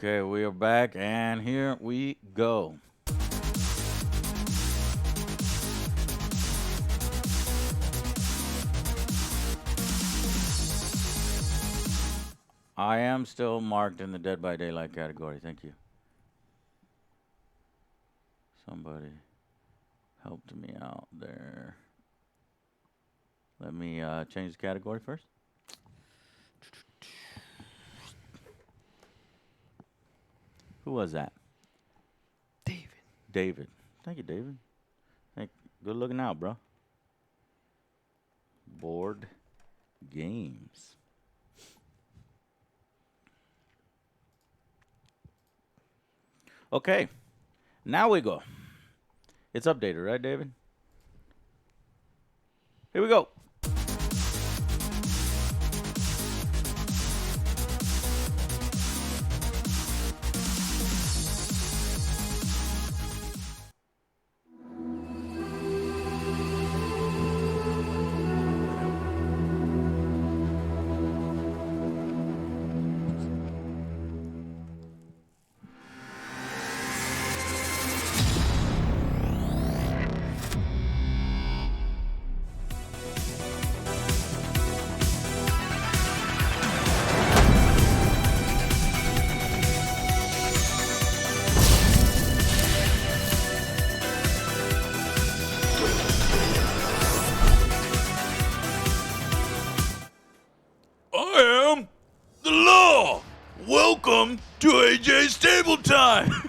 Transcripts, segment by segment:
Okay, we are back, and here we go. I am still marked in the Dead by Daylight category. Thank you. Somebody helped me out there. Let me change the category first. Who was that? David. David. Thank you, David. Good looking out, bro. Board games. Okay, now we go. It's updated, right, David? Here we go. I am the law. Welcome to AJ's TableTime.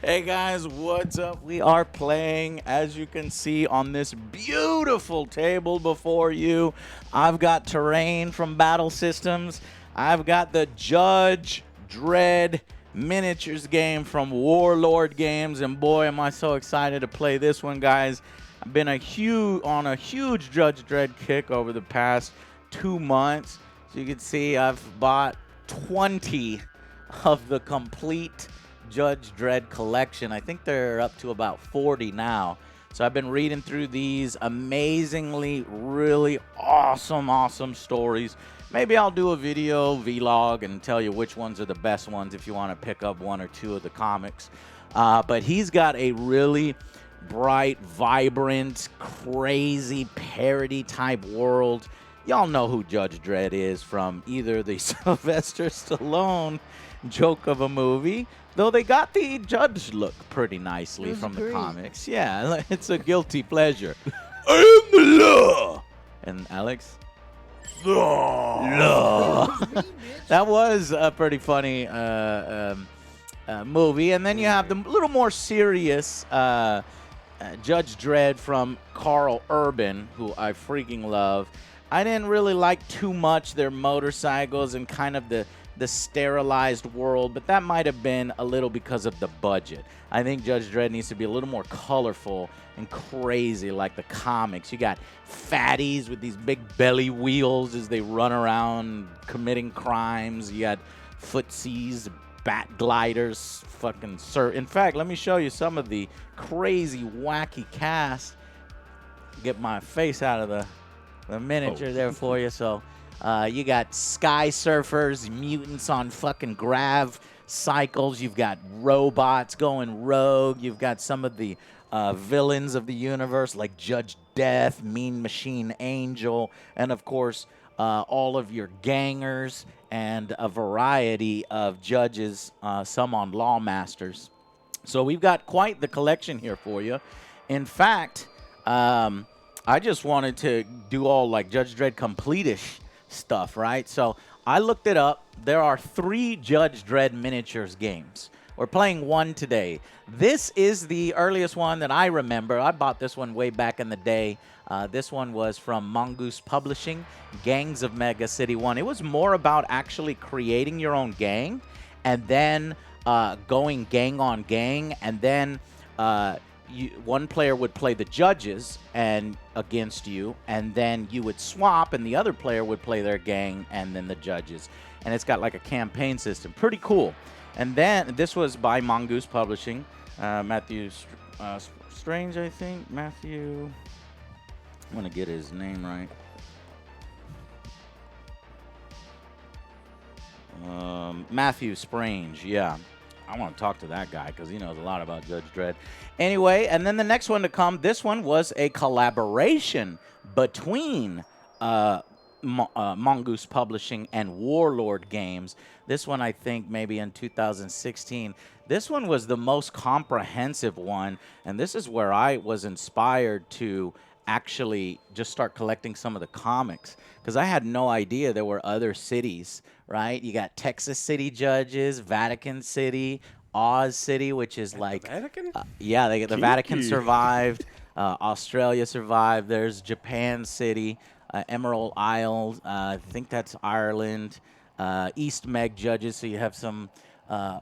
Hey guys, what's up? We are playing, as you can see on this beautiful table before you. I've got terrain from Battle Systems. I've got the Judge Dredd miniatures game from Warlord Games, and boy, am I so excited to play this one, guys. I've been on a huge Judge Dredd kick over the past 2 months. So you can see I've bought 20 of the complete Judge Dredd collection. I think they're up to about 40 now. So I've been reading through these amazingly, really awesome stories. Maybe I'll do a video vlog and tell you which ones are the best ones if you want to pick up one or two of the comics. But he's got a really bright, vibrant, crazy parody type world. Y'all know who Judge Dredd is from either the Sylvester Stallone joke of a movie, though they got the Judge look pretty nicely from the comics. Yeah, it's a guilty pleasure. I am the law. And Alex? Law. That was a pretty funny movie. And then you have the little more serious Judge Dredd from Carl Urban, who I freaking love. I didn't really like too much their motorcycles and kind of the sterilized world, but that might have been a little because of the budget. I think Judge Dredd needs to be a little more colorful and crazy like the comics. You got fatties with these big belly wheels as they run around committing crimes. You got footsies, bat gliders, fucking sir. In fact, let me show you some of the crazy, wacky cast. Get my face out of the miniature there for you. So you got sky surfers, mutants on fucking grav cycles. You've got robots going rogue. You've got some of the villains of the universe like Judge Death, Mean Machine Angel, and of course all of your gangers and a variety of judges, some on Lawmasters. So we've got quite the collection here for you. In fact, I just wanted to do all like Judge Dredd complete-ish stuff, right? So I looked it up. There are 3 Judge Dredd miniatures games. We're playing one today. This is the earliest one that I remember. I bought this one way back in the day. This one was from Mongoose Publishing, Gangs of Mega City 1. It was more about actually creating your own gang and then going gang on gang, and then one player would play the judges and against you, and then you would swap, and the other player would play their gang and then the judges. And it's got like a campaign system. Pretty cool. And then this was by Mongoose Publishing. Matthew Strange, I think. Matthew. I'm going to get his name right. Matthew Sprange, yeah. I want to talk to that guy because he knows a lot about Judge Dredd. Anyway, and then the next one to come, this one was a collaboration between Mongoose Publishing and Warlord Games. This one, I think, maybe in 2016. This one was the most comprehensive one, and this is where I was inspired to actually just start collecting some of the comics because I had no idea there were other cities, right? You got Texas City Judges, Vatican City, Oz City, which is like the Vatican? Yeah, the Kinky. Vatican survived. Australia survived. There's Japan City, Emerald Isle. I think that's Ireland. East Meg Judges, so you have some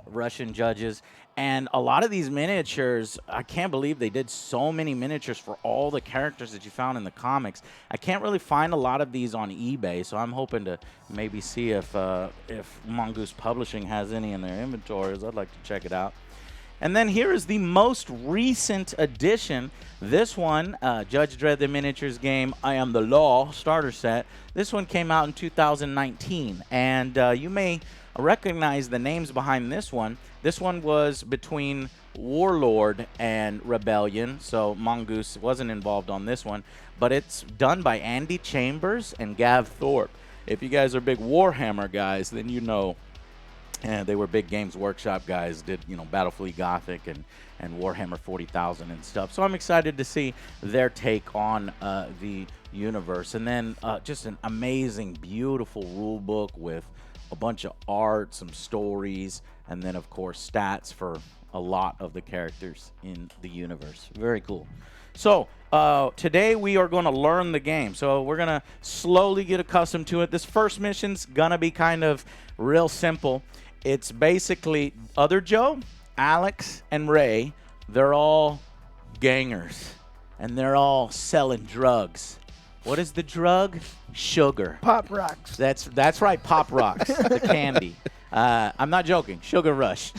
Russian judges. And a lot of these miniatures, I can't believe they did so many miniatures for all the characters that you found in the comics. I can't really find a lot of these on eBay, so I'm hoping to maybe see if Mongoose Publishing has any in their inventories. I'd like to check it out. And then here is the most recent addition. This one, Judge Dredd the Miniatures game, I Am the Law starter set. This one came out in 2019, and you may recognize the names behind this one. This one was between Warlord and Rebellion, so Mongoose wasn't involved on this one, but it's done by Andy Chambers and Gav Thorpe. If you guys are big Warhammer guys, then you know. And they were big Games Workshop guys, did, Battlefleet Gothic and Warhammer 40,000 and stuff. So I'm excited to see their take on the universe. And then just an amazing, beautiful rule book with a bunch of art, some stories, and then, of course, stats for a lot of the characters in the universe. Very cool. So today we are going to learn the game. So we're going to slowly get accustomed to it. This first mission's going to be kind of real simple. It's basically Other Joe, Alex, and Ray. They're all gangers, and they're all selling drugs. What is the drug? Sugar. Pop rocks. That's right, Pop Rocks, the candy. I'm not joking. Sugar Rush,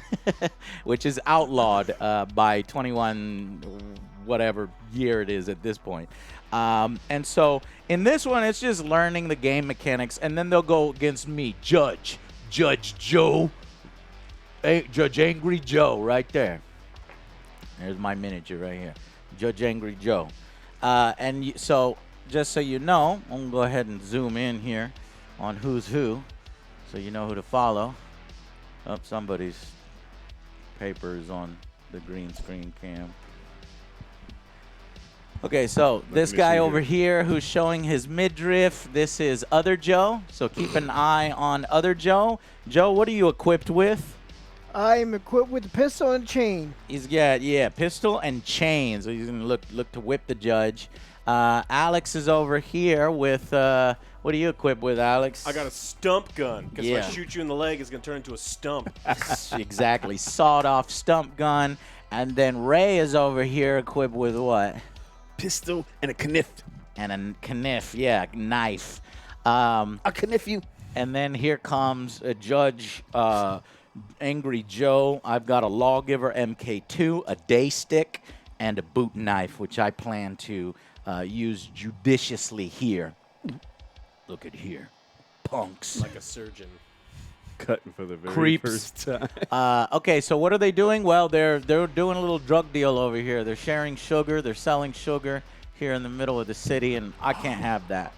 which is outlawed by 21 whatever year it is at this point. And so in this one, it's just learning the game mechanics, and then they'll go against me, Judge Joe, Judge Angry Joe, right there. There's my miniature right here, Judge Angry Joe. So just so you know, I'm going to go ahead and zoom in here on who's who so you know who to follow. Oh, somebody's paper is on the green screen cam. Okay, so this guy over here who's showing his midriff, this is Other Joe. So keep an eye on Other Joe. Joe, what are you equipped with? I am equipped with a pistol and chain. He's got, pistol and chain. So he's going to look to whip the judge. Alex is over here with, what are you equipped with, Alex? I got a stump gun, because if I shoot you in the leg, it's going to turn into a stump. Exactly. Sawed-off stump gun. And then Ray is over here equipped with what? Pistol and a kniff. And a kniff, knife. I'll kniff you. And then here comes a Judge Angry Joe. I've got a Lawgiver MK2, a day stick, and a boot knife, which I plan to use judiciously here. Look at here. Punks. Like a surgeon. Cutting for the very Creeps. first time. Okay, so what are they doing? Well, they're doing a little drug deal over here. They're sharing sugar. They're selling sugar here in the middle of the city, and I can't have that.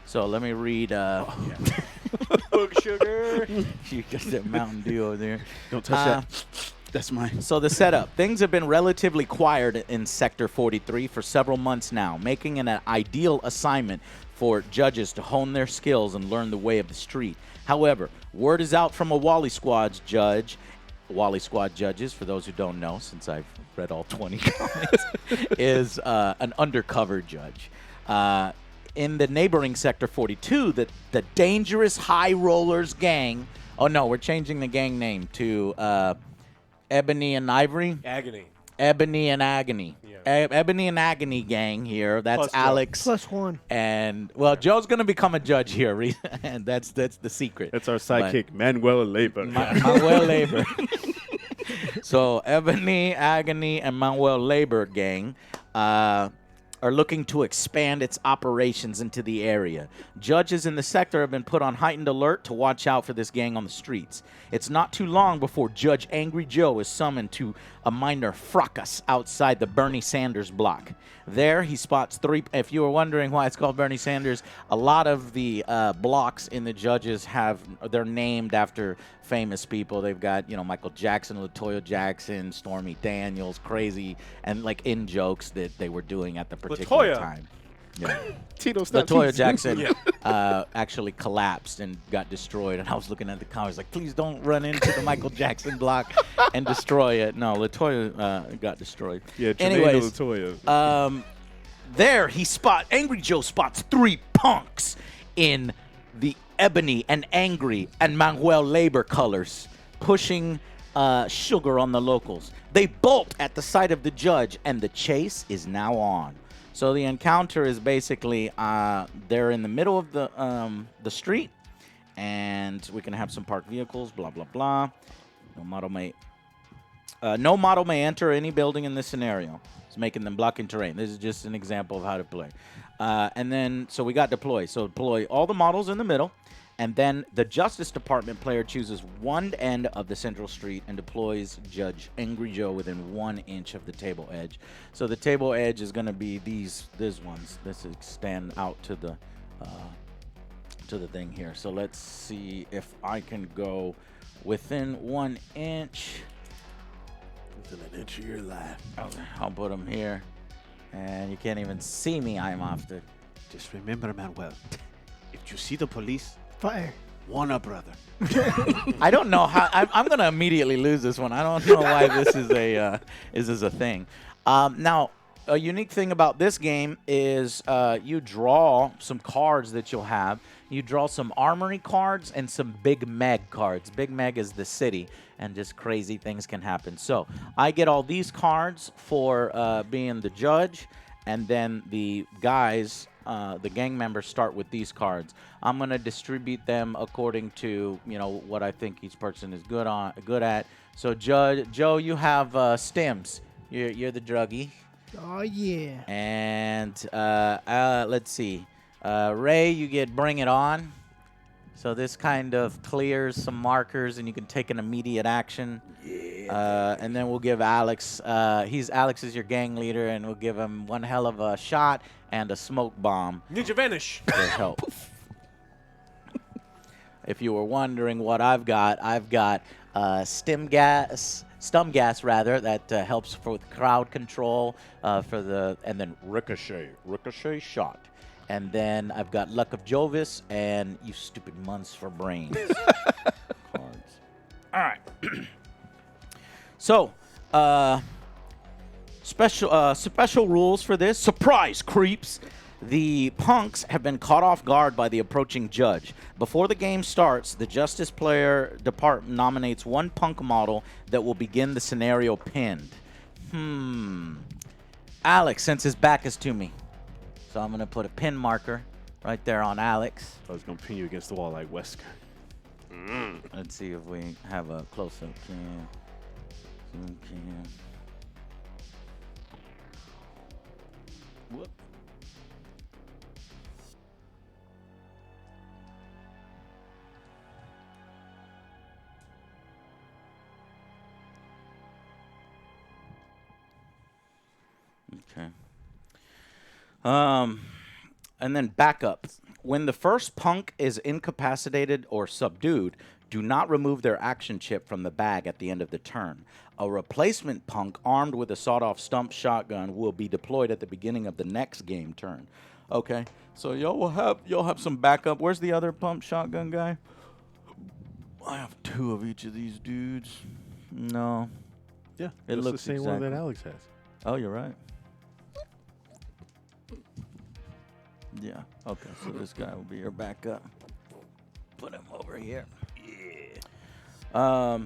So let me read. Book sugar. You got that Mountain Dew over there. Don't touch that. That's mine. So the setup. Things have been relatively quiet in Sector 43 for several months now, making it an ideal assignment for judges to hone their skills and learn the way of the street. However, word is out from a Wally Squad judges, for those who don't know, since I've read all 20 comics, is an undercover judge. In the neighboring Sector 42, the Dangerous High Rollers gang. Oh, no, we're changing the gang name to Ebony and Ivory. Agony. Ebony and Agony. Yeah. Ebony and Agony gang here. That's Plus Alex. +1. And, well, Joe's going to become a judge here, and that's the secret. That's our sidekick, Manuel Labor. Manuel Labor. So, Ebony, Agony, and Manuel Labor gang. are looking to expand its operations into the area. Judges in the sector have been put on heightened alert to watch out for this gang on the streets. It's not too long before Judge Angry Joe is summoned to a minor fracas outside the Bernie Sanders block. There, he spots 3. If you were wondering why it's called Bernie Sanders, a lot of the blocks in the Judges they're named after famous people. They've got, Michael Jackson, LaToya Jackson, Stormy Daniels, crazy, and like in jokes that they were doing at the particular time. Yeah. Tito, stop LaToya teasing. Jackson actually collapsed and got destroyed. And I was looking at the comments like, please don't run into the Michael Jackson block and destroy it. No, LaToya got destroyed. Yeah, anyways, LaToya. there Angry Joe spots 3 punks in the ebony and angry and Manuel labor colors, pushing sugar on the locals. They bolt at the sight of the judge, and the chase is now on. So the encounter is basically they're in the middle of the street, and we can have some parked vehicles, blah, blah, blah. No model may enter any building in this scenario. It's making them blocking terrain. This is just an example of how to play. And then, so we got deploy. So deploy all the models in the middle, and then the Justice Department player chooses one end of the central street and deploys Judge Angry Joe within 1 inch of the table edge. So the table edge is going to be these ones. This extend out to the thing here. So let's see if I can go within 1 inch. Within an inch of your life. I'll put them here, and you can't even see me. I'm off the. Just remember, Manuel, if you see the police, Fire. one up, brother. I don't know how. I'm going to immediately lose this one. I don't know why this is a thing. Now, a unique thing about this game is you draw some cards that you'll have. You draw some armory cards and some Big Meg cards. Big Meg is the city, and just crazy things can happen. So I get all these cards for being the judge, and then the guys, the gang members, start with these cards. I'm going to distribute them according to what I think each person is good at. So Joe, you have stims. You're the druggie. Oh, yeah. And let's see. Ray, you get Bring It On. So this kind of clears some markers, and you can take an immediate action. Yeah. And then we'll give Alex. Alex is your gang leader, and we'll give him one hell of a shot and a smoke bomb. Ninja vanish. To help. If you were wondering what I've got stum gas that helps for crowd control and then ricochet shot. And then I've got Luck of Jovis and You Stupid Months for Brains cards. All right. So, special rules for this. Surprise, creeps. The punks have been caught off guard by the approaching judge. Before the game starts, the Justice Player Department nominates one punk model that will begin the scenario pinned. Alex, since his back is to me. So I'm going to put a pin marker right there on Alex. I was going to pin you against the wall like Wesker. Let's see if we have a close-up cam. Zoom cam. Whoop. Okay. And then backup. When the first punk is incapacitated or subdued, do not remove their action chip from the bag at the end of the turn. A replacement punk armed with a sawed-off stump shotgun will be deployed at the beginning of the next game turn. Okay, so y'all have some backup. Where's the other pump shotgun guy? I have 2 of each of these dudes. No. Yeah, It that's looks the same exactly. one that Alex has. Oh, you're right. Yeah. Okay. So this guy will be your backup. Put him over here. Yeah.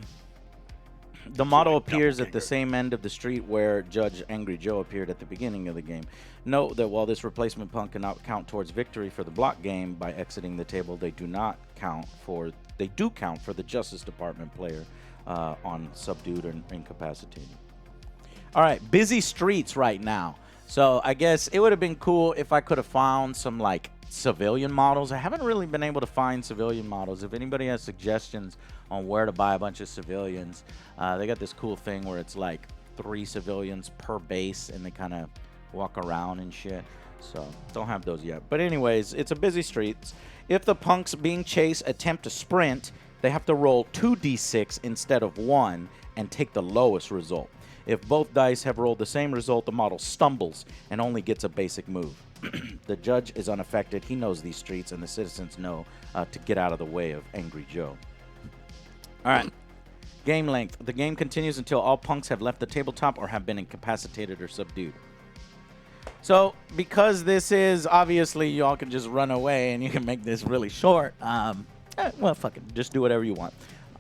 The model appears at the same end of the street where Judge Angry Joe appeared at the beginning of the game. Note that while this replacement punk cannot count towards victory for the block game by exiting the table, they do count for the Justice Department player on subdued or incapacitated. All right, busy streets right now. So I guess it would have been cool if I could have found some like civilian models. I haven't really been able to find civilian models. If anybody has suggestions on where to buy a bunch of civilians, they got this cool thing where it's like 3 civilians per base and they kind of walk around and shit. So don't have those yet. But anyways, it's a busy street. If the punks being chased attempt to sprint, they have to roll 2d6 instead of 1 and take the lowest result. If both dice have rolled the same result, the model stumbles and only gets a basic move. The judge is unaffected. He knows these streets, and the citizens know to get out of the way of Angry Joe. All right. Game length. The game continues until all punks have left the tabletop or have been incapacitated or subdued. So, because this is, obviously, y'all can just run away, and you can make this really short. Well, fuck it. Just do whatever you want.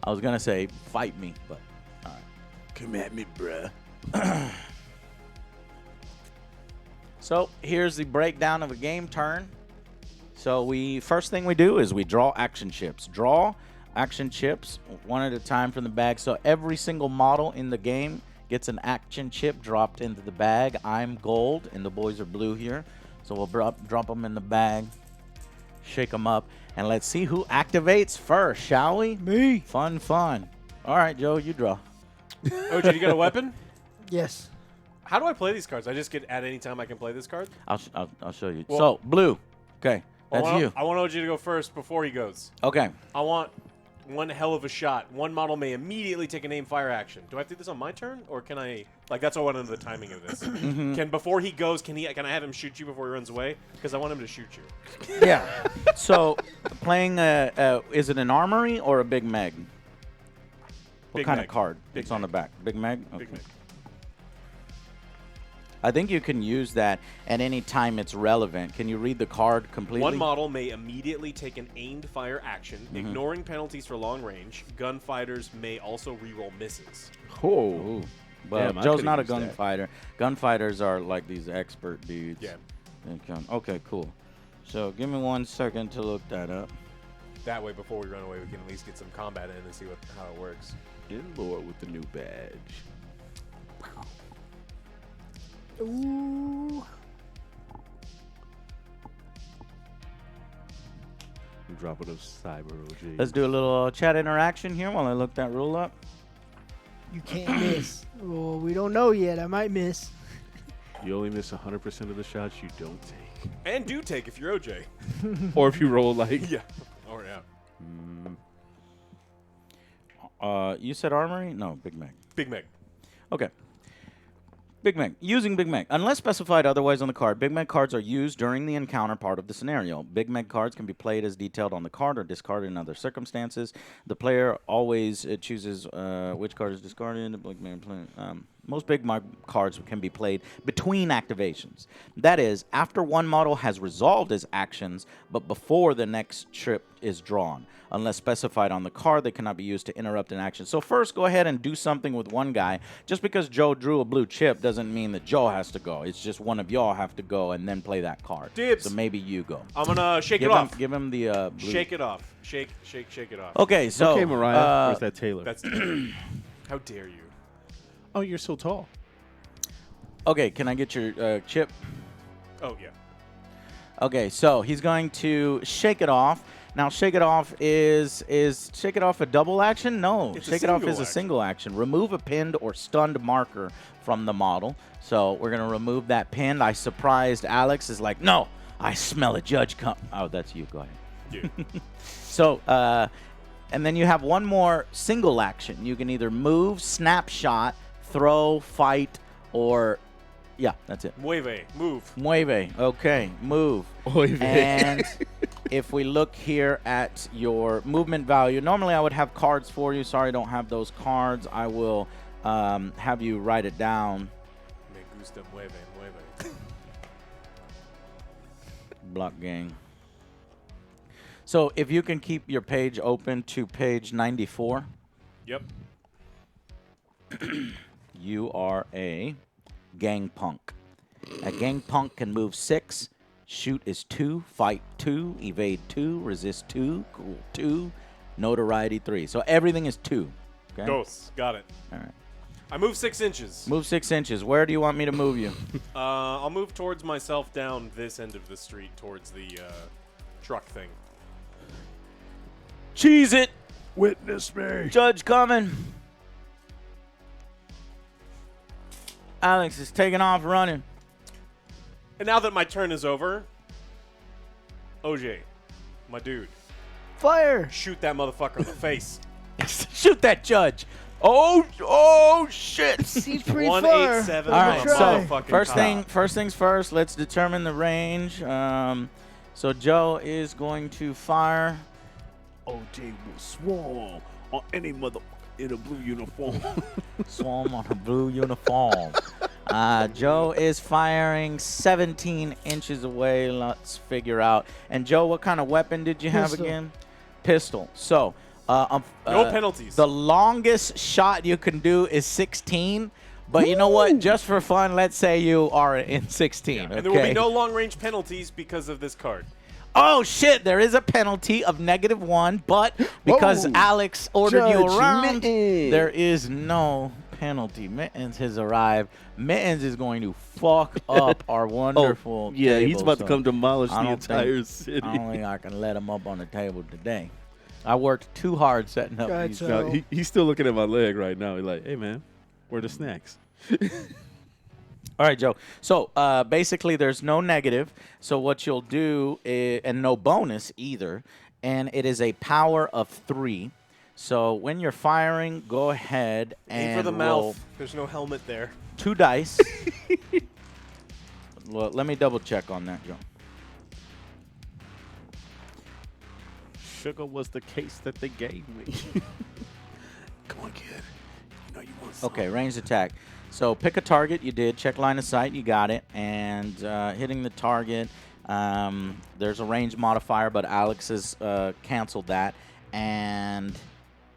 I was going to say, fight me, but... Come at me, bruh. So here's the breakdown of a game turn. So first thing we do is we draw action chips. Draw action chips one at a time from the bag. So every single model in the game gets an action chip dropped into the bag. I'm gold and the boys are blue here. So we'll drop them in the bag, shake them up, and let's see who activates first, shall we? Me. Fun. All right, Joe, you draw. OJ, you got a weapon? Yes. How do I play these cards? I just get at any time I can play this card? I'll show you. Well, so blue. Okay, that's you. I want OJ to go first before he goes. Okay. I want one hell of a shot. One model may immediately take an aim fire action. Do I have to do this on my turn, or can I? Like that's all I want to know the timing of this. Can before he goes, can I have him shoot you before he runs away? Because I want him to shoot you. Yeah. So playing is it an armory or a big mag? What Big kind mag. of card? Big It's on the back. Big mag? Okay. Big Nick. I think you can use that at any time it's relevant. Can you read the card completely? One model may immediately take an aimed fire action, ignoring penalties for long range. Gunfighters may also reroll misses. Oh. Ooh. Well, Damn, I Joe's could've not a used that. gunfighter. Gunfighters are like these expert dudes. Yeah. Okay, cool. So give me 1 second to look that up. That way, before we run away, we can at least get some combat in and see how it works. In Lord with the new badge. Ooh. I'm dropping those cyber OG. Let's do a little chat interaction here while I look that rule up. You can't miss. Well, we don't know yet. I might miss. You only miss 100% of the shots you don't take. And do take if you're OJ. Or if you roll like... Yeah. Or yeah. You said armory? No, Big Mag. Big Meg. Okay. Big Mag. Using Big Mag. Unless specified otherwise on the card, Big Mag cards are used during the encounter part of the scenario. Big Mag cards can be played as detailed on the card or discarded in other circumstances. The player always chooses which card is discarded. Most Big Mag cards can be played between activations. That is, after one model has resolved its actions, but before the next trip is drawn. Unless specified on the card, they cannot be used to interrupt an action. So first, go ahead and do something with one guy. Just because Joe drew a blue chip doesn't mean that Joe has to go. It's just one of y'all have to go and then play that card. Dibs. So maybe you go. I'm gonna shake Give it him, off. give him the blue. Shake it off. Shake it off. Okay, so Okay, Mariah. Where's that Taylor? That's how dare you? Oh, you're so tall. okay, can I get your chip? Oh yeah. Okay, so he's going to shake it off. Now, shake it off is shake it off a double action? No, It's a shake it off single is a action. single action. Remove a pinned or stunned marker from the model. So we're going to remove that pinned. I surprised Alex is like, no, I smell a judge come. Oh, that's you. Go ahead. Yeah. So, and then you have one more single action. You can either move, snapshot, throw, fight, or, yeah, that's it. Mueve. Move. Mueve. Okay, move. Mueve. And if we look here at your movement value, normally I would have cards for you. Sorry, I don't have those cards. I will have you write it down. Me gusta mueve. Block gang. So if you can keep your page open to page 94, Yep. you are a gang punk. A gang punk can move 6. Shoot is 2, fight 2, evade 2, resist 2, cool 2, notoriety 3. So everything is 2. Okay? Dos. Got it. All right. I move 6 inches. Move 6 inches. Where do you want me to move you? I'll move towards myself down this end of the street towards the truck thing. Cheese it. Witness me. Judge coming. Alex is taking off running. And now that my turn is over, OJ, my dude, Fire. shoot that motherfucker in the face. Shoot that judge. Oh shit. He's pretty far. 187. All right, Try. so Motherfucking first things first, let's determine the range. So Joe is going to fire. OJ will swarm on any mother in a blue uniform. Swarm on a blue uniform. Joe is firing 17 inches away. Let's figure out. And Joe, what kind of weapon did you have Pistol. again? Pistol. So, No penalties. The longest shot you can do is 16. But you know what? Just for fun, let's say you are in 16. And okay? there will be no long-range penalties because of this card. Oh, shit. There is a penalty of -1, but because Whoa. Alex ordered you Judge around, Mittens. there is no penalty. Mittens has arrived. Mittens is going to fuck up our wonderful Yeah, table, he's about to so come demolish I the don't entire think- city. I don't think I can let him up on the table today. I worked too hard setting up Gotcha. these. So- He's still looking at my leg right now. He's like, hey, man, where are the snacks? All right, Joe. So basically, there's no negative. So what you'll do is, and no bonus either, and it is a power of 3. So when you're firing, go ahead and Aim for the roll mouth. There's no helmet there. 2 dice. Well, let me double check on that, Joe. Sugar was the case that they gave me. Come on, kid. You know you want some. Okay, ranged attack. So pick a target. You did. Check line of sight. You got it. And hitting the target, there's a range modifier, but Alex has canceled that. And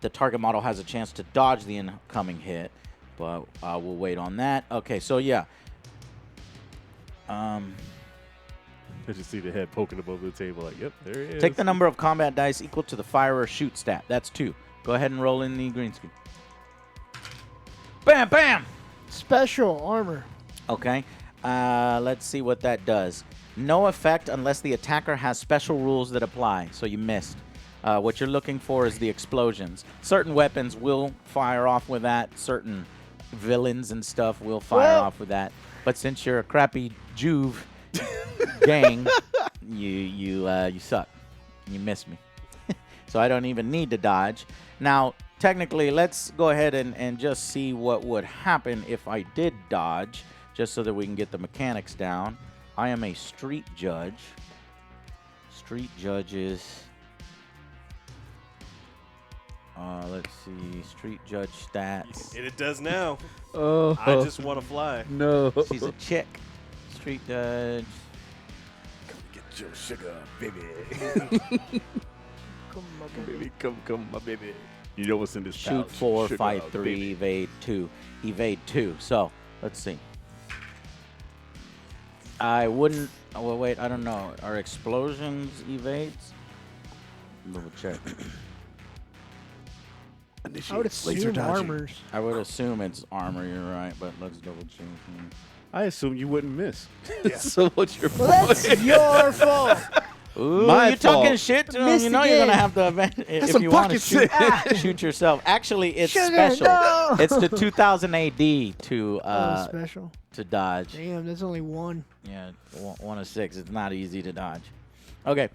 the target model has a chance to dodge the incoming hit, but we'll wait on that. Okay, so yeah. I just see the head poking above the table like, yep, there it is. Take the number of combat dice equal to the fire or shoot stat. That's 2. Go ahead and roll in the green screen. Bam, bam! Special armor. Okay. Let's see what that does. No effect unless the attacker has special rules that apply. So you missed. What you're looking for is the explosions. Certain weapons will fire off with that. Certain villains and stuff will fire off with that. But since you're a crappy Juve gang, you suck. You missed me. So I don't even need to dodge. Now, technically, let's go ahead and just see what would happen if I did dodge, just so that we can get the mechanics down. I am a street judge. Street judges. Let's see. Street judge stats. And it does now. Oh, I just want to fly. no. She's a chick. Street judge. Come get your sugar, baby. Come on, Baby, come, my baby. You know what's in this Shoot pouch? 4, Sugar, fight 3, baby. evade 2. Evade 2. So, let's see. I wouldn't... Oh, well, wait, I don't know. Are explosions evades? Double check. I would Laser assume dodging. armors. I would assume it's armor, you're right, but let's double check. I assume you wouldn't miss. So what's your Well, that's your fault. Ooh, My you're talking fault. shit to him. Missed You know you're going to again. have to event if some you want to pocket shoot, shoot yourself. Actually, it's Sugar, special. no. It's the 2000 AD to Special. to dodge. Damn, that's only 1. Yeah, 1 of 6. It's not easy to dodge. Okay.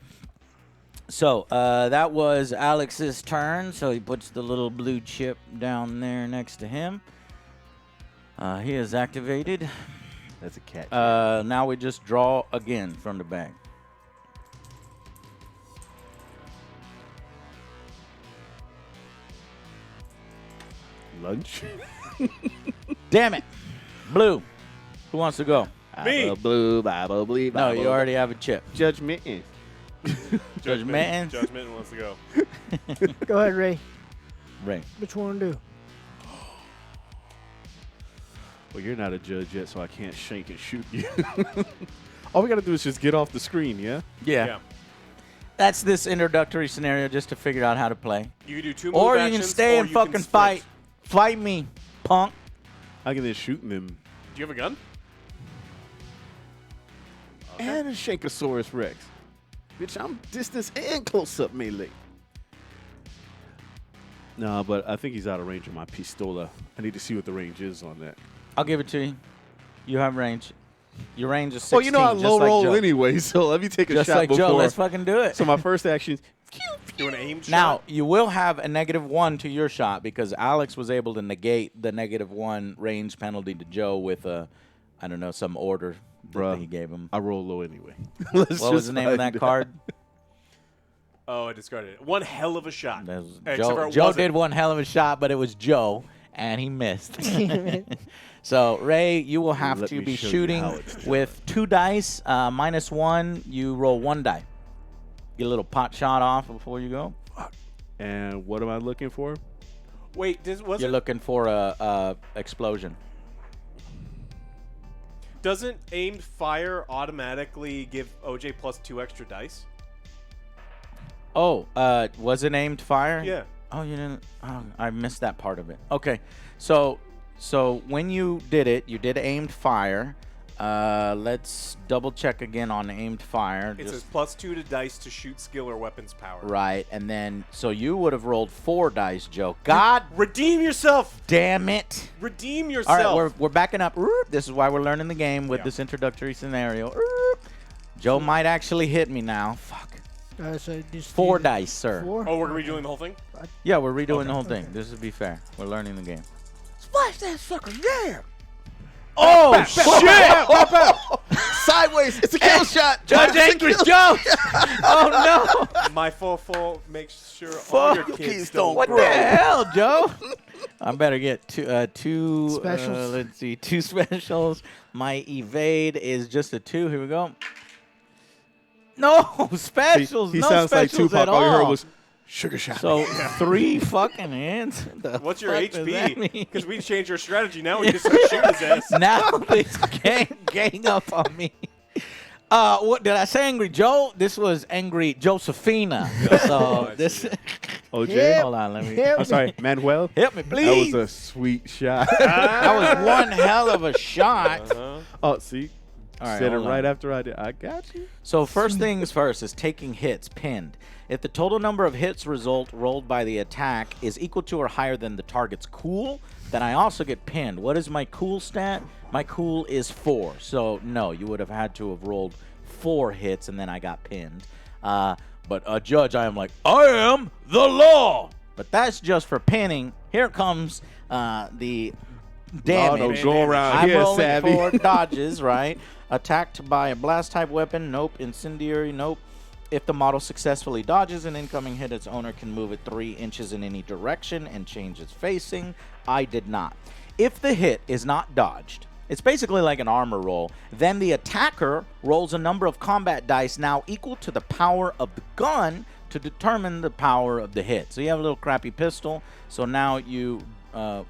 So that was Alex's turn. So he puts the little blue chip down there next to him. He is activated. That's a cat. Now we just draw again from the bag. Lunch. Damn it. Blue. Who wants to go? Me. Blue, Bible, believe. No, you already have a chip. Judgment. Judge Mittens. Judge Mittens wants to go. Go ahead, Ray. Ray. Which one do? Well, you're not a judge yet, so I can't shank and shoot you. All we got to do is just get off the screen, yeah? Yeah. That's this introductory scenario just to figure out how to play. You can do 2 move Or you actions, can stay or and you can fucking sprint. fight. Fight me, punk. I can then shoot them. Do you have a gun? And a Shankosaurus Rex. Bitch, I'm distance and close-up melee. No, but I think he's out of range of my pistola. I need to see what the range is on that. I'll give it to you. You have range. Your range is 16. Oh, you know I just low like roll Joe. anyway, so let me take a Just shot like before. Joe, let's fucking do it. So my first action is Do an aim shot? Now, you will have a -1 to your shot because Alex was able to negate the -1 range penalty to Joe with a, I don't know, some order that Bruh. he gave him. I roll low anyway. What was the name of that card? Oh, I discarded it. One hell of a shot. That was Except for Joe, it Joe wasn't. did one hell of a shot, but it was Joe, and he missed. So, Ray, you will have Let to me be show you shooting how it's done. with 2 dice. -1, you roll 1 die. Get a little pot shot off before you go. And what am I looking for? Wait, was You're it? looking for a explosion. Doesn't aimed fire automatically give OJ +2 extra dice? Oh, was it aimed fire? Yeah. Oh, you didn't. Oh, I missed that part of it. Okay, so when you did it, you did aimed fire. Let's double check again on aimed fire. It just- says +2 to dice to shoot skill or weapons power. right, and then so you would have rolled 4 dice, Joe. God Redeem yourself! damn it! Redeem All yourself! right, we're backing up. This is why we're learning the game with Yeah. this introductory scenario. Joe might actually hit me now. Fuck. So just 4 do dice, sir. 4? Oh, we're redoing the whole thing? Yeah, we're redoing the whole Okay. thing. This would be fair. We're learning the game. Splash that sucker, yeah! Oh, shit! Sideways. It's a kill shot. Judge Angry Joe! Oh, no! My full makes sure all your Fuck, kids don't don't What grow. the hell, Joe? I better get two Specials. let's see, 2 specials. My evade is just a 2. Here we go. No specials. He no sounds like specials Tupac. at All you heard all. was sugar shot. So 3 fucking hands. The What's your fuck does that HP? mean? Because we changed our strategy. Now we just shoot his ass. Now they gang up on me. What did I say? Angry Joe? This was Angry Josephina. So I this. see. OJ. Yep. Hold on, let me. Yep. I'm sorry, Manuel. Help me, That please. was a sweet shot. That was one hell of a shot. Uh-huh. Oh, see? All right, Said it hold on. right after I did. I got you. So first things first is taking hits, pinned. If the total number of hits result rolled by the attack is equal to or higher than the target's cool, then I also get pinned. What is my cool stat? My cool is 4. So no, you would have had to have rolled 4 hits and then I got pinned. But a judge, I am like, I am the law. But that's just for pinning. Here comes the damage. Oh, no, go around I'm here, rolling Savvy. for dodges, right? Attacked by a blast type weapon, nope. Incendiary, nope. If the model successfully dodges an incoming hit, its owner can move it 3 inches in any direction and change its facing. I did not. If the hit is not dodged, it's basically like an armor roll. Then the attacker rolls a number of combat dice now equal to the power of the gun to determine the power of the hit. So you have a little crappy pistol. So now you,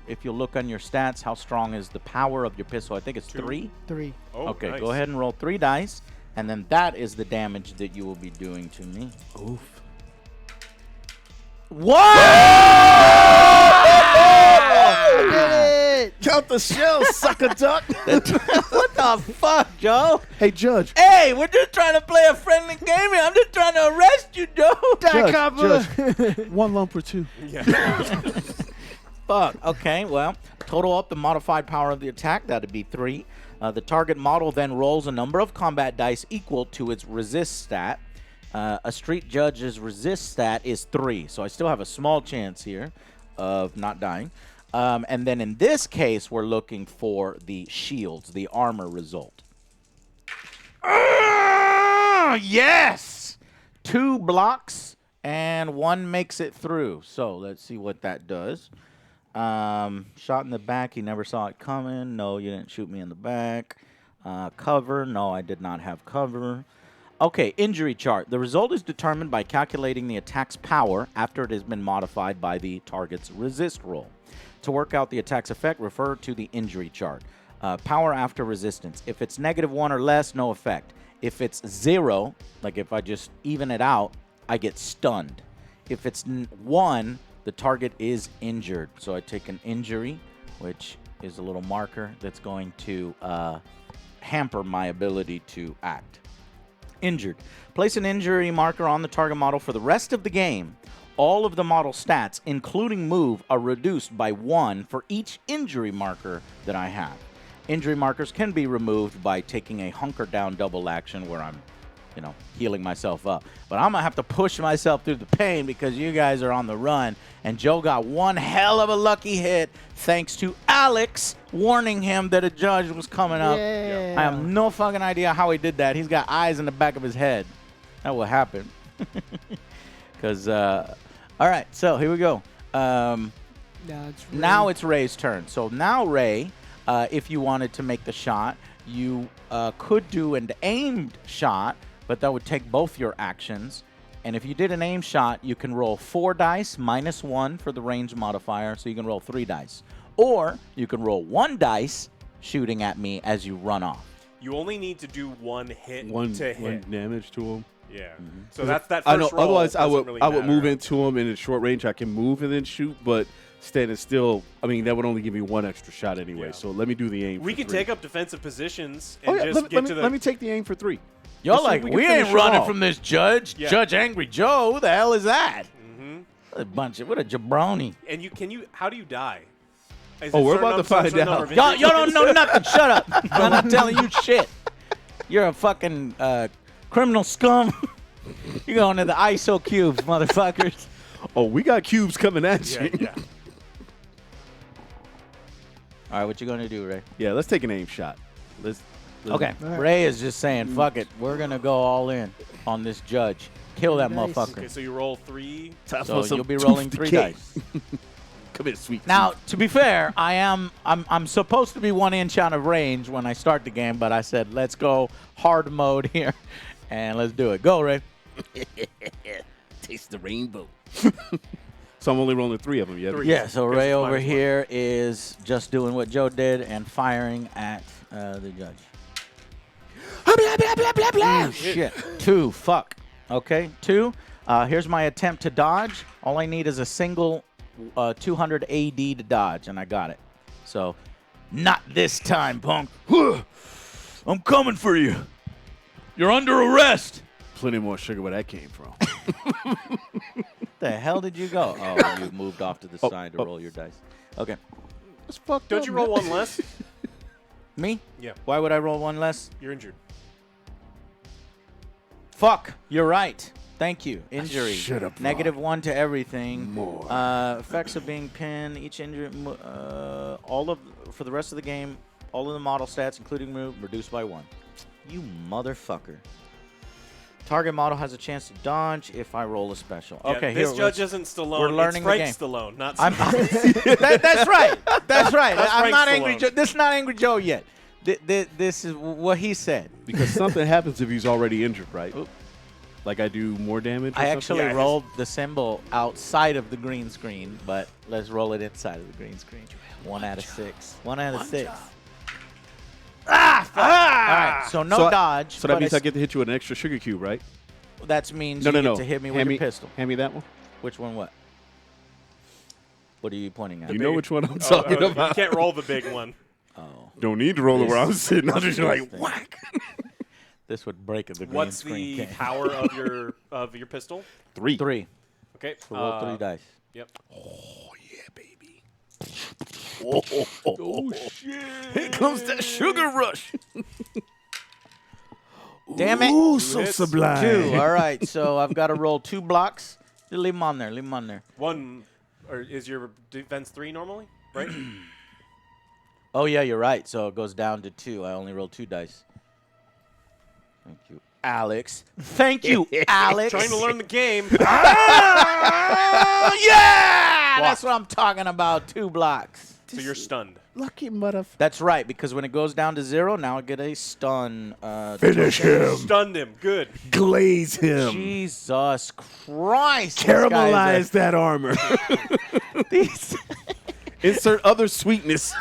if you look on your stats, how strong is the power of your pistol? I think it's 3. 3. Oh, Okay, nice. go ahead and roll 3 dice. And then that is the damage that you will be doing to me. Oof. What? Did it! Count the shells, sucker duck. What the fuck, Joe? Hey, Judge. Hey, we're just trying to play a friendly game here. I'm just trying to arrest you, Joe. Die copper! 1 lump or 2. Yeah. Fuck. Okay, well, total up the modified power of the attack. That'd be 3. The target model then rolls a number of combat dice equal to its resist stat. A street judge's resist stat is 3, so I still have a small chance here of not dying. And then in this case, we're looking for the shields, the armor result. Yes! 2 blocks and 1 makes it through. So let's see what that does. Shot in the back. He never saw it coming. No, you didn't shoot me in the back. Cover. No, I did not have cover. Okay, injury chart. The result is determined by calculating the attack's power after it has been modified by the target's resist roll. To work out the attack's effect, refer to the injury chart. Power after resistance. If it's -1 or less, no effect. If it's 0, like if I just even it out, I get stunned. If it's 1, the target is injured. So I take an injury, which is a little marker that's going to hamper my ability to act. Injured. Place an injury marker on the target model for the rest of the game. All of the model stats, including move, are reduced by 1 for each injury marker that I have. Injury markers can be removed by taking a hunker down double action where I'm, healing myself up. But I'm going to have to push myself through the pain because you guys are on the run. And Joe got one hell of a lucky hit thanks to Alex warning him that a judge was coming up. Yeah. I have no fucking idea how he did that. He's got eyes in the back of his head. That will happen. Because, all right, so here we go. Now it's Ray's turn. So now, Ray, if you wanted to make the shot, you could do an aimed shot, but that would take both your actions. And if you did an aim shot, you can roll 4 dice minus 1 for the range modifier, so you can roll 3 dice. Or you can roll 1 dice shooting at me as you run off. You only need to do 1 hit One to hit. damage to him. Yeah. So that's that first I know. roll. Otherwise, I doesn't would really move matter. into him, and in short range, I can move and then shoot. But standing still, I mean, that would only give me 1 extra shot anyway. Yeah. So let me do the aim. We for can 3. take up defensive positions and Oh yeah, just get to the. let me take the aim for 3. Y'all Just so like, we can we finish ain't it running off. from this judge. Yeah. Judge Angry Joe, who the hell is that? Mhm. What a jabroni. And how do you die? Is Oh, it we're certain about to number- find certain out. number of Y'all injuries? don't know nothing. Shut up. I'm not telling you shit. You're a fucking criminal scum. You're going to the ISO cubes, motherfuckers. Oh, we got cubes coming at you. Yeah. All right, what you going to do, Ray? Yeah, let's take an aim shot. Let's Okay. All right. Ray is just saying, fuck it. We're going to go all in on this judge. Kill that Nice. motherfucker. Okay, so you roll 3. So you'll be rolling 3 dice. Come here, sweet. Now, to be fair, I'm supposed to be 1 inch out of range when I start the game, but I said let's go hard mode here, and let's do it. Go, Ray. Taste the rainbow. So I'm only rolling 3 of them. Yeah. 3. Yeah. So Because Ray it's over minus 1. here is just doing what Joe did and firing at the judge. Oh, shit. 2. Fuck. Okay. 2. Here's my attempt to dodge. All I need is a single 200 AD to dodge, and I got it. So, not this time, punk. I'm coming for you. You're under arrest. Plenty more sugar where that came from. The hell did you go? Oh, you moved off to the side to roll your dice. Okay. That's fucked Don't up, you roll man. 1 less? Me? Yeah. Why would I roll 1 less? You're injured. Fuck. You're right. Thank you. Injury. should've brought -1 to everything. more. Effects of being pinned. Each injury. For the rest of the game, all of the model stats, including move, reduced by 1. You motherfucker. Target model has a chance to dodge if I roll a special. Yeah, Okay, this here. judge isn't Stallone. we're learning the it's game. Frank Stallone, not I'm, Stallone. that's right. That's right. That's I'm Frank not Angry Stallone. Joe. This is not Angry Joe yet. This is what he said. Because something happens if he's already injured, right? Oop. Like I do more damage. Or I something? actually Yeah, rolled the symbol outside of the green screen, but let's roll it inside of the green screen. 1 out of 6. 1 out of 6. Ah! Fuck. All right, so no dodge. So that but means I get to hit you with an extra sugar cube, right? That means No, you no, get no. to hit me Hand with your pistol. Hand me that one. Which one? What? What are you pointing at? You know which one I'm talking You about. can't roll the big one. Oh, Don't need to roll it where I'm sitting. I'm just like Interesting. whack. this would break the green What's screen. the Can't- power of your pistol? 3. 3. Okay. So roll 3 dice. Yep. Oh yeah, baby. Oh shit! Here comes that sugar rush. Damn it. Ooh, so sublime. 2. All right, so I've got to roll 2 blocks. Just leave them on there. Leave them on there. 1, or is your defense 3 normally? Right? Oh, yeah, you're right. So it goes down to 2. I only rolled 2 dice. Thank you, Alex. Thank you, Alex. Trying to learn the game. Oh, yeah! That's what I'm talking about. 2 blocks. So you're stunned. Lucky motherfucker. That's right, because when it goes down to 0, now I get a stun. Finish him. Stunned him. Good. Glaze him. Jesus Christ. Caramelize that armor. These Insert other sweetness.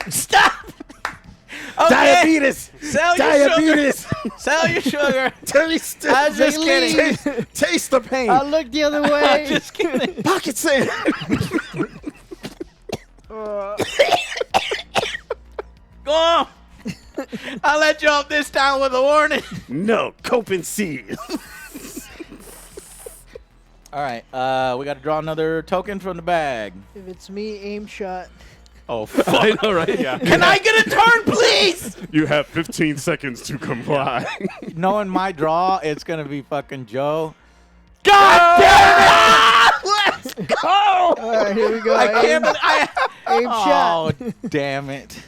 Stop. Okay. Diabetes. Sell your Diabetes. sugar. Sell your sugar. Taste I was just kidding. Taste the pain. I looked the other way. Just kidding. Pocket sand. Go on. I'll let you off this time with a warning. No, cope and see. All right, we got to draw another token from the bag. If it's me, aim shot. Oh, fuck. I know, right? Yeah. Can I get a turn, please? You have 15 seconds to comply. Knowing my draw, it's going to be fucking Joe. God damn it! Let's go! All right, here we go. I can't Aim shot. Oh, damn it.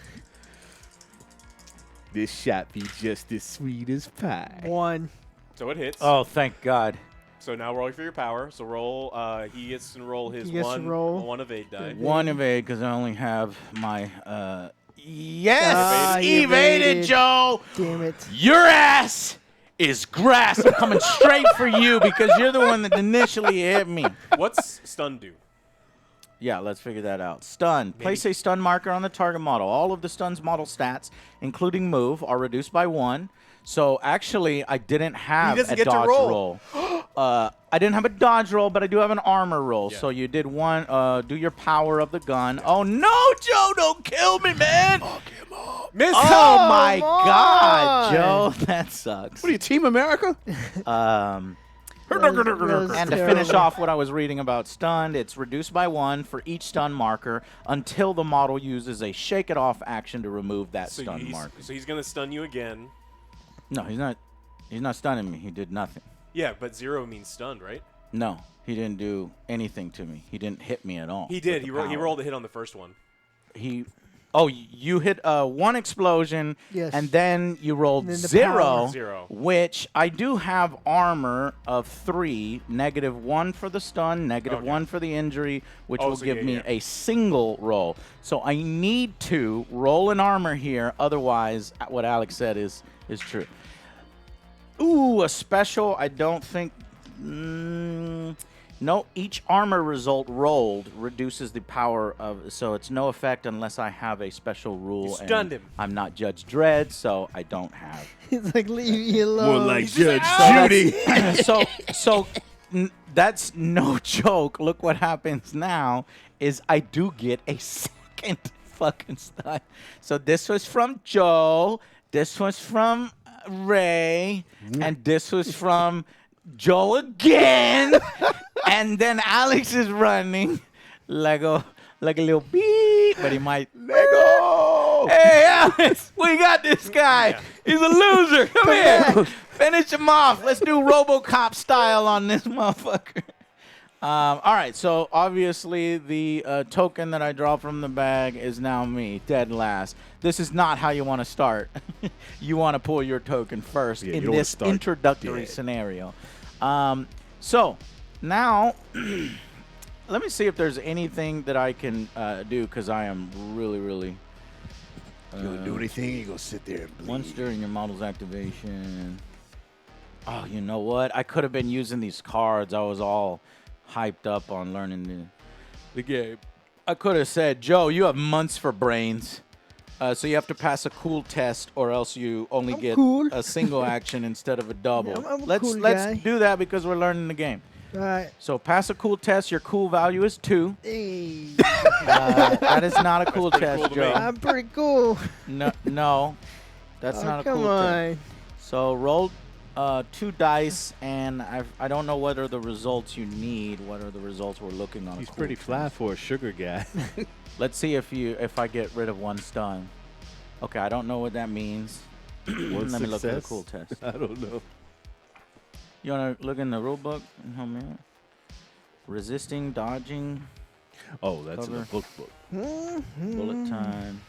This shot be just as sweet as pie. 1. So it hits. Oh, thank God. So now roll for your power. So roll. He gets to roll his He gets to one roll. one evade die. One evade because I only have my. Yes! Ah, he evaded, evaded. Joe! Damn it. Your ass is grass. I'm coming straight for you because you're the one that initially hit me. What's stun do? Yeah, let's figure that out. Stun. Place a stun marker on the target model. All of the stun's model stats, including move, are reduced by 1. So actually, I didn't have doesn't a get to dodge roll. I didn't have a dodge roll, but I do have an armor roll. Yeah. So you did one. Do your power of the gun. Oh no, Joe! Don't kill me, man! Miss. Oh my Come God, on. Joe, that sucks. What are you, Team America? And to finish off what I was reading about stunned, it's reduced by 1 for each stun marker until the model uses a shake it off action to remove that So stun marker. So he's gonna stun you again. No, he's not. He's not stunning me. He did nothing. Yeah, but 0 means stunned, right? No, he didn't do anything to me. He didn't hit me at all. He did. with He, the he power. rolled a hit on the first one. Oh, you hit one explosion, Yes. and then you rolled And then the 0, power. 0. which I do have armor of 3, -1 for the stun, -1 for the injury, which Oh, will so give yeah, me yeah. a single roll. So I need to roll an armor here, otherwise what Alex said is true. Ooh, a special, I don't think... no, each armor result rolled reduces the power of, so it's no effect unless I have a special rule. You stunned and him. I'm not Judge Dredd, so I don't have. He's like, leave me alone. More like Judge So Judy. that's no joke. Look what happens now is I do get a second fucking stun. So this was from Joe, this was from Ray, and this was from Joe again. And then Alex is running like a little beep, but he might Lego! Hey, Alex, we got this guy. He's a loser. Come here. Finish him off. Let's do RoboCop style on this motherfucker. All right, so obviously the token that I draw from the bag is now me, dead last. This is not how you want to start. You want to pull your token first Yeah, in you don't wanna this start introductory dead. scenario. So now... Let me see if there's anything that I can do, because I am really... You gonna do anything? You gonna sit there and bleed. Once during your model's activation... Oh, you know what? I could have been using these cards. I was all hyped up on learning the game. I could have said, Joe, you have months for brains. So you have to pass a cool test, or else you only get cool. a single action instead of a double. Yeah, I'm a let's cool guy. do that because we're learning the game. All right. So pass a cool test. Your cool value is 2. Hey, That is not a cool pretty test, cool to me. Joe. I'm pretty cool. No, that's Oh, not a come cool test. on. So roll 2 dice, and I don't know what are the results you need. What are the results we're looking on? He's a cool pretty fly test. for a sugar guy. Let's see if I get rid of 1 stun. Okay, I don't know what that means. One Let me look at the success? cool test. I don't know. You wanna look in the rule book and help me out? Resisting, dodging, Oh, that's in the Cover. book. bullet time,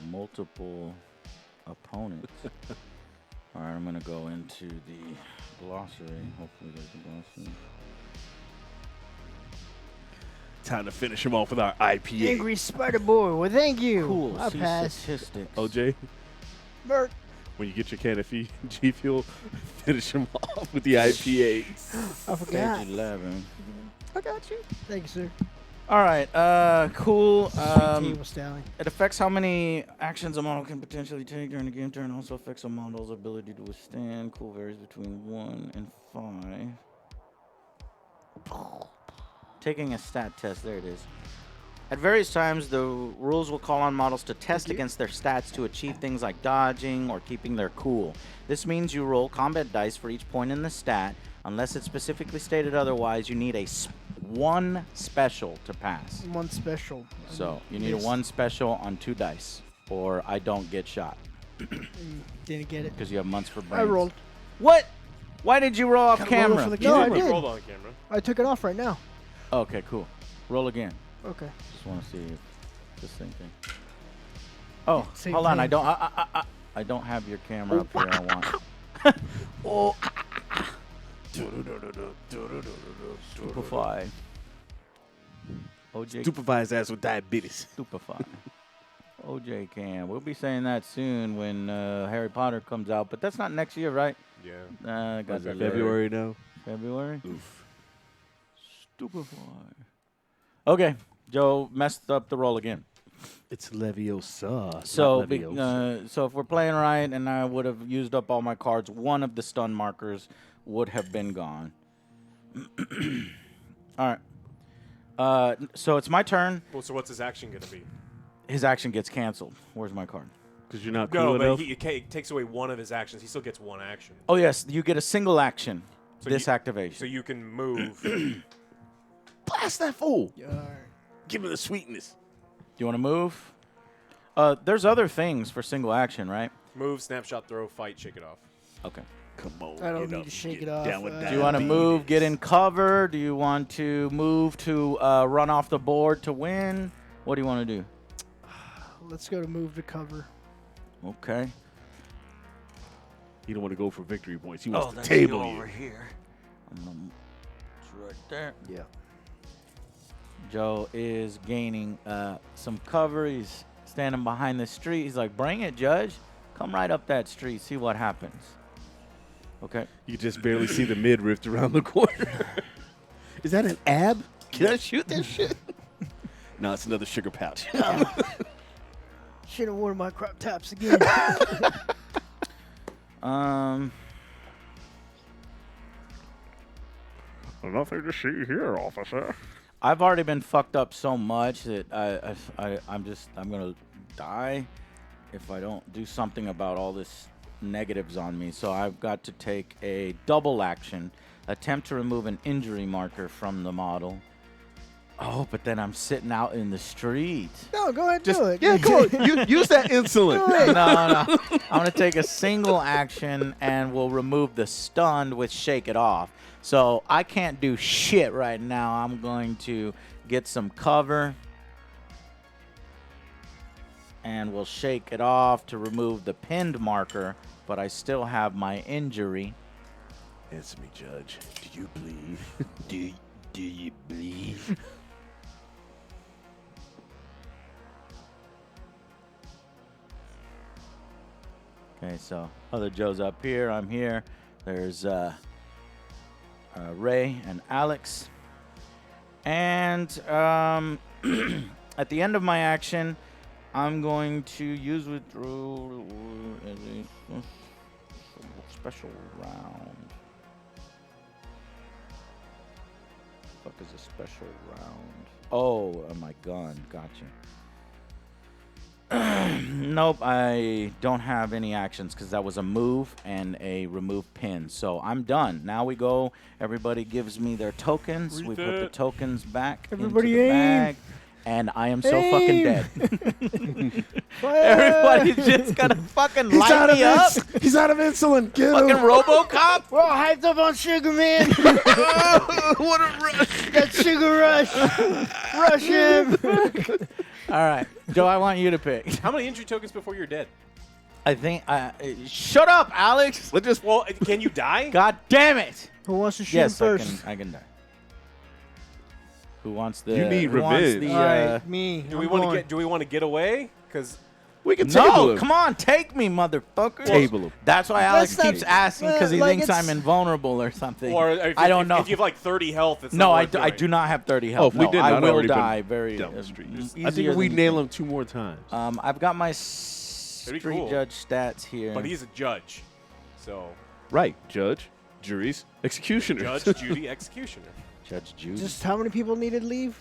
multiple opponents. All right, I'm gonna go into the glossary. Hopefully there's a glossary. Time to finish him off with our IPA. Angry Spider Boy. Well, thank you. Cool. I See passed. statistics. OJ, Bert. when you get your can of G Fuel, finish him off with the IPA. I forgot. Page 11. I got you. Thank you, sir. All right. Cool. Table styling. It affects how many actions a model can potentially take during the game turn. Also affects a model's ability to withstand. Cool varies between 1 and 5. Taking a stat test. There it is. At various times, the rules will call on models to test against their stats to achieve things like dodging or keeping their cool. This means you roll combat dice for each point in the stat. Unless it's specifically stated otherwise, you need one special to pass. One special. So you need a 1 special on 2 dice, or I don't get shot. Didn't get it. Because you have months for brains. I rolled. What? Why did you roll off Gotta roll camera? for the You No, I did did. roll on camera. I took it off right now. Okay, cool. Roll again. Okay. Just want to see if it's the same thing. Oh, Same hold on. thing. I don't have your camera up here. I want. Oh. Stupefy. OJ. Stupefy his ass with diabetes. Stupefy. OJ Cam. We'll be saying that soon when Harry Potter comes out, but that's not next year, right? Yeah. Got Is it that February now? February? Oof. Stupefy. Okay. Joe messed up the roll again. It's Leviosa. So, not Leviosa. so if we're playing right and I would have used up all my cards, one of the stun markers would have been gone. All right. So it's my turn. Well, so what's his action going to be? His action gets canceled. Where's my card? Because you're not cool No, but enough. it takes away one of his actions. He still gets one action. Oh, yes. You get a single action. So this activation. So you can move. Blast that fool. All right. Give him the sweetness. Do you want to move? There's other things for single action, right? Move, snapshot, throw, fight, shake it off. Okay. Come on. I don't get need up to shake and it off. get down with Do Do you want to move, get in cover? Do you want to move to run off the board to win? What do you want to do? Let's go to move to cover. Okay. He don't want to go for victory points. He wants to table you. here. It's right there. Yeah. Joe is gaining some cover. He's standing behind the street. He's like, bring it, Judge. Come right up that street. See what happens. Okay. You can just barely see the midriff around the corner. Is that an ab? Can I shoot that shit? No, it's another sugar pouch. Should have worn my crop tops again. Nothing to see here, officer. I've already been fucked up so much that I'm gonna die if I don't do something about all this negatives on me. So I've got to take a double action, attempt to remove an injury marker from the model. Oh, but then I'm sitting out in the street. No, go ahead and do it. Yeah, come on. Use that insulin. No. I'm going to take a single action and we'll remove the stunned with shake it off. So I can't do shit right now. I'm going to get some cover. And we'll shake it off to remove the pinned marker. But I still have my injury. Answer me, Judge. Do you bleed? Do you bleed? Okay, so other Joe's up here. I'm here. There's Ray and Alex. And at the end of my action, I'm going to use withdraw as a special round. Fuck is a special round? Oh, my gun. Gotcha. Nope, I don't have any actions because that was a move and a remove pin. So I'm done. Now we go. Everybody gives me their tokens. We put the tokens back Everybody into the aim. bag. And I am so fucking dead. Fire! Everybody's just gonna fucking light me up. He's out of insulin. Get Fucking him. RoboCop. We're all hyped up on Sugar Man. What a rush. That Sugar Rush. Rush him. All right, Joe, I want you to pick. How many injury tokens before you're dead? I think. Shut up, Alex. Let's just. Well, can you die? God damn it. Who wants to shoot Yes, him first? I can die. Who wants the? You need who wants revenge. the, All right, me. Do we want to get? Do we want to get away? Because We can table No, him. come on, take me, motherfucker. Table him. That's why Alex That's not- keeps asking because he like thinks it's- I'm invulnerable or something. or if, I don't know. If you have like 30 health, it's No, not I worth do, I doing. do not have 30 Oh, health. if we No, did, I I'd will already been die very down the street. I easier think if we than nail you him 2 more times. think. I've got my That'd be street cool. judge stats here. But he's a judge, so Right, judge, juries, executioners. judge, Judy, executioner. Judge Judy. Just how many people needed to leave?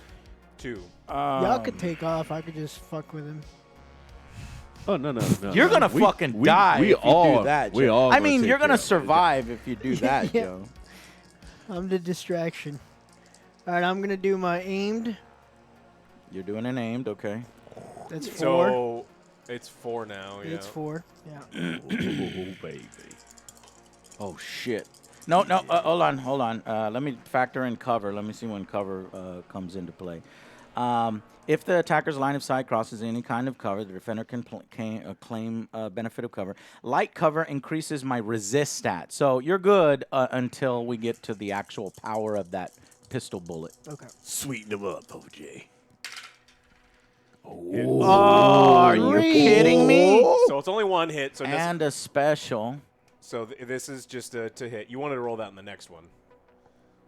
2. Y'all could take off. I could just fuck with him. Oh no. You're gonna fucking die if you do that. We Joe. all. I mean, take you're gonna care of it. survive if you do that, Yeah. Joe. I'm the distraction. All right, I'm gonna do my aimed. You're doing an aimed, okay. That's 4. So it's 4 now. Yeah. It's 4. Yeah. Oh baby. Oh shit. No, hold on. Let me factor in cover. Let me see when cover comes into play. If the attacker's line of sight crosses any kind of cover, the defender can claim benefit of cover. Light cover increases my resist stat. So you're good until we get to the actual power of that pistol bullet. Okay. Sweeten them up, OJ. Oh, are you kidding me? So it's only 1 hit. So And a special. so this is just to hit. You wanted to roll that in the next one.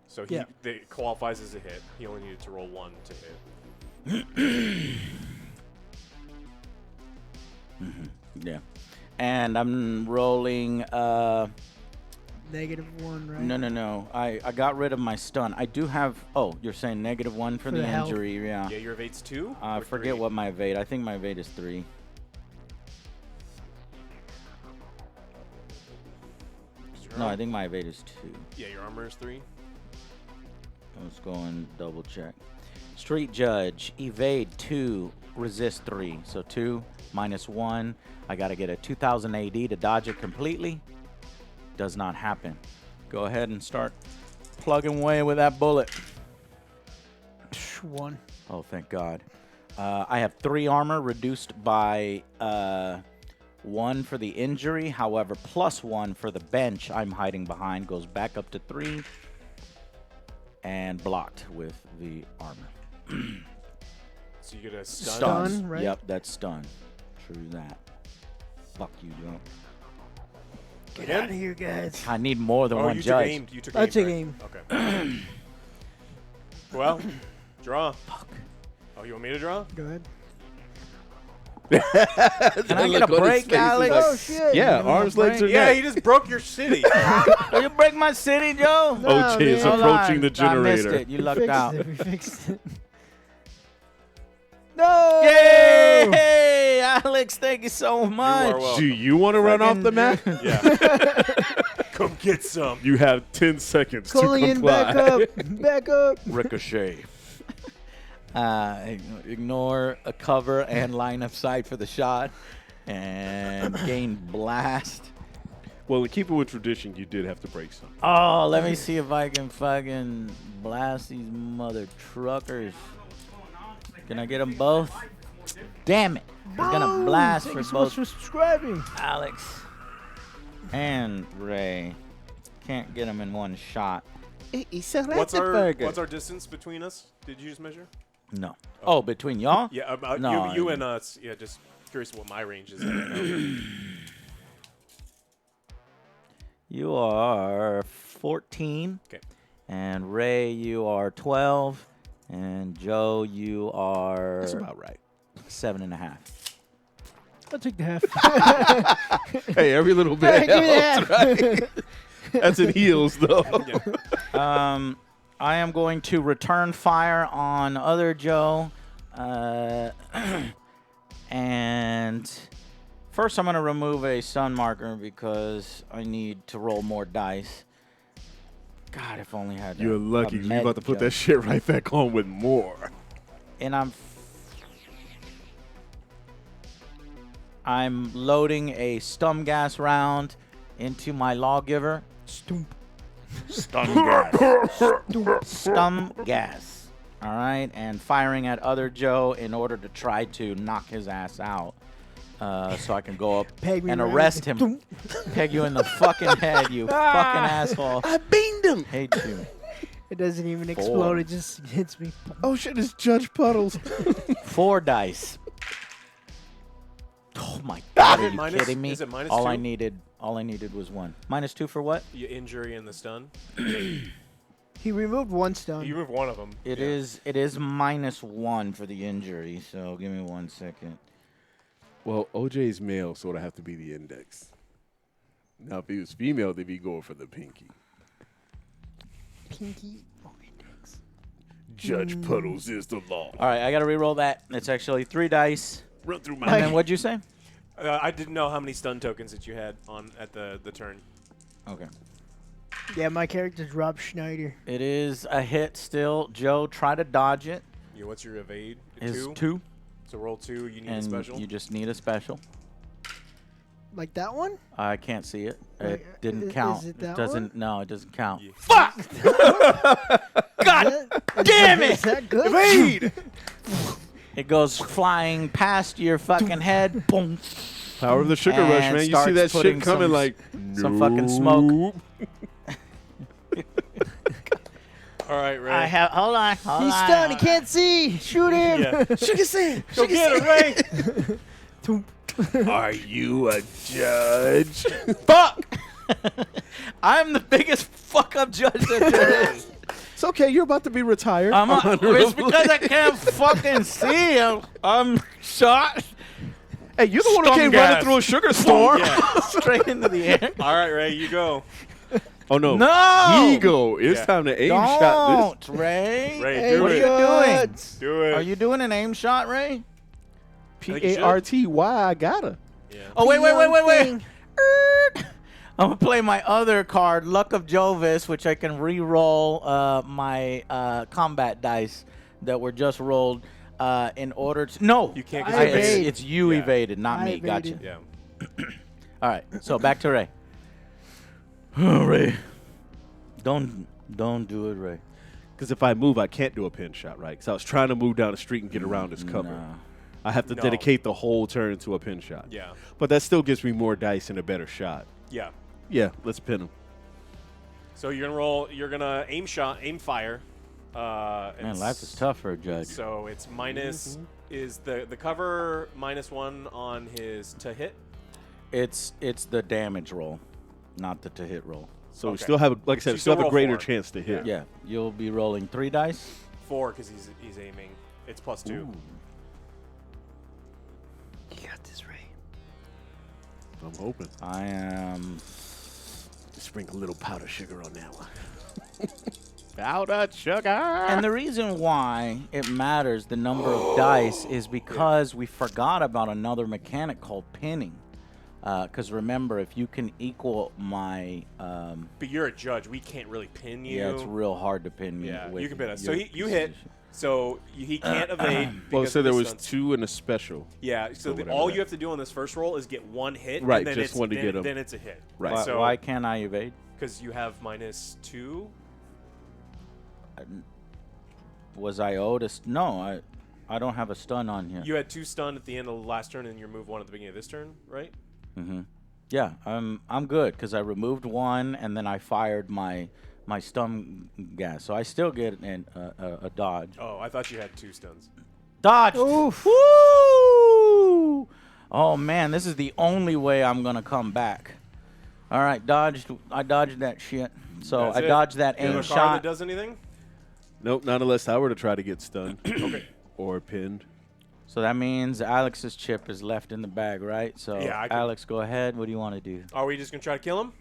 So Yeah. it qualifies as a hit. He only needed to roll 1 to hit. Yeah. And I'm rolling. -1, right? No. I got rid of my stun. I do have. Oh, you're saying -1 for the health. injury. Yeah. Yeah, your evade's 2. I or forget 3? what my evade. I think my evade is 3. No, I think my evade is 2. Yeah, your armor is 3. Let's go and double check. Street Judge, evade 2, resist 3. So 2 minus 1. I got to get a 2000 AD to dodge it completely. Does not happen. Go ahead and start plugging away with that bullet. 1. Oh, thank God. I have 3 armor reduced by 1 for the injury. However, +1 for the bench I'm hiding behind goes back up to 3. And blocked with the armor. So you get a stun. Stun, right? Yep, that's stun. True that. Fuck you, Joe. Get out of here, guys. I need more than Oh, one you judge. took aim. You took I aim. took right? aim. Okay. Well, draw. Fuck. Oh, you want me to draw? Go ahead. Can I get a break, Alex? Oh, shit. Yeah, Give me arms, a legs, or break. Yeah, neck. he just broke your city. Will you break my city, Joe? No, OJ is man. Hold approaching on. the generator. I missed it. You We lucked fixed out. it. We fixed it. No! Yay! Hey, Alex, thank you so much. welcome. Do you want to run off the map? Yeah. Come get some. You have 10 seconds Calling to in, comply. back up. Back up. Ricochet. Ignore a cover and line of sight for the shot. And gain blast. Well, in keeping with tradition, you did have to break something. Oh, let me see if I can fucking blast these mother truckers. Can I get them both? Damn it. I'm going to blast Thank for you so much both for subscribing. Alex and Ray. Can't get them in one shot. What's our distance between us? Did you just measure? No. Oh, between y'all? Yeah, No, you and us. Yeah, just curious what my range is. Right now. You are 14. Okay. And Ray, you are 12. And Joe, you are That's about right. 7.5. I'll take the half. Hey, every little bit Hey, give me helps, that. right? That's in heels, though. Yeah. I am going to return fire on other Joe. And first I'm going to remove a sun marker because I need to roll more dice. God, if only I had You're a lucky. You're med about to put Joe. that shit right back on with more. And I'm loading a stum gas round into my lawgiver. Stum gas. Stum gas. All right, and firing at other Joe in order to try to knock his ass out, so I can go up Peg me and right arrest in him. Peg you in the fucking head, you fucking asshole. I beamed him. Hate you. It doesn't even explode. It just hits me. Oh, shit, it's Judge Puddles. 4 dice. Oh my God! Are you minus- kidding me? is it minus all 2? I needed was 1. -2 for what? Your injury and the stun. He removed one stone. You remove one of them. It is -1 for the injury. So give me 1 second. Well, OJ's male, so it'll have to be the index. Now, if he was female, they'd be going for the pinky. Pinky or index. Judge Puddles is the law. All right, I got to re-roll that. It's actually 3 dice. Run through And my then what'd you say? I didn't know how many stun tokens that you had on at the turn. Okay. Yeah, my character's Rob Schneider. It is a hit still. Joe, try to dodge it. Yeah, what's your evade? Is 2. So roll 2. You need a And special. you just need a special. Like that one? I can't see it. It Like, didn't is count. it that doesn't. one? No, it doesn't count. Yeah. Fuck! God damn Is it! that good? evade. It goes flying past your fucking head. Boom. Power of the sugar rush, And man. You see starts that putting shit coming some- like some fucking smoke. nope. All right, Ray. I have. Hold on. Hold He's on. stunned. He can't see. Shoot him. Yeah. Shoot his hand. Go get it, Ray. Are you a judge? Fuck! I'm the biggest fuck up judge that there is. It's okay. You're about to be retired. It's because I can't fucking see. I'm shot Hey, you're the one who Scum came gas. running through a sugar storm. Yeah. straight into the air. All right, Ray. You go. Oh no. No! Ego. It's Yeah. time to aim shot Don't, Ray. Ray, Hey, do what are it. you doing? shots. Do it. Are you doing an aim shot, Ray? this. think you should. Party. I gotta. Yeah. Oh, wait. Thing. I'm going to play my other card, Luck of Jovis, which I can re-roll my combat dice that were just rolled in order to... No! You can't I get evade. It's you Yeah. evaded, not I me. Gotcha. evaded. Yeah. All right, so back to Ray. Ray. Don't do it, Ray. Because if I move, I can't do a pin shot, right? Because I was trying to move down the street and get around his cover. Nah. I have to No. dedicate the whole turn to a pin shot. Yeah. But that still gives me more dice and a better shot. Yeah. Yeah, let's pin him. So you're gonna roll. You're gonna aim fire. Man, life is tough for a judge. So it's minus. Is the cover -1 on his to hit? It's the damage roll, not the to hit roll. So we Okay. still have, like I So said, you we still have still a greater roll 4. chance to hit. Yeah, you'll be rolling 3 dice. 4 because he's aiming. It's +2. Ooh. You got this, Ray. I'm hoping. I am. Sprinkle a little powdered sugar on that one. Powdered sugar. And the reason why it matters, the number of dice, is because we forgot about another mechanic called pinning. Because remember, if you can equal my, But you're a judge. We can't really pin you. yeah, it's real hard to pin me. Yeah, with you can pin us. So your you hit. position. So he can't evade. Well, because so of there the was stunts. 2 and a special. Yeah. So whatever all that- you have to do on this first roll is get 1 hit. Right, And then just it's, one to then, get 'em. Then it's a hit. Right. Why, So why can't I evade? because you have -2. Was I owed a no, I don't have a stun on here. You had 2 stun at the end of the last turn, and you remove 1 at the beginning of this turn, right? Mm-hmm. Yeah, I'm good because I removed 1 and then I fired my stun gas, so I still get a dodge. Oh, I thought you had 2 stuns. Dodged. Oof. Woo! Oh man, this is the only way I'm gonna come back. All right, dodged. I dodged that shit. So That's I it. dodged that You have aim a card shot. that does anything? Nope, not unless I were to try to get stunned. Okay. Or pinned. So that means Alex's chip is left in the bag, right? So Yeah, I can- Alex, go ahead. What do you want to do? Are we just gonna try to kill him?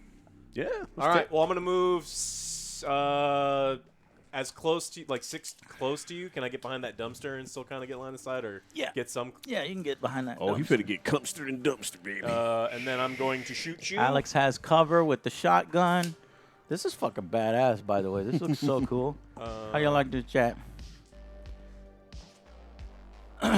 Yeah. All right. Well, I'm gonna move as close to like 6 close to you. Can I get behind that dumpster and still kind of get line of sight, or Yeah. get some? Yeah, you can get behind that. Oh, he dumpster. finna get dumpster and dumpster, baby. And then I'm going to shoot you. Alex has cover with the shotgun. This is fucking badass, by the way. This looks so cool. How you like this, chat? All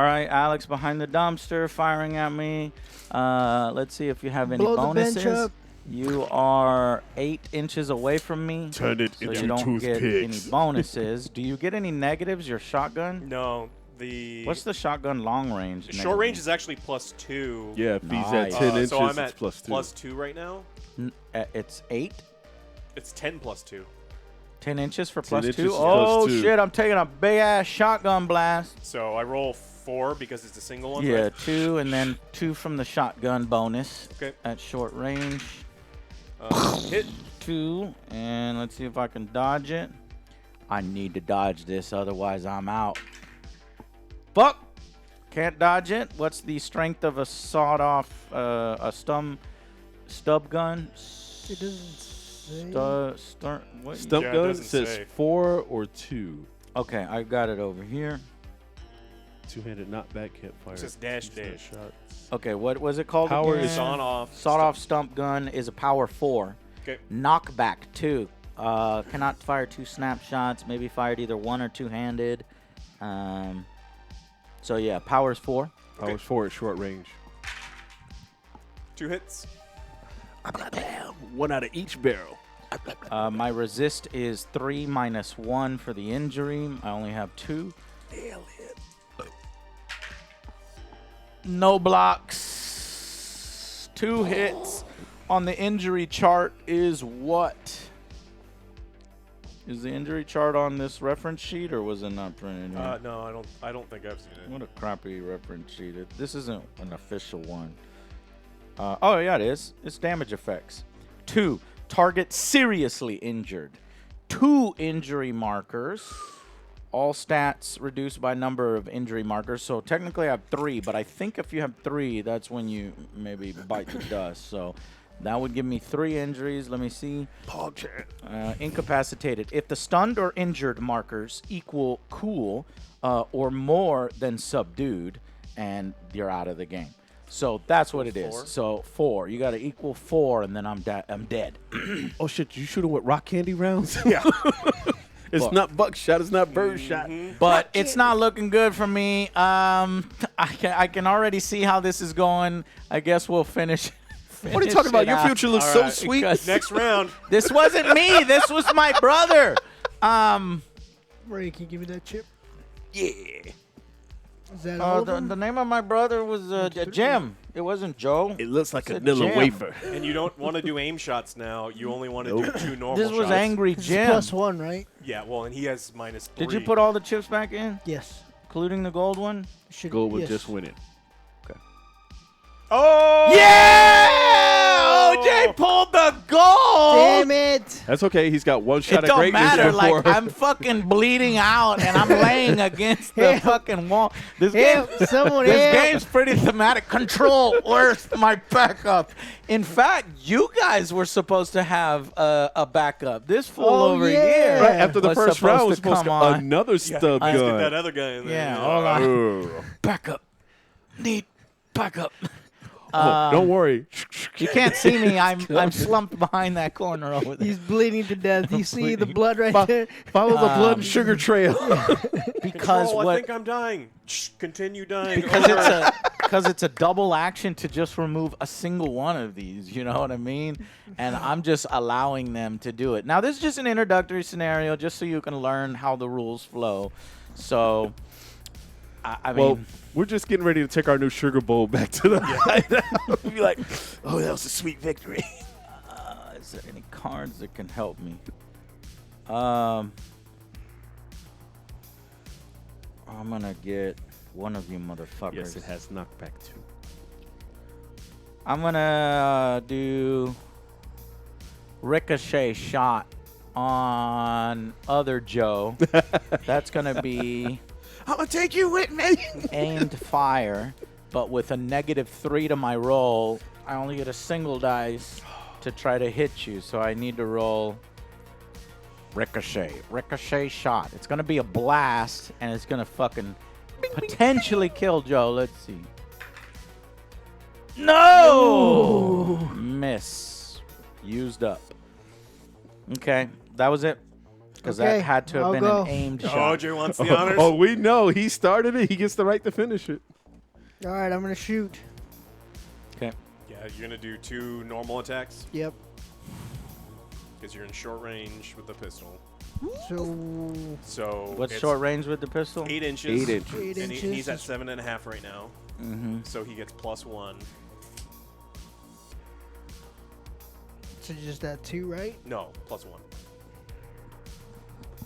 right, Alex behind the dumpster, firing at me. Let's see if you have any Blow the bench bonuses. up. You are 8 inches away from me, Turn it so into you don't get any toothpicks. bonuses. Do you get any negatives? Your shotgun? No, the What's the shotgun long range? short negative? range is actually +2. Yeah, if he's at Nice. 10 inches, so I'm it's at +2. +2 right now. It's 8. It's 10 +2. 10 inches for 10 +2. inches is Oh +2. shit! I'm taking a big ass shotgun blast. So I roll 4 because it's a single one. Yeah, right? 2 and then 2 from the shotgun bonus Okay. at short range. Hit. 2, and let's see if I can dodge it. I need to dodge this, otherwise I'm out. Fuck! Can't dodge it. What's the strength of a sawed-off, a stub gun? It doesn't say. What? Stump Yeah, it gun doesn't says say. 4 or 2. Okay, I got it over here. Two-handed knockback, can't fire. It's just dash, two-step dash. shots. Okay, what was it called Power again? is Sawed-off. Sawed-off stump gun is a power 4. Okay. Knockback 2. Cannot fire 2 snapshots. Maybe fired either one or two-handed. So yeah, power's 4. Power's 4 at short range. 2 hits. One out of each barrel. My resist is 3 minus 1 for the injury. I only have 2. No blocks. 2 hits on the injury chart is what? Is the injury chart on this reference sheet, or was it not printed here? No, I don't think I've seen it. What a crappy reference sheet. This isn't an official one. Oh, yeah, it is. It's damage effects. 2, target seriously injured. 2 injury markers. All stats reduced by number of injury markers. So technically I have 3, but I think if you have 3, that's when you maybe bite the dust. So that would give me 3 injuries. Let me see. Incapacitated. If the stunned or injured markers equal cool or more than subdued, and you're out of the game. So that's what it is. 4? So 4. You got to equal 4, and then I'm dead. Oh shit! You shooting with rock candy rounds? Yeah. It's Well- not buckshot. It's not birdshot. But it's not looking good for me. I can already see how this is going. I guess we'll finish. What are you talking about? it Your out. future looks All so right, sweet. because- Next round. This wasn't me. This was my brother. Ray, can you give me that chip? Yeah. Is that all of The them? name of my brother was Jim. It wasn't Joe. It looks like It's a a vanilla jam. wafer. And you don't want to do aim shots now. You only want to do 2 normal This was shots. Angry This is Jim. +1, right? Yeah, well, and he has -3. Did you put all the chips back in, Yes. including the gold one? Should Go with yes. just winning. Oh! Yeah! OJ pulled the goal. Damn it! That's okay. He's got one shot It at don't greatness matter. before. Like I'm fucking bleeding out and I'm laying against the fucking wall. This game, Help! Someone this help! game's pretty thematic. Control. Where's my backup? In fact, you guys were supposed to have a backup. This fool Oh, over yeah. here. Right after the was first round, was supposed come to on. another Yeah, stub let's get that gun. other guy in there. Yeah, hold on. Ugh. Backup. Need backup. Oh, don't worry. You can't see me. I'm slumped behind that corner over there. He's bleeding to death. You see the blood right Fo- there? Follow the blood and sugar trail. Because Control, I what? think I'm dying. Shh, continue dying. Because it's a double action to just remove a single one of these. You know what I mean? And I'm just allowing them to do it. Now this is just an introductory scenario, just so you can learn how the rules flow. So, I Well, mean, we're just getting ready to take our new sugar bowl back to the hideout. Be like, oh, that was a sweet victory. is there any cards that can help me? I'm gonna get one of you motherfuckers. Yes, it has knockback too. I'm gonna do ricochet shot on other Joe. That's gonna be I'm gonna take you with me. aimed fire, but with a -3 to my roll. I only get a single dice to try to hit you, so I need to roll ricochet shot. It's gonna be a blast, and it's gonna fucking potentially kill Joe. Let's see. No! Miss. Used up. Okay, that was it. Because Okay, that had to have I'll been go. an aimed Oh, shot. OJ wants the honors. Oh, we know. He started it. He gets the right to finish it. All right, I'm going to shoot. Okay. Yeah, you're going to do 2 normal attacks Yep. because you're in short range with the pistol. So, So What's it's short range with the pistol? 8 inches. 8 inches. 8 And inches. he's at 7.5 right now. Mm-hmm. So he gets +1. So just that 2, right? No, +1.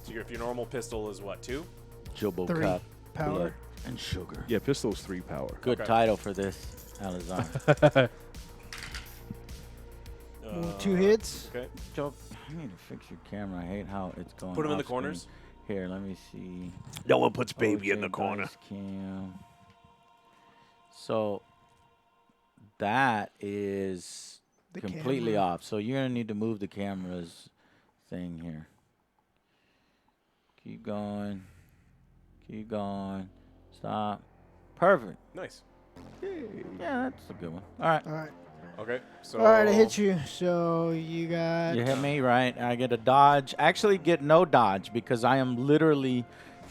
So if your normal pistol is what, 2? Jumbo 3 cup, power. blood, and sugar. Yeah, pistol's 3 power. Good Okay. title for this, Alizar. 2 hits. Okay. Joe, you need to fix your camera. I hate how it's going. Put him in the off screen. corners. Here, let me see. No one puts baby in OJ the corner. dice cam. So that is The completely camera. off. So you're gonna need to move the camera's thing here. Keep going. Keep going. Stop. Perfect. Nice. Yeah, that's a good one. All right. All right. Okay. So. All right, I hit you. So you got. You hit me, right? I get a dodge. Actually, get no dodge because I am literally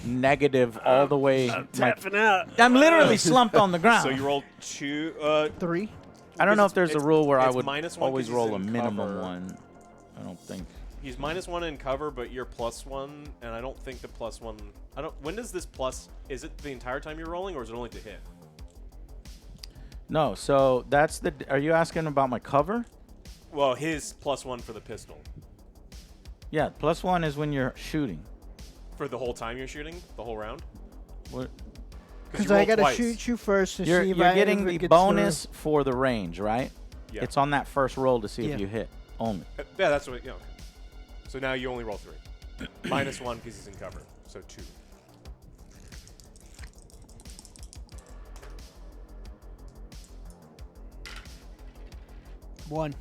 negative all the way. I'm tapping out. I'm literally slumped on the ground. So you roll 2. 3. I don't know if because there's a rule where I it's would -1 always 'cause he's roll a in minimum cover. one. I don't think. He's -1 in cover, but you're +1, and I don't think the +1. I don't. When does this plus? Is it the entire time you're rolling, or is it only to hit? No, so that's the. Are you asking about my cover? Well, his +1 for the pistol. Yeah, +1 is when you're shooting. For the whole time you're shooting, the whole round. What? Because you I roll gotta twice. shoot you first to You're see if I getting if it the gets bonus for the range, right? Yeah. It's on that first roll to see Yeah. if you hit only. Yeah, that's what. Yeah. Okay. So now you only roll 3. -1 because he's in cover, so 2. through. 1.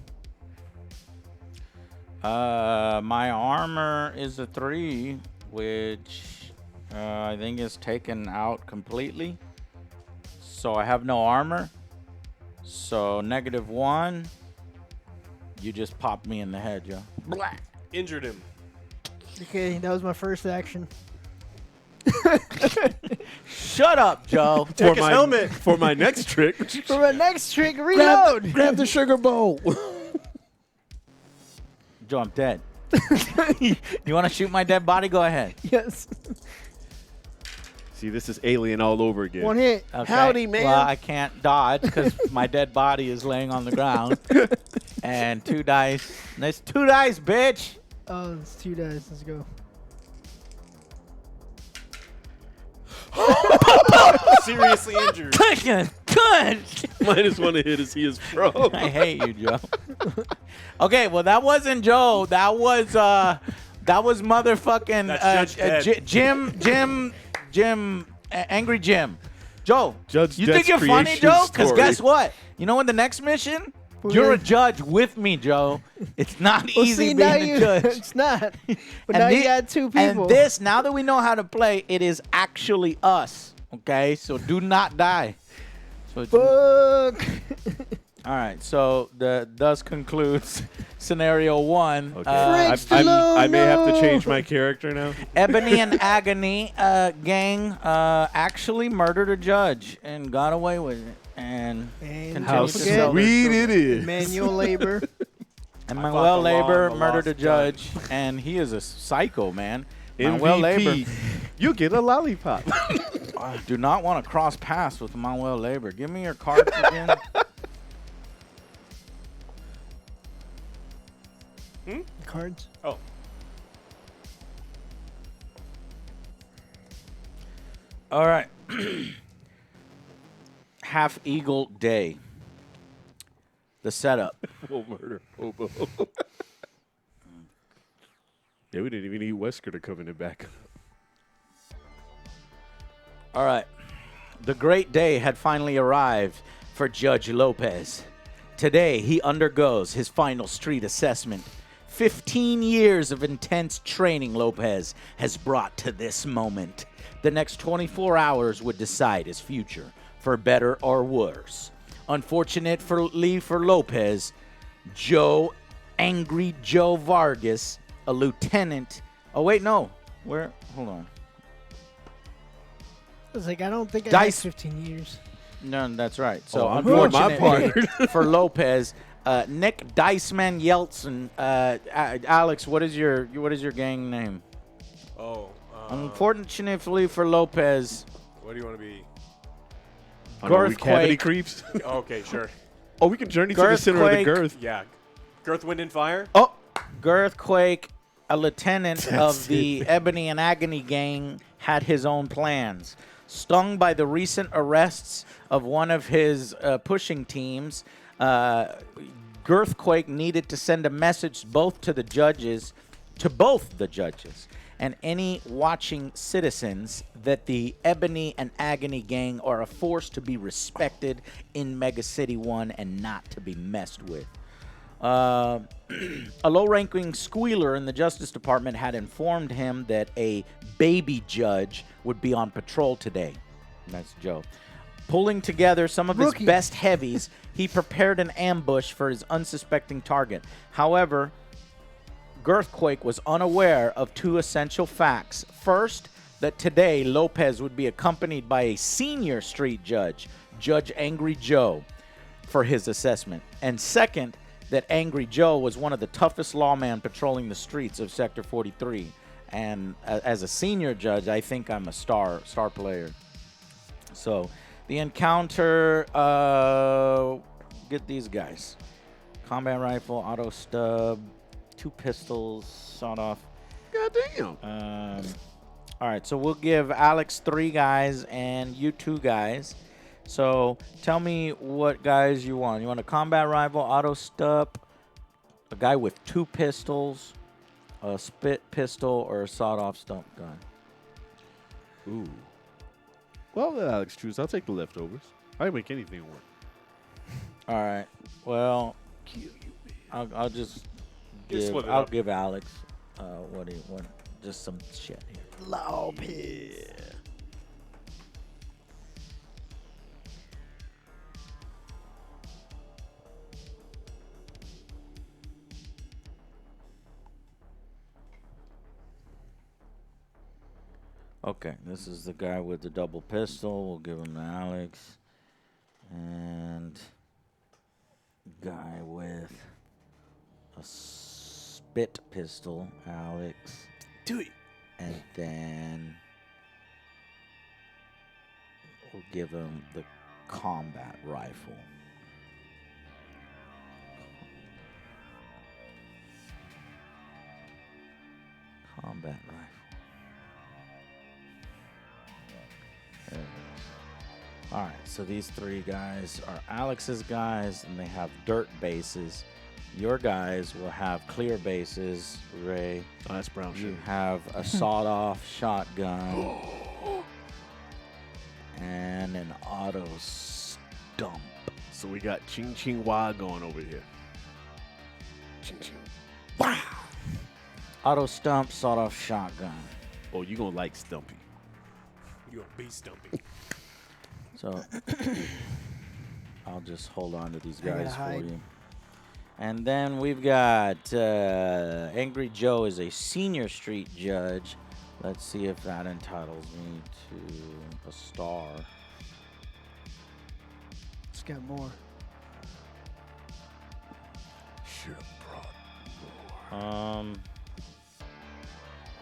My armor is a 3, which I think is taken out completely. So I have no armor. So -1. You just popped me in the head, Joe. Injured him. Okay, that was my first action. Shut up, Joe. Take his helmet. For my next trick, For my next trick, reload. grab the sugar bowl. Joe, I'm dead. You want to shoot my dead body? Go ahead. Yes. See, this is Alien all over again. 1 hit. Okay. Howdy, man. Well, I can't dodge because my dead body is laying on the ground. And 2 dice. There's 2 dice, bitch. Oh, it's 2 dice. Let's go. Seriously injured. Good. -1 to hit as he is pro. I hate you, Joe. Okay, well that wasn't Joe. That was motherfucking That's Judge Jim, Angry Jim. Joe, Judge you think Dead's you're funny, creation Joe? Because story. guess what? You know in the next mission, We're you're a gonna- judge with me, Joe. It's not Well, easy see, now being you, a judge. it's not. But And now you thi- got 2 people. And this, now that we know how to play, it is actually us. Okay, so do not die. So it's, Fuck. all right, so thus concludes scenario 1. Okay. Fridge I may have to Stallone. change my character now. Ebony and Agony gang actually murdered a judge and got away with it. And And continue How to forget sell their sweet children. it is. manual labor. And I Manuel fought the law Labor and the murdered a lost judge. judge, and he is a psycho, man. Manuel Labor. MVP. You get a lollipop. I do not want to cross paths with Manuel Labor. Give me your cards again. Cards. Oh. All right. Half Eagle Day. The setup. We'll murder hobo. Yeah, we didn't even need Wesker to come in the back. All right. The great day had finally arrived for Judge Lopez. Today, he undergoes his final street assessment. 15 years of intense training Lopez has brought to this moment. The next 24 hours would decide his future, for better or worse. Unfortunately for Lopez, Angry Joe Vargas, a lieutenant. Oh, wait, no. Where? Hold on. I was like, I don't think I Dice- had 15 years. No, that's right. So, Oh, I'm doing my unfortunately for Lopez, Nick Diceman Yeltsin. Alex, what is your gang name? Oh. Unfortunately for Lopez, What do you want to be? Oh, no, we cavity Girthquake. creeps. Okay, sure. Oh, we can journey to the center of the Girthquake. girth. Yeah. Girth, Wind, and Fire. oh, Girthquake, a lieutenant That's of the it. Ebony and Agony gang, had his own plans. Stung by the recent arrests of one of his pushing teams, Girthquake needed to send a message both to both the judges, and any watching citizens that the Ebony and Agony gang are a force to be respected in Mega City 1 and not to be messed with. Uh, a low-ranking squealer in the Justice Department had informed him that a baby judge would be on patrol today. That's Joe. Pulling together some of Rookie. his best heavies, he prepared an ambush for his unsuspecting target. However, Girthquake was unaware of two essential facts. First, that today Lopez would be accompanied by a senior street judge, Judge Angry Joe, for his assessment. And second, that Angry Joe was one of the toughest lawmen patrolling the streets of Sector 43. And as a senior judge, I think I'm a star player. So the encounter, get these guys. Combat rifle, auto stub, 2 pistols, sawed-off. Goddamn. All right, so we'll give Alex 3 guys and you 2 guys. So tell me what guys you want. You want a combat rifle, auto stub, a guy with 2 pistols, a spit pistol, or a sawed-off stump gun? Ooh. Well, let Alex choose. I'll take the leftovers. I can make anything work. All right. Well, I'll just give, I'll give Alex what do you want? Just some shit here. Lopez. Okay, this is the guy with the double pistol. We'll give him to Alex. And guy with a spit pistol, Alex. Do it. And then we'll give him the combat rifle. Combat rifle. There it is. All right, so these 3 guys are Alex's guys, and they have dirt bases. Your guys will have clear bases, Ray. Oh, that's brown You sugar. have a sawed-off shotgun and an auto stump. So we got Ching Ching Wah going over here. Ching Ching. Wow! Auto stump, sawed-off shotgun. Oh, you gonna like Stumpy. You a beast stumpy. So I'll just hold on to these I gotta guys for hide. you. And then we've got Angry Joe is a senior street judge. Let's see if that entitles me to a star. It's got more. Should have brought more.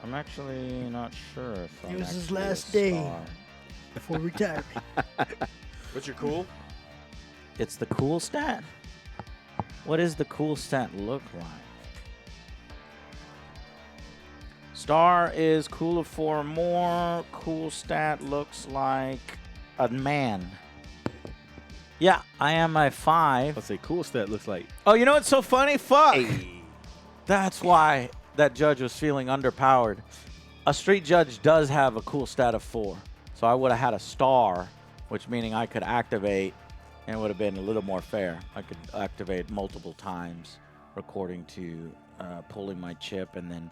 I'm actually not sure if It I'm was his actually a last day. star. Before retirement. What's your cool? It's the cool stat? What does the cool stat look like? Star is cool of 4 or more. Cool stat looks like a man. Yeah, I am a 5. Let's say cool stat looks like. Oh, you know what's so funny? Fuck. That's why that judge was feeling underpowered. A street judge does have a cool stat of 4. So I would have had a star, which meaning I could activate, and it would have been a little more fair. I could activate multiple times, according to pulling my chip and then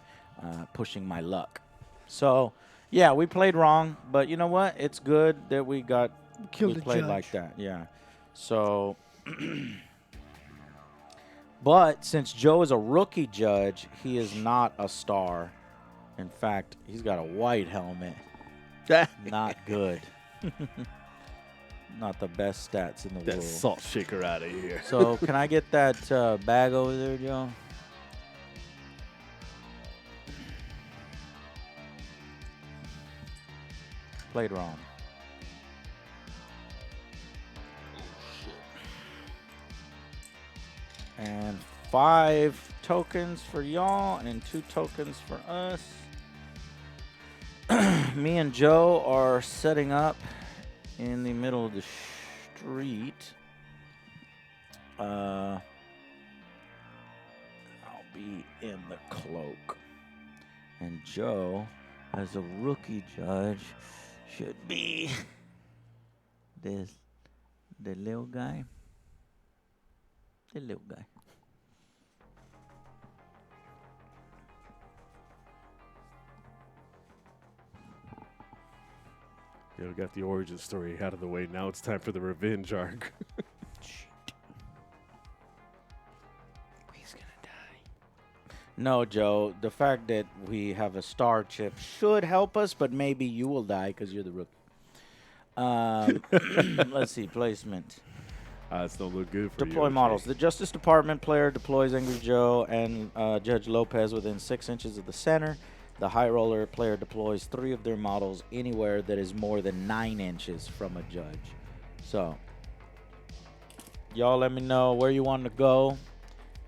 pushing my luck. So, yeah, we played wrong, but you know what? It's good that we Killed the played judge. like that. Yeah. So, but since Joe is a rookie judge, he is not a star. In fact, he's got a white helmet. Not good. Not the best stats in the That world. salt shaker out of here. So, can I get that bag over there, Joe? Played wrong. And 5 tokens for y'all and 2 tokens for us. Me and Joe are setting up in the middle of the street. I'll be in the cloak. And Joe, as a rookie judge, should be the little guy. The little guy. Yeah, we got the origin story out of the way. Now it's time for the revenge arc. He's gonna die. No, Joe. The fact that we have a star chip should help us, but maybe you will die because you're the rookie. Let's see. Placement. Odds don't look good for you. Deploy models. The Justice Department player deploys Angry Joe and Judge Lopez within 6 inches of the center. The High Roller player deploys 3 of their models anywhere that is more than 9 inches from a judge. So, y'all let me know where you want to go.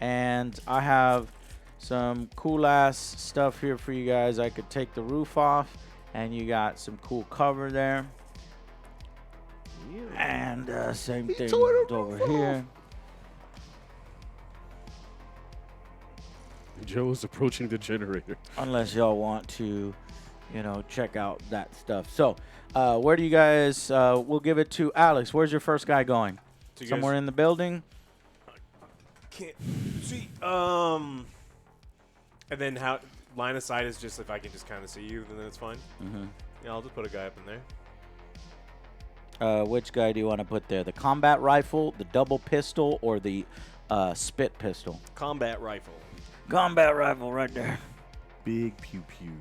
And I have some cool-ass stuff here for you guys. I could take the roof off, and you got some cool cover there. And same thing over here. Joe is approaching the generator. Unless y'all want to, check out that stuff. So, where do you guys? We'll give it to Alex. Where's your first guy going? Somewhere in the building. Can't see. And then how line of sight is just if I can just kind of see you, then it's fine. Mm-hmm. Yeah, I'll just put a guy up in there. Which guy do you want to put there? The combat rifle, the double pistol, or the spit pistol? Combat rifle. Combat rifle right there. Big pew pew.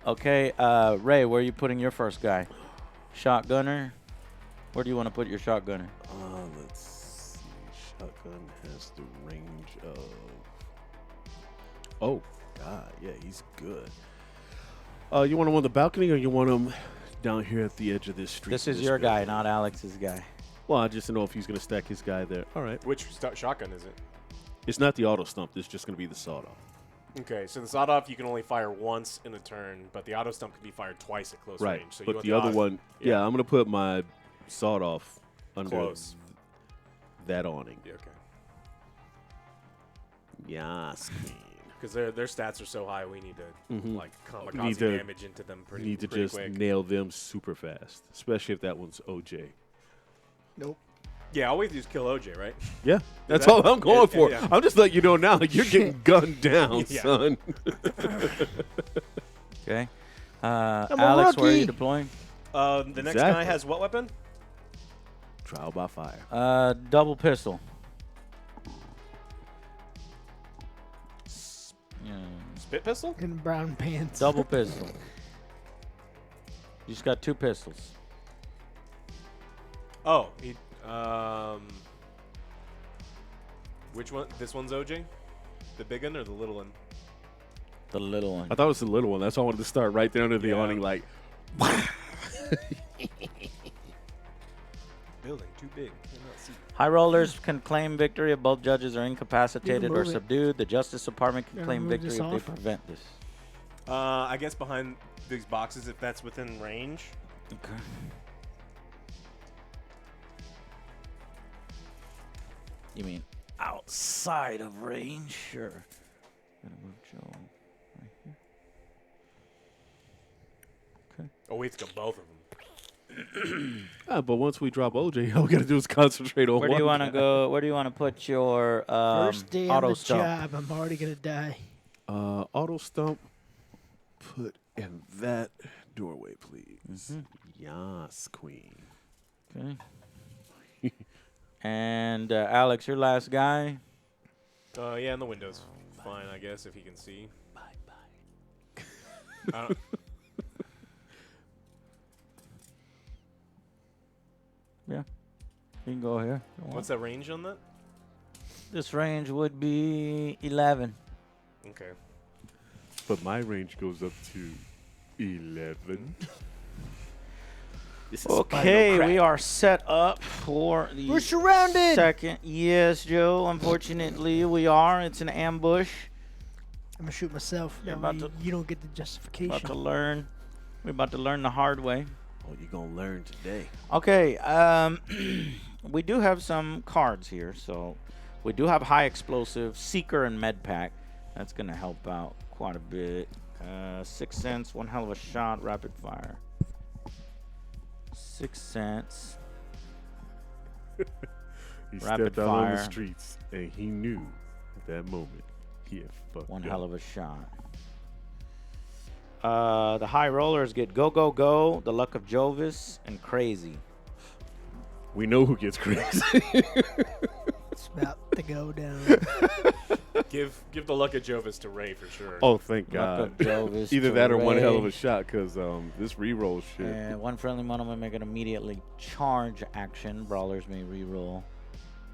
Okay, Ray, where are you putting your first guy? Shotgunner? Where do you want to put your shotgunner? Let's see. Shotgun has the range of... Oh, God. Yeah, he's good. You want him on the balcony or you want him down here at the edge of this street? This is your guy, not Alex's guy. Well, I just don't know if he's going to stack his guy there. All right. Which shotgun is it? It's not the auto stump. It's just going to be the sawed-off. Okay, so the sawed-off you can only fire once in a turn, but the auto stump can be fired twice at close Right. range. So But the other one, yeah, I'm going to put my sawed-off under Close. that awning. Yeah, okay. Yes, queen. Because their stats are so high, we need to like kamikaze Need to- damage into them pretty, Need to pretty just quick. nail them super fast, especially if that one's OJ. Nope. Yeah, all we have to do is kill OJ, right? Yeah, that's that- all I'm going yeah, for. yeah. I'm just letting you know now. You're getting gunned down, Yeah. son. Okay. I'm a Alex, where are you rookie. deploying? The next Exactly. guy has what weapon? Trial by fire. Double pistol. Yeah. Spit pistol? In brown pants. Double pistol. You just got 2 pistols. Oh, which one? This one's OJ? The big one or the little one? The little one. I thought it was the little one. That's why I wanted to start right there under the Yeah. awning, like. Building too big. Cannot see. High rollers can claim victory if both judges are incapacitated or move it. subdued. The Justice Department can Yeah, claim move victory this if they off. prevent this. I guess behind these boxes if that's within range. Okay. You mean outside of range? Sure. Gonna move Joe right here. Okay. Oh, we have to kill both of them. But once we drop OJ, all we got to do is concentrate on Where one do you want to guy. go? Where do you want to put your First day on auto the stump? job, I'm already gonna die. Auto stump. Put in that doorway, please. Mm-hmm. Yes, queen. Okay. And Alex, your last guy. Yeah, in the windows. Fine, I guess, if he can see. Bye-bye. I don't, Yeah. You can go here. what's the range on that? This range would be 11. Okay. But my range goes up to 11. This is Okay, final we crack. are set up for the We're surrounded. second. Yes, Joe. Unfortunately, we are. It's an ambush. I'm gonna shoot myself. You're That about way to- you don't get the About justification. to learn. We're about to learn the hard way. Oh, you're going to learn today. Okay, we do have some cards here. So we do have high explosive, seeker, and med pack. That's going to help out quite a bit. 6 cents, one hell of a shot, rapid fire. 6 cents. He Rapid stepped out on the fire. streets, and he knew at that moment he had fucked One up. hell of a shot. The high rollers get Go Go Go, the Luck of Jovis, and Crazy. We know who gets crazy. It's about to go down. Give the luck of Jovis to Ray for sure. Oh, thank Luck of God. Jovis Either to that or one hell of Ray. a shot, because this reroll shit. And one friendly model may make an immediately charge action. Brawlers may reroll.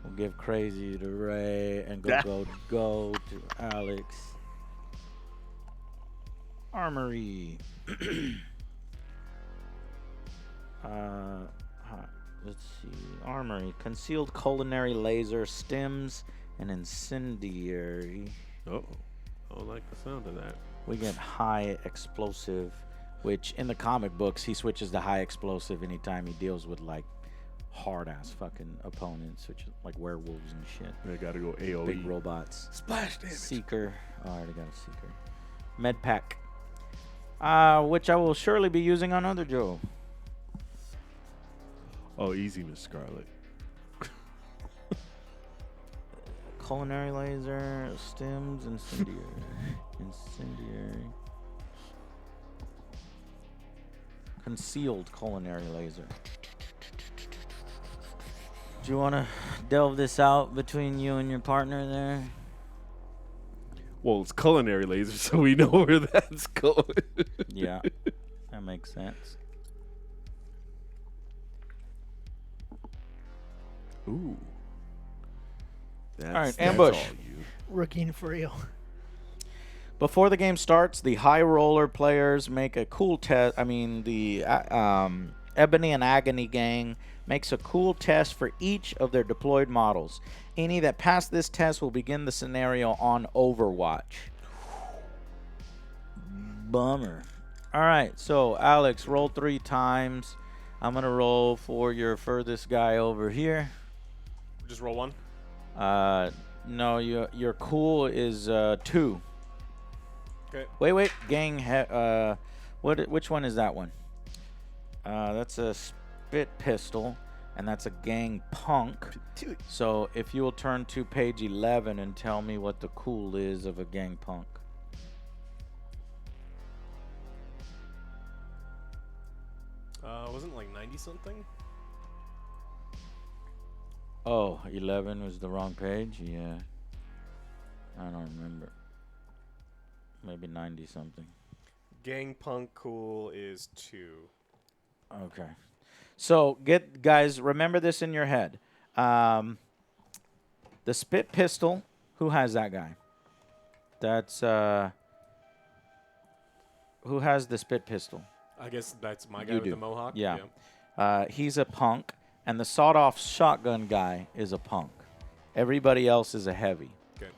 We'll give Crazy to Ray and Go to Alex. Armory. Let's see. Armory. Concealed culinary laser, stims, and incendiary. Uh-oh. I don't like the sound of that. We get high explosive, which in the comic books, he switches to high explosive anytime he deals with, like, hard-ass fucking opponents, which is like werewolves and shit. They got to go AoE. Big robots. Splash damage. Seeker. Oh, I already got a Seeker. Med Pack. Which I will surely be using on other Joe. Oh, easy, Miss Scarlet. Culinary laser, stims, incendiary. Incendiary. Concealed culinary laser. Do you want to delve this out between you and your partner there? Well, it's culinary laser, so we know where that's going. Yeah, that makes sense. Ooh. That's, right, that's ambush. all you. Rookie for real. Before the game starts, the high roller players make a cool test. I mean, the Ebony and Agony gang makes a cool test for each of their deployed models. Any that pass this test will begin the scenario on Overwatch. Bummer. All right, so Alex, roll 3 times. I'm going to roll for your furthest guy over here. Just roll 1. No, your cool is 2. Okay. Wait, gang. Which one is that one? That's a spit pistol, and that's a gang punk. So if you will turn to page 11 and tell me what the cool is of a gang punk. Wasn't it like 90 something? Oh, 11 was the wrong page? Yeah. I don't remember. Maybe 90 something. Gang punk cool is 2. Okay. So, guys, remember this in your head. The spit pistol, who has that guy? That's, who has the spit pistol? I guess that's my guy You with do. the mohawk. Yeah. He's a punk, and the sawed-off shotgun guy is a punk. Everybody else is a heavy. Okay.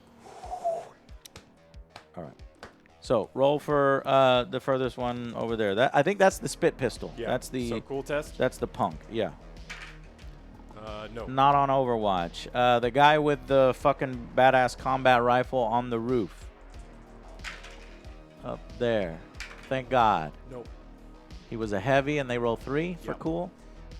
All right. So roll for the furthest one over there. I think that's the spit pistol. Yeah. That's the so cool test. That's the punk. Yeah. No. Not on Overwatch. The guy with the fucking badass combat rifle on the roof. Up there. Thank God. Nope. He was a heavy, and they roll 3 for Yep. cool.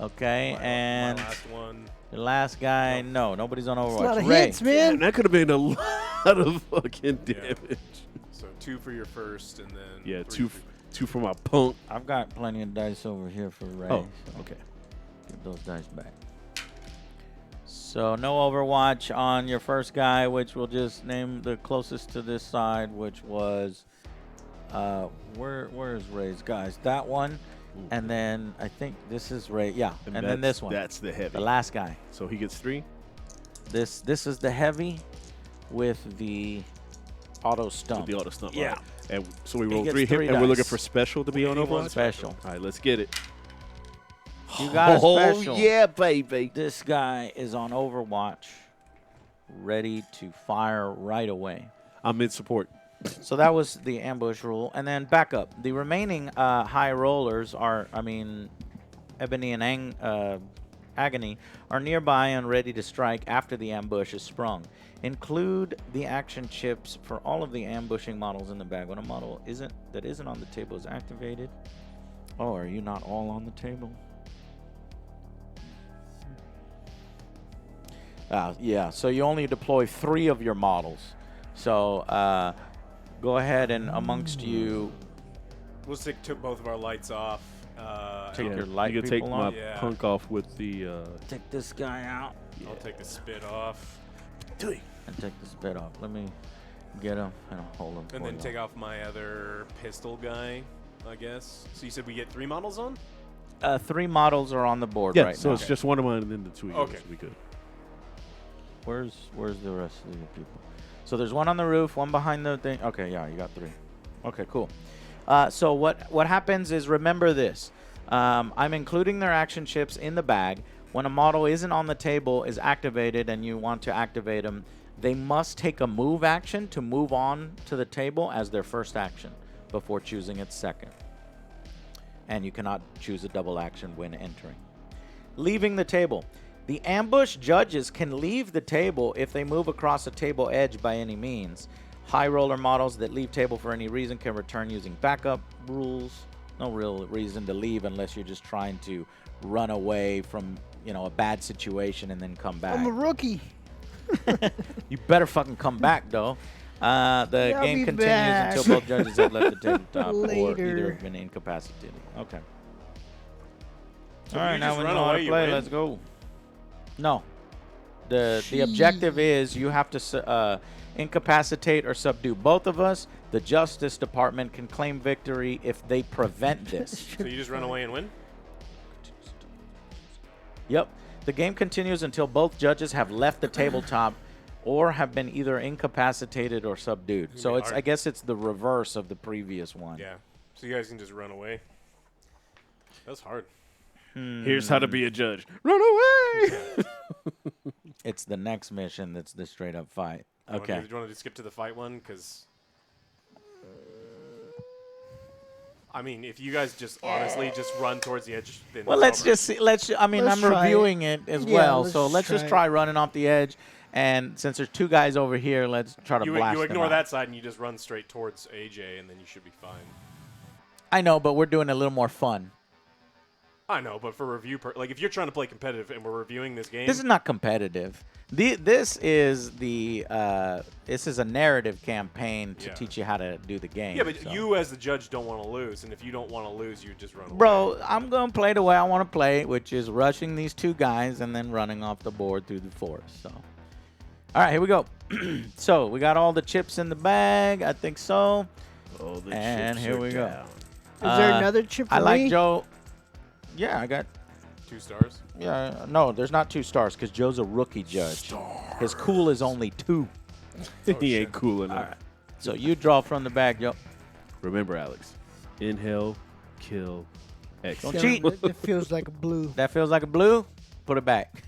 Okay, My and last one. the last guy, Nope. no, nobody's on It's a Overwatch. lot of Ray. hits, Man, man. that could have been a lot of fucking Yeah. damage. So 2 for your first, and then Yeah, 3 two for my punk. I've got plenty of dice over here for Ray. Oh, so okay. give those dice back. So no Overwatch on your first guy, which we'll just name the closest to this side, which was where's Ray's guys? That one, and then I think this is Ray. Yeah, and then this one. That's the heavy. The last guy. So he gets 3. This is the heavy with the auto stump. With the auto stump. Yeah. Right. And so we He roll gets 3 hit, 3 and we're looking dice. for special to be on Anyone Overwatch. Special. All right, let's get it. You got a special. Oh, yeah, baby. This guy is on Overwatch, ready to fire right away. I'm in support. So that was the ambush rule. And then back up. The remaining high rollers are, Ebony and Agony, are nearby and ready to strike after the ambush is sprung. Include the action chips for all of the ambushing models in the bag. When a model that isn't on the table is activated. Oh, are you not all on the table? Yeah, so you only deploy 3 of your models. So go ahead and amongst you We'll took both of our lights off. Take Yeah, your light you can take people my off. Yeah. punk off with the. Take this guy out. I'll take the spit off. And take the spit off. Let me get him and I'll hold him. And then take off my other pistol guy, I guess. So you said we get 3 models on? 3 models are on the board Yeah, right so now. it's just one of mine and then the 2 of yours. Okay. We good. Where's the rest of the people? So there's one on the roof, one behind the thing. Okay, yeah, you got 3. Okay, cool. So what happens is, remember this. I'm including their action chips in the bag. When a model isn't on the table, is activated, and you want to activate them, they must take a move action to move on to the table as their first action before choosing its second. And you cannot choose a double action when entering. Leaving the table. The ambush judges can leave the table if they move across a table edge by any means. High roller models that leave table for any reason can return using backup rules. No real reason to leave unless you're just trying to run away from, a bad situation and then come back. I'm a rookie. You better fucking come back, though. The I'll game be continues back. until both judges have left the tabletop or Later. either have been incapacitated. Okay. So All if right, you now just we run know how away, to you play. win? Let's go. No. The objective is you have to incapacitate or subdue both of us. The Justice Department can claim victory if they prevent this. So you just run away and win? Yep. The game continues until both judges have left the tabletop or have been either incapacitated or subdued. So Hard. I guess it's the reverse of the previous one. Yeah. So you guys can just run away. That's hard. Here's how to be a judge. Run away! It's the next mission that's the straight up fight. Do Okay. you want to skip to the fight one? Because, I mean, if you guys just honestly just run towards the edge, then Well, it's let's over. just see. I'm Let's try reviewing it as Yeah, well. let's So let's just try try running off the edge. And since there's 2 guys over here, let's try to blast You them ignore out. that side and you just run straight towards AJ, and then you should be fine. I know, but we're doing a little more fun. I know, but for review, like if you're trying to play competitive and we're reviewing this game, This is not competitive. This is a narrative campaign to Yeah. teach you how to do the game. yeah, but so. you as the judge don't want to lose, and if you don't want to lose, you just run away. Bro, I'm going to play the way I want to play, which is rushing these 2 guys and then running off the board through the forest. So, all right, here we go. So we got all the chips in the bag. I think so. Oh, the And chips here are we go. down. Is there another chip for I like me? Joe. Yeah, I got. 2 stars. Yeah, no, there's not 2 stars because Joe's a rookie judge. His cool is only 2. He ain't cool enough. All right. So you draw from the bag, Joe. Remember, Alex. Inhale, kill, exhale. Don't cheat. It feels like a blue. That feels like a blue. Put it back.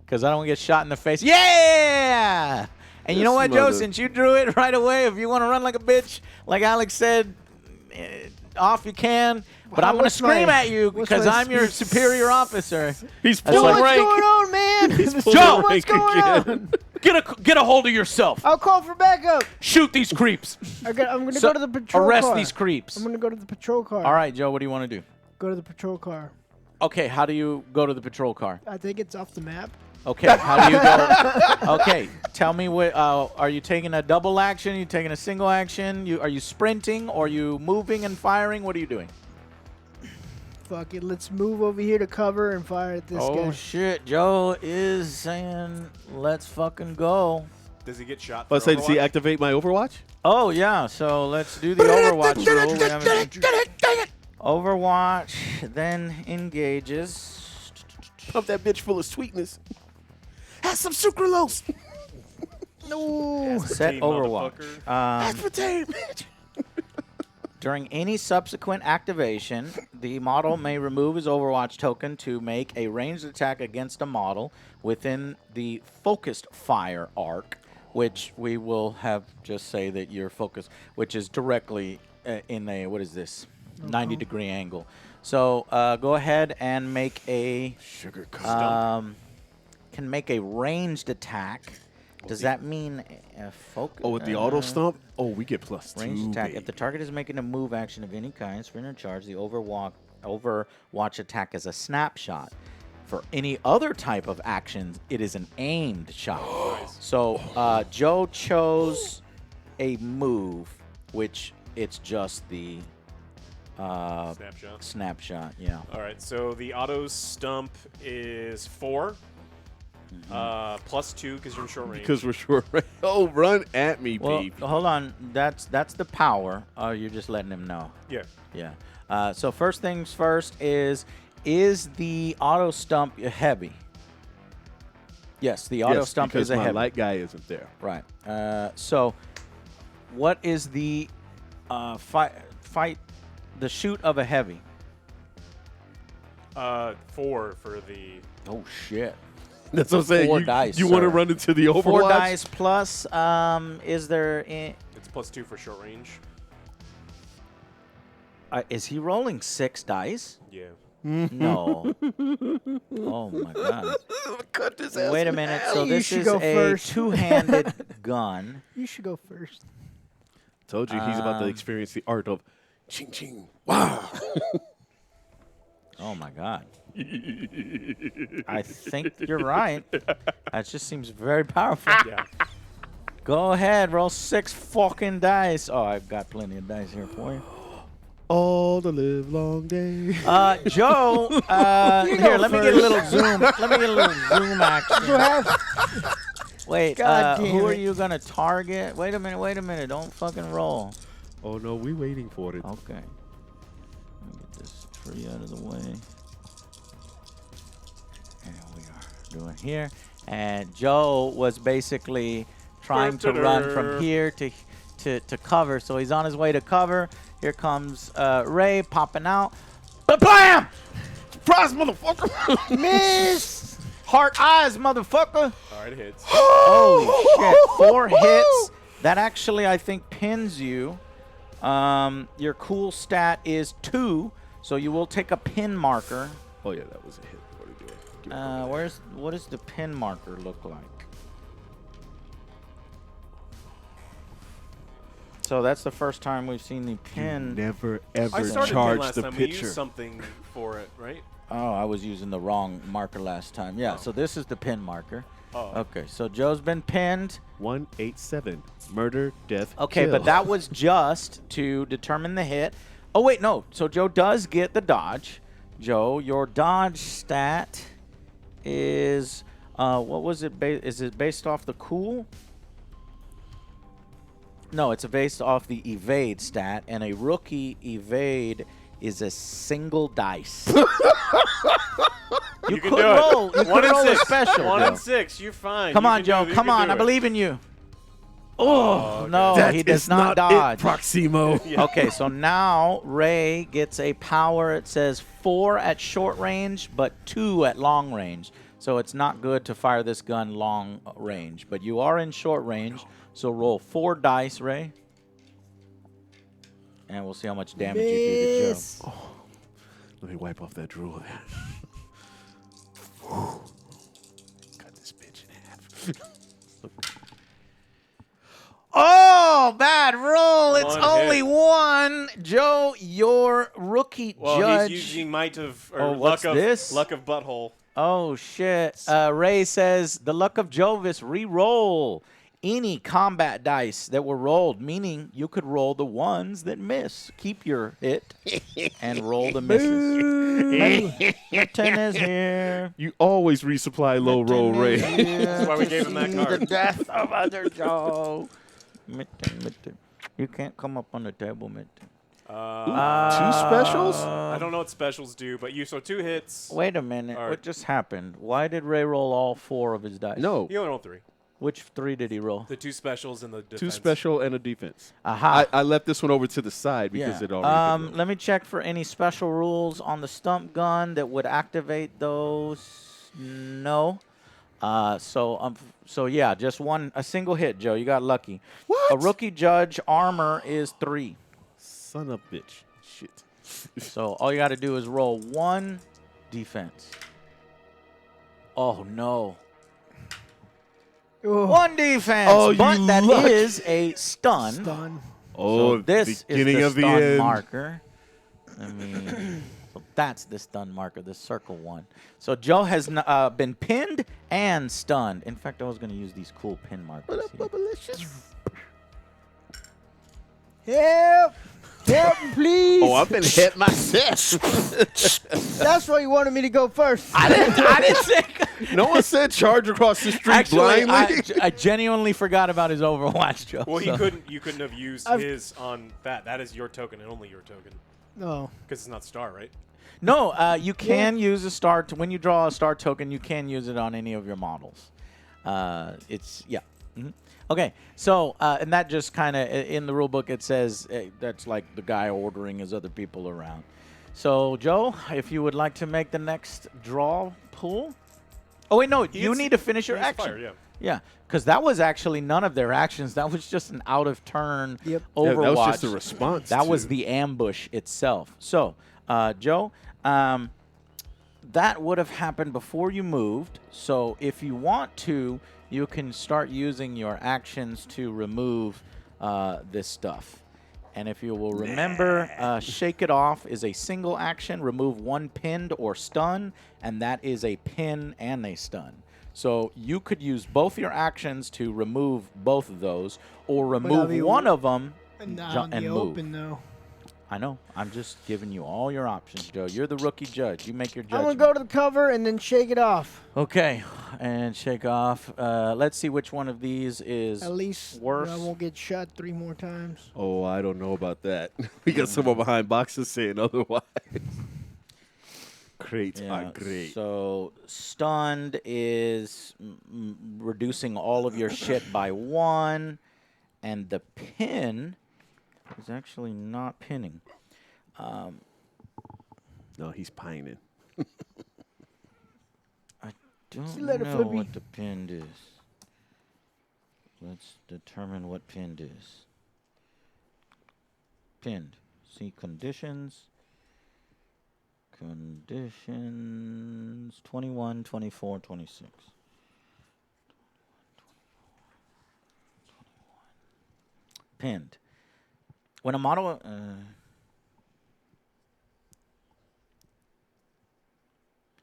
Because I don't want to get shot in the face. Yeah! And you know what, Joe? mother- Since you drew it right away, if you want to run like a bitch, like Alex said, off you can. But I'm going to what's scream my- at you what's because my I'm your superior officer. He's That's pulling like- What's rank. going on, man? He's What's pulling Joe! rank going again. on? Get a hold of yourself. I'll call for backup. Shoot these creeps. I'm gonna So- go to the patrol Arrest car. these creeps. I'm gonna go to the patrol car. All right, Joe, what do you want to do? Go to the patrol car. Okay, how do you go to the patrol car? I think it's off the map. Okay, how do you go? Okay, tell me what. Are you taking a double action? Are you taking a single action? Are you sprinting? Or are you moving and firing? What are you doing? Fuck it. Let's move over here to cover and fire at this Oh guy. shit, Joe is saying let's fucking go. Does he get shot? Let's for say, does he Overwatch? activate my Overwatch? Oh yeah, so let's do the Overwatch rule. We haven't- Overwatch then engages. Pump that bitch full of sweetness. Have some sucralose. No. Set Aspartame, Overwatch. motherfucker. Aspartame, bitch. During any subsequent activation, the model may remove his Overwatch token to make a ranged attack against a model within the focused fire arc, which we will have just say that you're focused, which is directly in a, what is this, 90-degree angle. So go ahead and make a, Sugar can make a ranged attack. Does that mean a focus? Oh, with the auto stomp? Oh, we get plus Ranged 2. attack. baby. If the target is making a move action of any kind, surrender charge, the Overwatch attack is a snapshot. For any other type of actions, it is an aimed shot. So Joe chose a move, which it's just the Snapshot. Snapshot, yeah. All right, so the auto stump is 4. Plus 2 because you're in short range. Because we're short range. Oh, run at me, Well, baby. hold on. That's the power. Oh, you're just letting him know. Yeah. Yeah. So first things first is the auto stump heavy? Yes, the auto stump because is a my heavy. light guy isn't there. Right. So what is the fight the shoot of a heavy? 4 for the. Oh shit. That's what I'm saying. 4 You, dice. you want to sir. run into the Overwatch? 4 dice plus. Is there? It's plus 2 for short range. Is he rolling 6 dice? Yeah. No. Oh my god. Cut this Wait a minute. So You this should is go a first. two-handed gun. You should go first. Told you he's about to experience the art of ching ching. Wow. Oh my god. I think you're right. That just seems very powerful. Yeah. Go ahead, roll 6 fucking dice. Oh, I've got plenty of dice here for you. All the live long day. Joe, here, let me get a little zoom. Let me get a little zoom action. Go ahead. Wait, God damn who are it. you going to target? Wait a minute. Don't fucking roll. Oh, no, we waiting for it. Okay. Let me get this tree out of the way. And we are doing here. And Joe was basically trying to run from here to cover. So he's on his way to cover. Here comes Ray popping out. Bam! Surprise, motherfucker! Miss! Heart eyes, motherfucker! All right, it hits. Holy shit. 4 hits. That actually, I think, pins you. Your cool stat is 2, so you will take a pin marker. Oh, yeah, that was a hit. What are you doing? What does the pin marker look like? So that's the first time we've seen the pin. Never, I ever started pin charge last the time. We pitcher. used something for it, right? Oh, I was using the wrong marker last time. Yeah, Oh. so this is the pin marker. Oh. Okay, so Joe's been pinned. 187. Murder, death, Okay, kill. but that was just to determine the hit. Oh, wait, no. So Joe does get the dodge. Joe, your dodge stat is, what was it? Is it based off the cool? No, it's based off the evade stat, and a rookie evade is a single dice. You can could do it. roll. You 1 could and roll a 6. special. 1 Joe. and 6. You're fine. Come You on, can Joe. do it. You Come can on. do I it. believe in you. Oh, no. That He does is not dodge. it, Proximo. Yeah. Okay, so now Ray gets a power. It says 4 at short range, but 2 at long range. So it's not good to fire this gun long range. But you are in short range, so roll 4 dice, Ray. And we'll see how much damage you do to Joe. Miss. Let me wipe off that drool there. Cut this bitch in half. Oh, bad roll. It's One only hit. 1. Joe, your rookie Well, judge. he's using might of or Oh, what's luck of this? luck of butthole. Oh, shit. Ray says, the luck of Jovis, re-roll any combat dice that were rolled, meaning you could roll the ones that miss. Keep your hit and roll the misses. Mitten is here. You always resupply low roll, Ray. That's why we gave him that See card. The death of other Joe. Mitten. You can't come up on the table, Mitten. Two specials? I don't know what specials do, but so 2 hits. Wait a minute. All right. What just happened? Why did Ray roll all 4 of his dice? No. He only rolled 3. Which 3 did he roll? The 2 specials and the defense. 2 special and a defense. Aha. I left this one over to the side because it already did Let me check for any special rules on the stump gun that would activate those. No. So yeah, just a single hit, Joe. You got lucky. What? A rookie judge armor is 3. Son of a bitch. Shit. So all you got to do is roll 1 defense. Oh no. Oh, 1 defense, Oh, but you that luck. is a stun. stun. Oh, So this beginning is of the the stun end. marker. So that's the stun marker, the circle one. So Joe has been pinned and stunned. In fact, I was going to use these cool pin markers. Here. Help! Help me, please. Oh, I've been hit myself. That's why you wanted me to go first. I didn't say. No one said charge across the street Actually, blindly. I genuinely forgot about his Overwatch, Joe. Well, so. you couldn't have used his on that. That is your token and only your token. No. Because it's not star, right? No, you can use a star when you draw a star token. You can use it on any of your models. It's Okay, so and that just kind of in the rule book it says that's like the guy ordering his other people around. So Joe, if you would like to make the next draw pool. Oh wait, no, you need to finish your action. Fire, Yeah, because that was actually none of their actions. That was just an out of turn Overwatch. Yeah, that was just a response. That was the ambush itself. So Joe, that would have happened before you moved. So if you want to, you can start using your actions to remove this stuff. And if you will remember, Shake It Off is a single action. Remove one pinned or stun, and that is a pin and a stun. So you could use both your actions to remove both of those, or remove one of them and move. Open, though. I know. I'm just giving you all your options, Joe. You're the rookie judge. You make your judgment. I'm going to go to the cover and then shake it off. Okay, and shake off. Let's see which one of these is At least worse. I won't get shot 3 more times. Oh, I don't know about that. We got someone behind boxes saying otherwise. Crates are great. So stunned is reducing all of your shit by 1, and the pin is actually not pinning. No, he's pining. I don't let it know flip me. what the pinned is. Let's determine what pinned is. Pinned. See conditions. Conditions 21, 24, 26. Pinned. When a model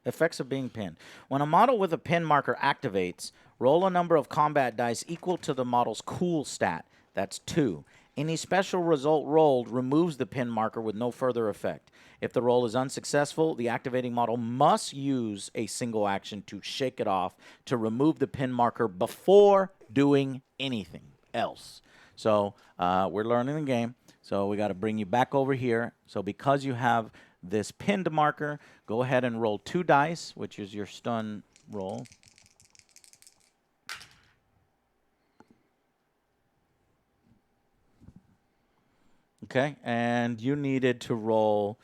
effects of being pinned. When a model with a pin marker activates, roll a number of combat dice equal to the model's cool stat. That's 2. Any special result rolled removes the pin marker with no further effect. If the roll is unsuccessful, the activating model must use a single action to shake it off to remove the pin marker before doing anything else. So we're learning the game. So we got to bring you back over here. So because you have this pinned marker, go ahead and roll 2 dice, which is your stun roll. Okay, and you needed to roll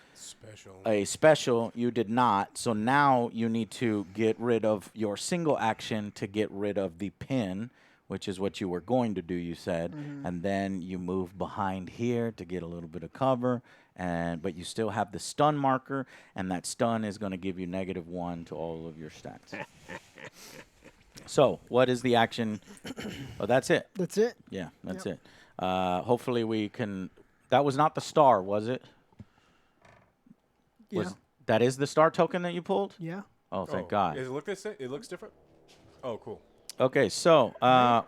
a special. You did not. So now you need to get rid of your single action to get rid of the pin, which is what you were going to do, you said. And then you move behind here to get a little bit of cover. But you still have the stun marker, and that stun is going to give you -1 to all of your stats. So what is the action? Oh, that's it. That's it? Yeah, that's it. Hopefully we can... That was not the star, was it? Yeah. That is the star token that you pulled? Yeah. Oh, thank God. Does it look this? It looks different. Oh, cool. Okay, so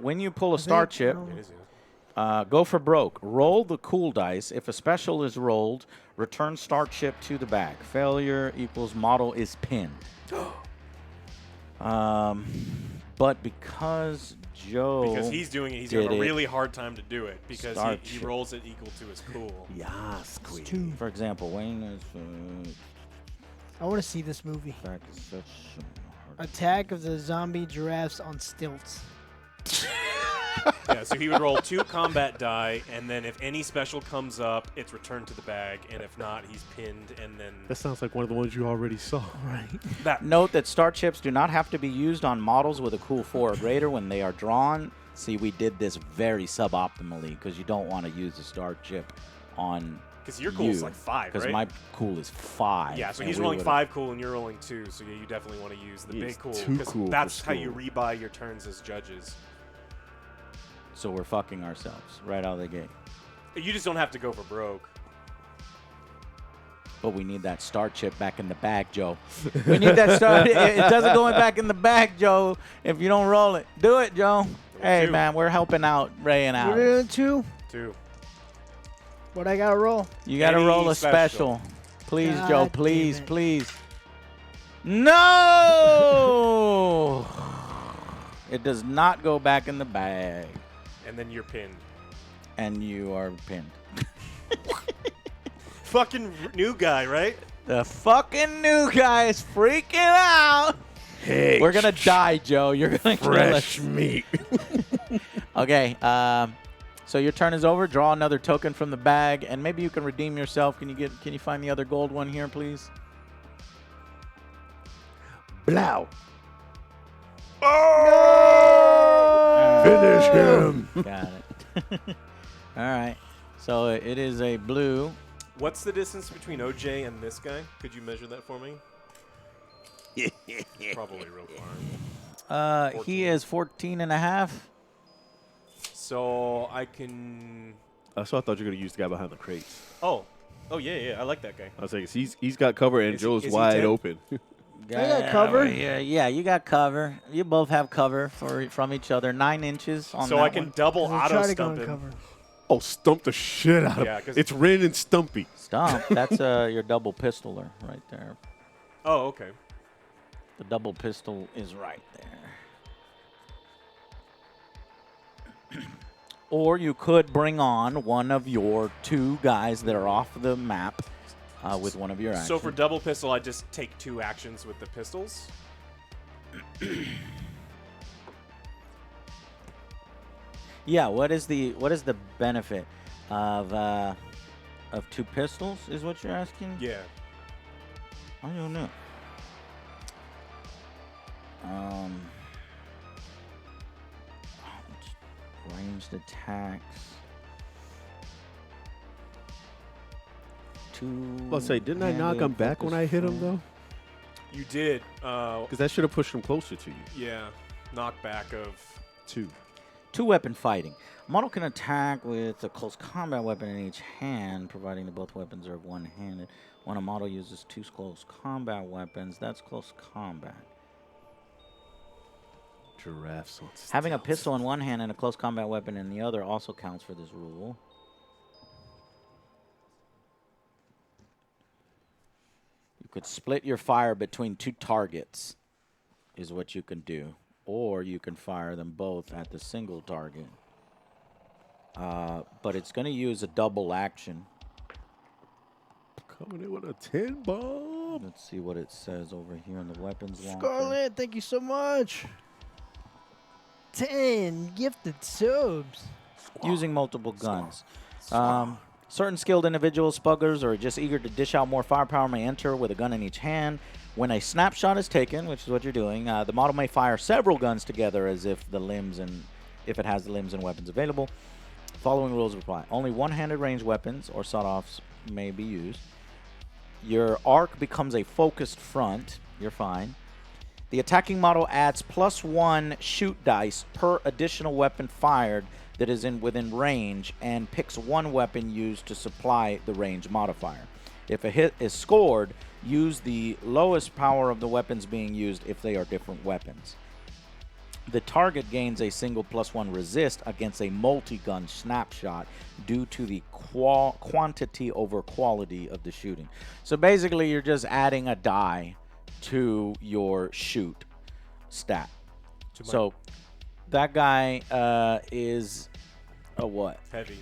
when you pull a star chip, It is. Yeah. go for broke. Roll the cool dice. If a special is rolled, return star chip to the bag. Failure equals model is pinned. But because Joe... Because he's doing it, he's did having a it. really hard time to do it because Star he chip. rolls it equal to his cool. Yes, queen. 2. For example, Wayne is... I want to see this movie. back is such Attack of the Zombie Giraffes on Stilts. Yeah, so he would roll 2 combat die, and then if any special comes up, it's returned to the bag, and if not, he's pinned, and then That sounds like one of the ones you already saw. Right. that. Note that star chips do not have to be used on models with a cool 4 or greater when they are drawn. See, we did this very suboptimally because you don't want to use a star chip on Because your cool is like 5, because right? my cool is 5. Yeah, so and he's we rolling would've- 5 cool and you're rolling 2, so yeah, you definitely want to use the He's big cool. too 'cause cool for that's how you school. rebuy your turns as judges. So we're fucking ourselves right out of the gate. You just don't have to go for broke. But we need that star chip back in the bag, Joe. We need that star. It doesn't go back in the bag, Joe, if you don't roll it. Do it, Joe. Hey, 2. man, we're helping out Ray and We're Alex. doing 2. 2. What I gotta roll? You got to Any roll a special. special. Please, God Joe. damn Please, it. please. No! It does not go back in the bag. And then you're pinned. And you are pinned. Fucking new guy, right? The fucking new guy is freaking out. Hey, We're going to die, Joe. You're going to kill us. fresh meat. Okay. So your turn is over. Draw another token from the bag, and maybe you can redeem yourself. Can you find the other gold one here, please? Blow. Oh! Finish him. Got it. All right. So it is a blue. What's the distance between OJ and this guy? Could you measure that for me? Probably real far. He is 14 and a half. So I can. So I thought you were gonna use the guy behind the crates. Oh yeah. I like that guy. I was like, he's got cover and Is he- Joe's is he wide 10? open. got cover. Yeah, you got cover. You both have cover from each other. 9 inches on So that I can one. double We'll auto try to go stump and him. cover. Oh, stump the shit out of Yeah, him. 'cause- It's Ren and Stumpy. Stomp. That's your double pistoler right there. Oh, okay. The double pistol is right there. Or you could bring on one of your 2 guys that are off the map with one of your actions. So for double pistol, I just take 2 actions with the pistols. Yeah, what is the benefit of 2 pistols is what you're asking? Yeah. I don't know. Ranged attacks. 2. Let's say, didn't I knock him back when I hit him though? You did. Because that should have pushed him closer to you. Yeah. Knockback of. 2. 2-weapon fighting. A model can attack with a close combat weapon in each hand, providing that both weapons are one-handed. When a model uses 2 close combat weapons, that's close combat. Giraffes on Having a stilts. pistol in one hand and a close combat weapon in the other also counts for this rule. You could split your fire between 2 targets, is what you can do. Or you can fire them both at the single target. But it's going to use a double action. Coming in with a 10 bomb. Let's see what it says over here in the weapons launcher. Scarlet, thank you so much. 10 gifted subs. Using multiple guns. Certain skilled individuals, spuggers, or just eager to dish out more firepower may enter with a gun in each hand. When a snapshot is taken, which is what you're doing, the model may fire several guns together as if if it has the limbs and weapons available. Following rules apply. Only one-handed ranged weapons or sawed-offs may be used. Your arc becomes a focused front. You're fine. The attacking model adds +1 shoot dice per additional weapon fired that is within range and picks 1 weapon used to supply the range modifier. If a hit is scored, use the lowest power of the weapons being used if they are different weapons. The target gains a single +1 resist against a multi-gun snapshot due to the quantity over quality of the shooting. So basically, you're just adding a die to your shoot stat. So that guy is a what? Heavy.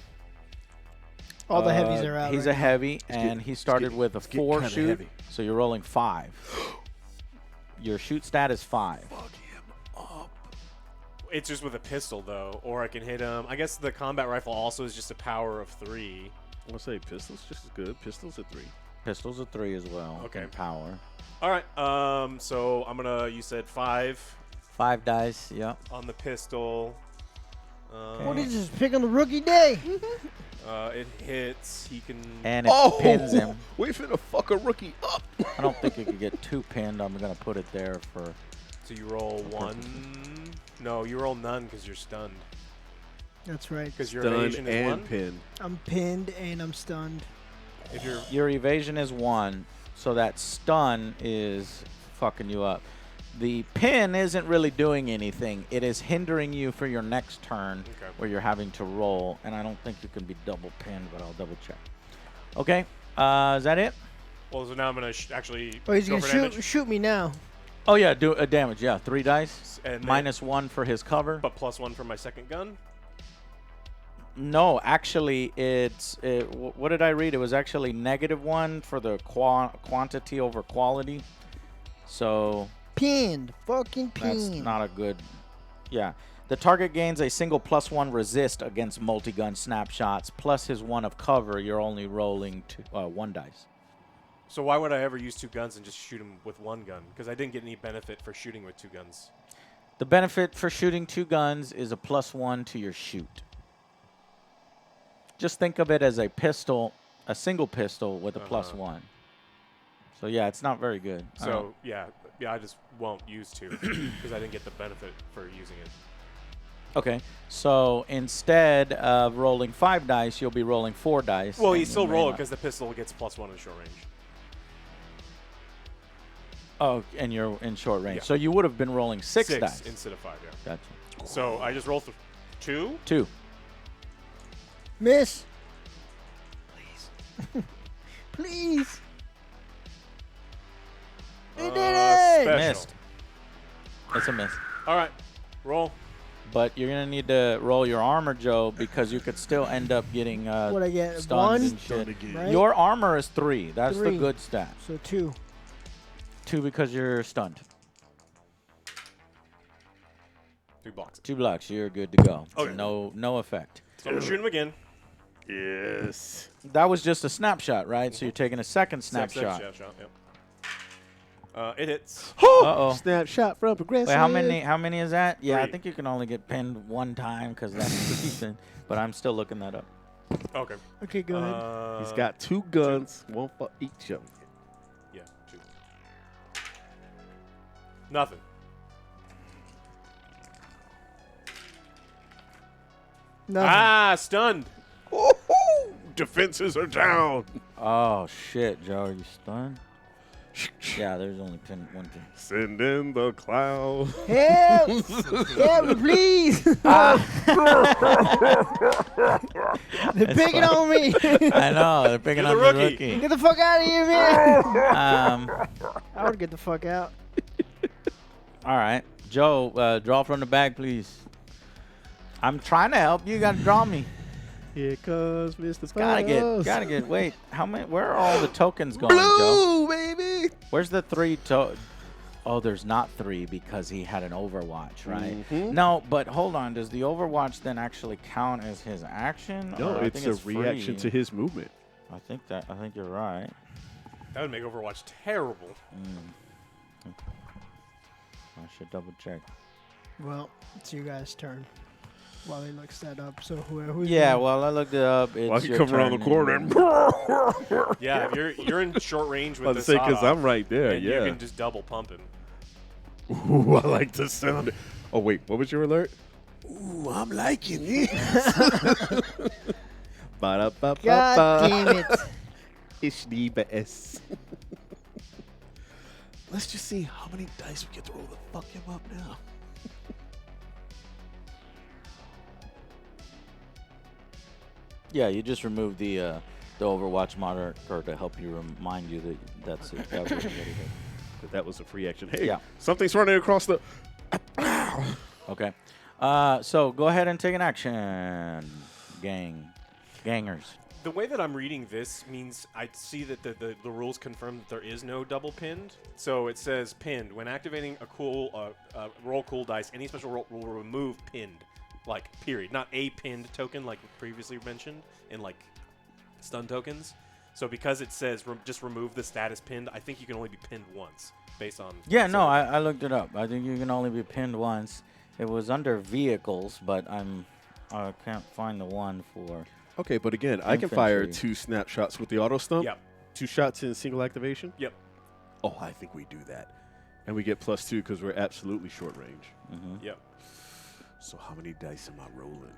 All the heavies are out. He's right a heavy, and he started with a getting 4 kinda shoot, heavy. so you're rolling 5. Your shoot stat is 5. Fuck him up. It's just with a pistol, though. Or I can hit him. I guess the combat rifle also is just a power of 3. I'm going to say pistols just as good. Pistols at 3. Pistols a 3 as well. Okay. in power. All right. So I'm going to, you said 5 5 dice, yep. on the pistol. What is this? Pick on the rookie day. It hits. He can. And it pins him. We finna fuck a rookie up. I don't think you could get 2 pinned. I'm going to put it there for... So you roll 1. No, you roll none because you're stunned. That's right. Because your Done evasion is 1. and pinned. I'm pinned and I'm stunned. If you're Your evasion is 1, so that stun is fucking you up. The pin isn't really doing anything. It is hindering you for your next turn where you're having to roll. And I don't think you can be double pinned, but I'll double check. Okay. Is that it? Well, so now I'm going to actually Oh, he's go gonna for damage. shoot me now. Oh, yeah. Do a damage. Yeah. 3 dice. And -1 for his cover. But +1 for my second gun. No, actually, what did I read? It was actually -1 for the quantity over quality. So Pinned. Fucking that's pinned. not a good. Yeah. The target gains a single +1 resist against multi-gun snapshots. Plus his 1 of cover, you're only rolling 1 dice. So why would I ever use 2 guns and just shoot him with 1 gun? Because I didn't get any benefit for shooting with 2 guns. The benefit for shooting 2 guns is a +1 to your shoot. Just think of it as a pistol, a single pistol with a +1. So yeah, it's not very good. So yeah, I just won't use 2 because I didn't get the benefit for using it. Okay, so instead of rolling 5 dice, you'll be rolling 4 dice. Well, and you still may roll it not- because the pistol gets +1 in short range. Oh, and you're in short range. Yeah. So you would have been rolling 6 dice. Instead of 5, yeah. Gotcha. So I just rolled 2. 2. Miss. Please. Please. He did it. Special. Missed. It's a miss. All right, roll. But you're going to need to roll your armor, Joe, because you could still end up getting What I get? stuns 1. and shit. Right? Your armor is 3. That's the 3. good stat. So 2. 2 because you're stunned. 3 blocks. 2 blocks. You're good to go. Okay. No effect. So I'm gonna shoot him again. Yes. That was just a snapshot, right? So you're taking a second snapshot. Snapshot. Yep. It hits. Uh-oh. Snapshot from progressive. Wait, how many is that? Yeah, I 3. think you can only get pinned 1 time because that's decent. But I'm still looking that up. Okay. Okay, go ahead. He's got 2 guns, 1 for each of them. Yeah, 2. Nothing. Nothing. Ah, stunned. Defenses are down. Oh, shit, Joe. Are you stunned? Yeah, there's only pin 1 thing. Send in the cloud. Help! Help me, please! They're picking on me. I know. They're picking You're on the the rookie. rookie. Get the fuck out of here, man! I would get the fuck out. All right. Joe, draw from the bag, please. I'm trying to help you. You got to draw me. Here comes Mr. Gotta get. Wait, how many? Where are all the tokens going, Joe? Blue, baby. Where's the 3 Oh, there's not 3 because he had an Overwatch, right? Mhm. No, but hold on. Does the Overwatch then actually count as his action? No, Or I it's think a reaction free? to his movement. I think you're right. That would make Overwatch terrible. I should double check. Well, it's you guys' turn. While he looks that up, so who's Yeah, going? well, I looked it up. It's Well, I can your come around turn the corner and- and. Yeah, if you're in short range with I the was say because sawed-off, I'm right there. and Yeah. you can just double pump him. Ooh, I like the sound. Oh wait, what was your alert? Ooh, I'm liking it. Ba-da-ba-ba-ba. God damn it. Ich liebe es. Let's just see how many dice we get to roll to fuck him up now. Yeah, you just remove the Overwatch monitor to help you remind you that that's it. That was what he hit. That was a free action. Hey, Yeah. something's running across the. Okay. So go ahead and take an action, gangers. The way that I'm reading this means I see that the rules confirm that there is no double pinned. So it says pinned. When activating a roll cool dice, any special roll will remove pinned. Like, period. Not a pinned token like previously mentioned in, like, stun tokens. So because it says just remove the status pinned, I think you can only be pinned once based on... Yeah, no, I looked it up. I think you can only be pinned once. It was under vehicles, but I can't find the one for... Okay, but again, I can fire Infantry. 2 snapshots with the auto stump. Yep. 2 shots in single activation. Yep. Oh, I think we do that, and we get +2 because we're absolutely short range. Yep. So how many dice am I rolling?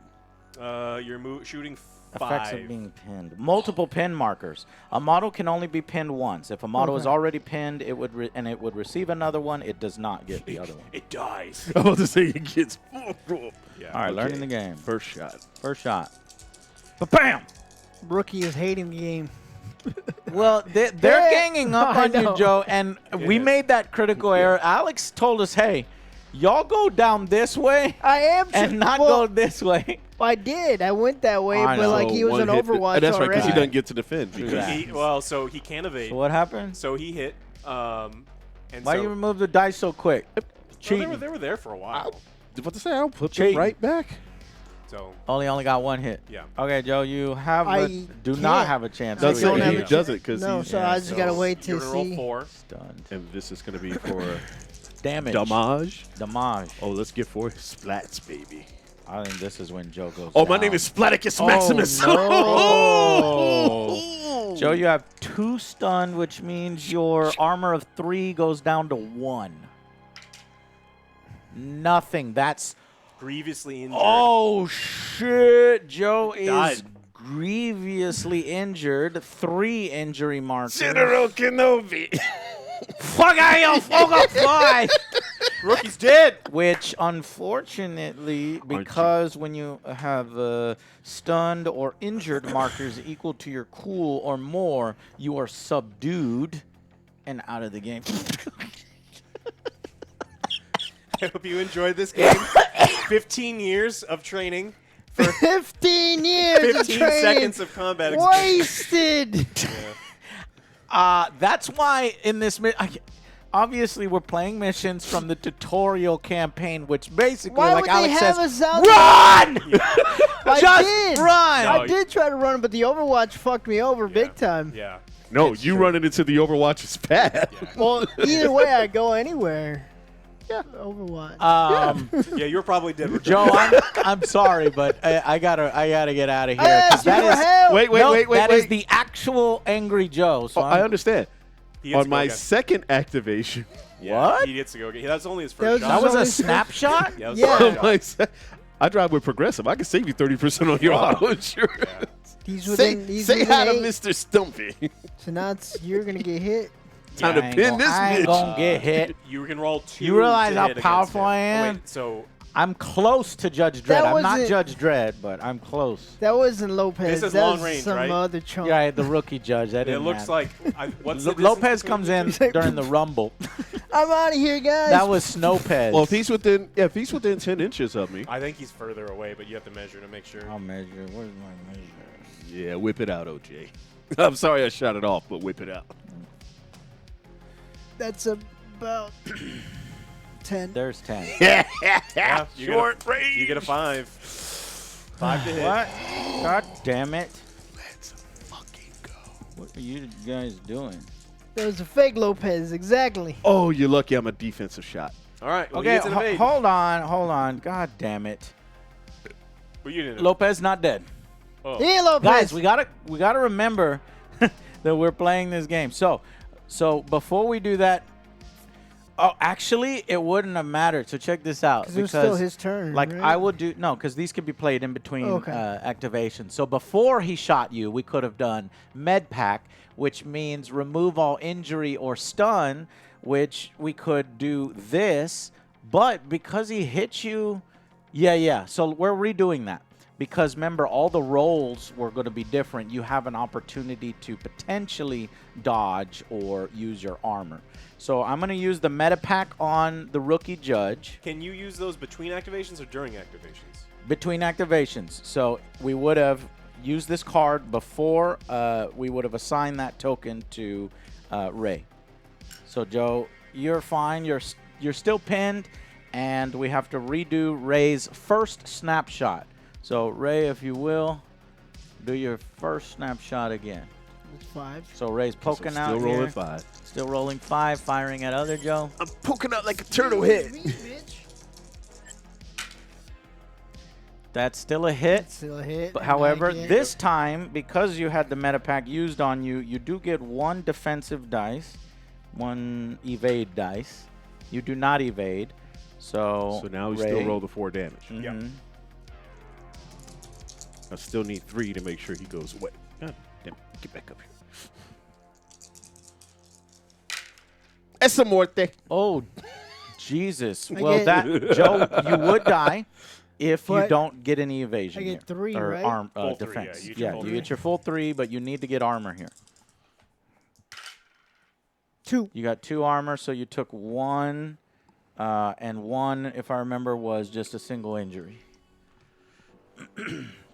You're shooting 5. Effects of being pinned. Multiple pin markers. A model can only be pinned once. If a model is already pinned, it would receive another one. It does not get the other one. It dies. I was about to say it gets. Yeah. All right, learning the game. First shot. First shot. Ba-bam! Rookie is hating the game. Well, they're ganging up I on you, know. Joe, and we made that critical error. Alex told us, hey, y'all go down this way I am and not well, go this way. I did. I went that way, I but know. like he was an Overwatch That's right, because already. he doesn't get to defend. True Because that. So he can't evade. So what happened? So he hit. And Why so, you remove the dice so quick? well, Cheating. they were there for a while. I was about to say, I'll put Cheating. them right back. So Only got one hit. yeah. Okay, Joe, you have do can't. not have a chance. I to don't read have it. a He does it because No, he's so I just gotta wait You're to gonna roll see. 4. Stunned. and this is going to be for Damage. damage. Damage. Oh, let's get 4 splats, baby. I think this is when Joe goes Oh, down. my name is Splaticus Maximus. Oh, no. Joe, you have 2 stunned, which means your armor of 3 goes down to 1. Nothing. That's... Grievously injured. Oh, shit. Joe is Died. grievously injured. 3 injury markers. General Kenobi. Fuck out your fucking fly. Rookie's dead. Which, unfortunately, because when you have stunned or injured markers equal to your cool or more, you are subdued and out of the game. I hope you enjoyed this game. 15 years of training. 15 years 15 of training seconds of combat experience. wasted. That's why in this... Obviously, we're playing missions from the tutorial campaign, which basically, Why like would Alex they have says, a sound? run! I Just did. run! I did try to run, but the Overwatch fucked me over big time. Yeah. No, It's you true. running into the Overwatch's path. Well, either way, I go anywhere. Yeah, Overwatch. Yeah, you're probably dead. Joe, I'm sorry, but I gotta get out of here. I 'cause asked you for help. Wait, that is the actual angry Joe. So Oh, I understand. He gets On to go my again. second activation, What? He gets to go again. That's only his That first was shot. That was a Only- snapshot? Yeah, that was Yeah. his first on my shot. I drive with Progressive. I can save you 30% on your auto insurance. He's within, Say within hi to 8, Mr. Stumpy. so now you're gonna get hit. Time to I ain't pin gon- this I ain't bitch. gonna get hit. You can roll 2. You realize to how hit against powerful him. I am? Oh, wait, so I'm close to Judge Dredd. That I'm not wasn't- Judge Dredd, but I'm close. That wasn't Lopez. This is that long was range, some right? other chunk. Yeah, the rookie judge. That it didn't looks matter. like what's the distance Lopez between comes you in two? during the rumble. I'm out of here, guys. That was Snowpez. Well, if he's within 10 inches of me, I think he's further away, but you have to measure to make sure. I'll measure. Where's my measure? yeah, whip it out, OJ. I'm sorry I shot it off, but whip it out. That's about 10. There's 10. Yeah, you Short get a, range. You get a 5. 5 to hit. What? God damn it. Let's fucking go. What are you guys doing? That was a fake Lopez, exactly. Oh, you're lucky I'm a defensive shot. All right. Well, he Okay, gets an evade. hold on. God damn it. Well, you didn't. Lopez not dead. Oh. Here, Lopez. Guys, we gotta remember that we're playing this game. So before we do that, actually, it wouldn't have mattered. So check this out. Because it was still his turn. Like right? I would do because these could be played in between Okay. activations. So before he shot you, we could have done med pack, which means remove all injury or stun, which we could do this. But because he hit you, yeah. So we're redoing that. Because remember, all the rolls were going to be different. You have an opportunity to potentially dodge or use your armor. So I'm going to use the meta pack on the rookie judge Can you use those between activations or during activations? between activations. So we would have used this card before we would have assigned that token to Ray. So Joe, you're fine. You're still pinned, and we have to redo Ray's first snapshot. So, Ray, if you will, do your first snapshot again. It's 5. So, Ray's poking So out still rolling here. 5. Still rolling 5, firing at other Joe. I'm poking out like a turtle head. That's still a hit. Still a hit. But, and however, I get- this time, because you had the meta pack used on you, you do get 1 defensive dice, 1 evade dice. You do not evade. So So now we Ray, still roll the 4 damage. mhm. I still need 3 to make sure he goes away. God damn it. Get back up here. Esa muerte. Oh, Jesus. I Well, get- that Joe, you would die if you But don't get any evasion. I get here. 3, or right? Arm, Full 3, defense. yeah, you get your full you 3. get your full 3, but you need to get armor here. 2. You got 2 armor, so you took 1, and 1, if I remember, was just a single injury.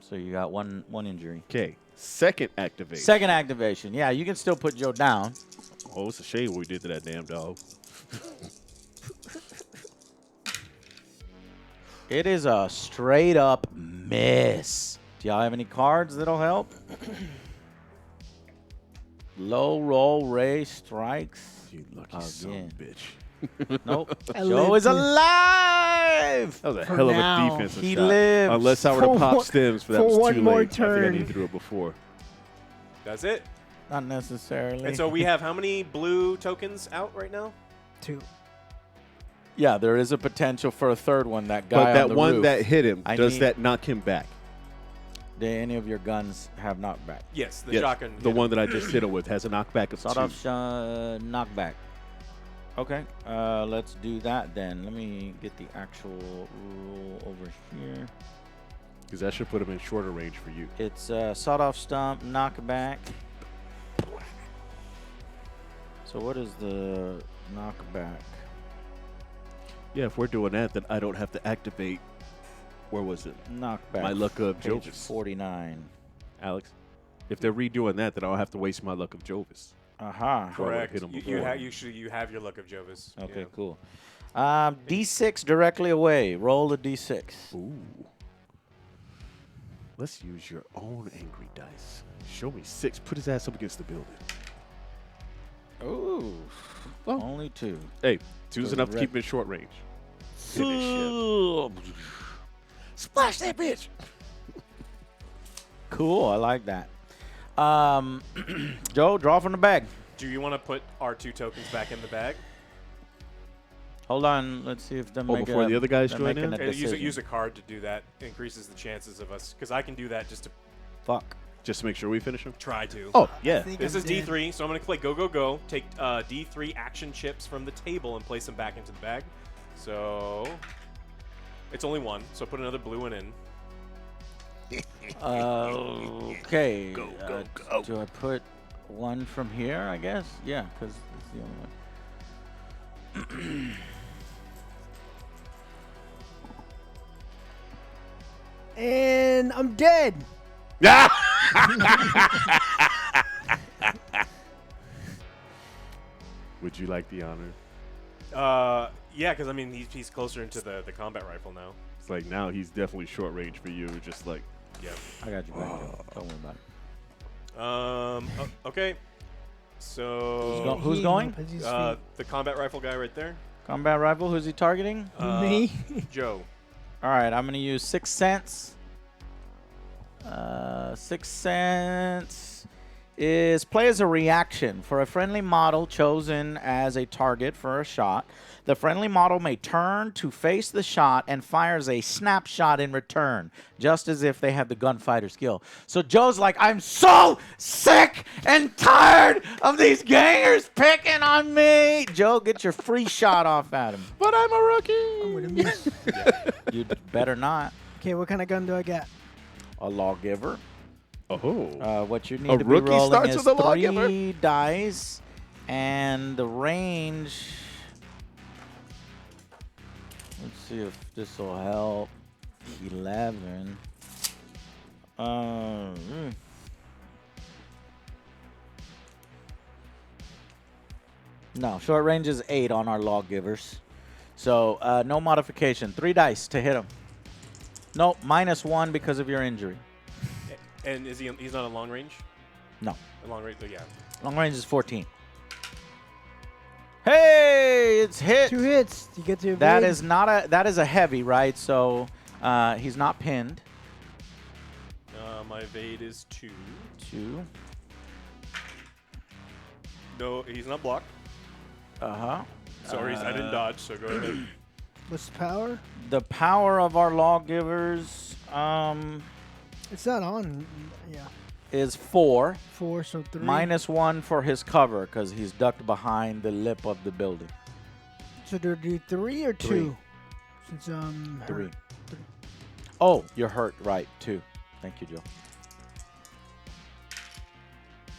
So you got one injury. Okay. Second activation. Second activation. Yeah, you can still put Joe down. Oh, it's a shame what we did to that damn dog. It is a straight up miss. Do y'all have any cards that'll help? Low roll, Ray strikes. You lucky son of a bitch. Nope. I Joe lived is to- alive. That was a For hell of now. a defensive He shot. lives. Unless I were For to pop one- stems, but that for was one too more late. I think I turn. need to do it before. That's it. Not necessarily. And so we have how many blue tokens out right now? 2. yeah, there is a potential for a third one. That guy But on that the one roof. that hit him, I does need- that knock him back? Do any of your guns have knockback? Yes, the Yes, shotgun. the yeah. one that I just hit him with has a knockback of Sawed 2. off knockback. Okay, let's do that then. Let me get the actual rule over here. Because that should put him in shorter range for you. It's sawed off stump, knockback. So what is the knockback? Yeah, if we're doing that, then I don't have to activate. Where was it? Knockback. My luck of page Jovis. 49. Alex? If they're redoing that, then I'll have to waste my luck of Jovis. Aha. Or I would've Correct. hit him You, before. you have your luck of Jovis. Okay, Yeah. cool. D6 directly away. Roll a D6. Ooh. Let's use your own angry dice. Show me 6. Put his ass up against the building. Ooh. Oh. Only 2. Hey, 2's So enough to red- keep him in short range. Finish him. Splash that bitch! Cool. I like that. Joe, draw from the bag. Do you want to put our 2 tokens back in the bag? Hold on. Let's see if them Oh, make before the other guys they're join making in? a decision. Use a card to do that. Increases the chances of us. Because I can do that just to Fuck. Just to make sure we finish him? try to. Oh, yeah. I think This I'm is dead. D3, so I'm going to click go, go, go. Take D3 action chips from the table and place them back into the bag. So it's only 1, so put another blue one in. Okay. Go, go, go. Do I put 1 from here, I guess? Yeah, because it's the only one. And I'm dead. Would you like the honor? Yeah, because I mean he's closer into the combat rifle now. It's like now he's definitely short range for you. Just like, Yeah. I got you back. Joe. Don't worry about it. Okay. So Who's He going? up at his the combat rifle guy right there. Combat rifle. Who's he targeting? feet. Me? Joe. All right, I'm going to use 6 cents. 6 cents is play as a reaction for a friendly model chosen as a target for a shot. The friendly model may turn to face the shot and fires a snapshot in return, just as if they have the gunfighter skill. So Joe's like, I'm so sick and tired of these gangers picking on me. Joe, get your free shot off at him. but I'm a rookie. I'm gonna miss. You better not. Okay, what kind of gun do I got? A lawgiver. Oh. What you need A to be rookie rolling starts is with a lawgiver? 3 dice, and the range. Let's see if this will help. 11. No, short range is 8 on our lawgivers. So no modification. 3 dice to hit him. No, -1 because of your injury. And is he's not a long range? No. A long range, yeah. Long range is 14. Hey, it's hit. 2 hits. You get to That evade. is not a a heavy, right? So he's not pinned. My evade is 2. 2. No, he's not blocked. Uh-huh. Sorry, I didn't dodge, so go ahead. What's the power? The power of our lawgivers, It's not on. Yeah. is 4. 4, so 3. -1 for his cover because he's ducked behind the lip of the building. So do I do 3 or 2? 3. Since 3. hurt. Oh, you're hurt. Right, 2. Thank you, Joe.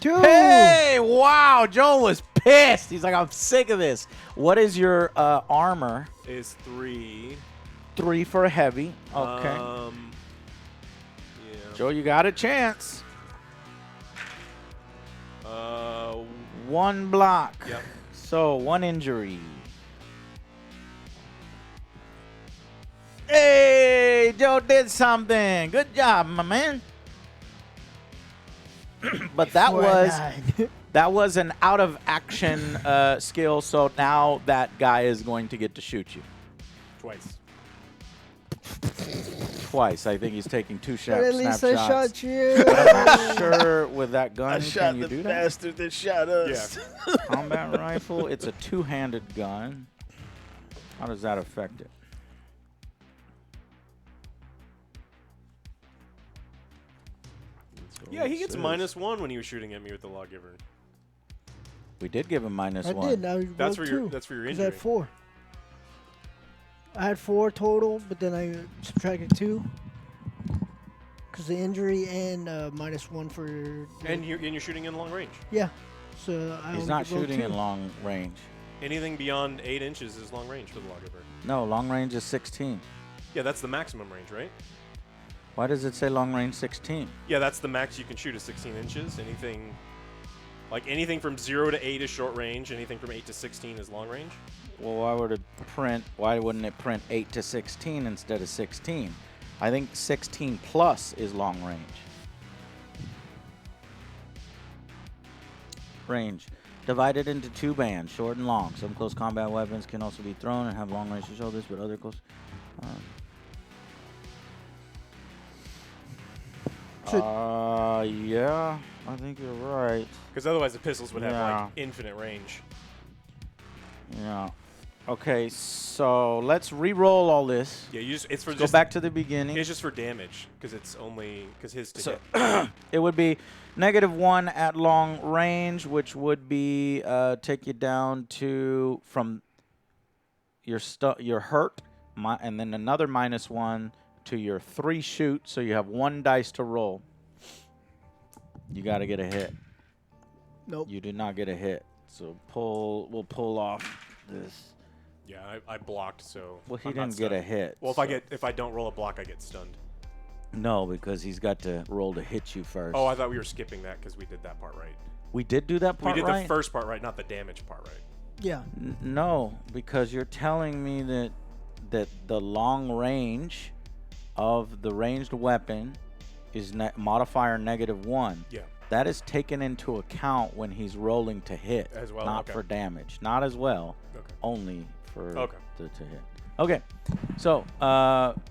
2. Hey, wow. Joe was pissed. He's like, I'm sick of this. What is your armor? Is 3. 3 for heavy. Okay. Yeah. Joe, you got a chance. 1 block. Yep. So 1 injury. Hey, Joe did something. Good job, my man. But that Before I was died. that was an out of action skill. So now that guy is going to get to shoot you Twice. twice. I think he's taking 2 But at least I snapshots. shot you. I'm not sure with that gun. I shot Can you the do that? bastard that shot us. Yeah. Combat rifle. It's a 2-handed gun. How does that affect it? Yeah, he gets Says. -1 when he was shooting at me with the lawgiver. We did give him -1. I did. I That's rolled for your 2. that's for your 'Cause I injury. had 4. I had 4 total, but then I subtracted 2. Because the injury and -1 for. And you're shooting in long range. Yeah. So I He's only not rolled shooting 2. in long range. Anything beyond 8 inches is long range for the lawgiver. No, long range is 16. Yeah, that's the maximum range, right? Why does it say long range 16? Yeah, that's the max you can shoot is 16 inches. Anything from 0 to 8 is short range. Anything from 8 to 16 is long range. Well, why wouldn't it print 8 to 16 instead of 16? I think 16 plus is long range. Range. Divided into 2 bands, short and long. Some close combat weapons can also be thrown and have long range to show this, but other close... yeah, I think you're right. Because otherwise the pistols would have Yeah. like infinite range. Yeah. Okay, so let's re-roll all this. Yeah, it's for Go just back to the beginning. It's just for damage because it's only because his to So hit. it would be -1 at long range, which would be take you down to from your hurt, and then another -1 to your 3 shoot. So you have 1 dice to roll. You got to get a hit. Nope. You did not get a hit. So we'll pull off this. Yeah, I blocked, so Well, he I'm not didn't get a stunned. hit. Well, so- if I don't roll a block, I get stunned. No, because he's got to roll to hit you first. Oh, I thought we were skipping that because we did that part right. We did do that part we did right? the first part right, not the damage part right. Yeah. No, because you're telling me that the long range of the ranged weapon is modifier -1. Yeah. That is taken into account when he's rolling to hit, As well, not okay. for damage. Not as well, Okay. only for Okay. to hit. Okay, so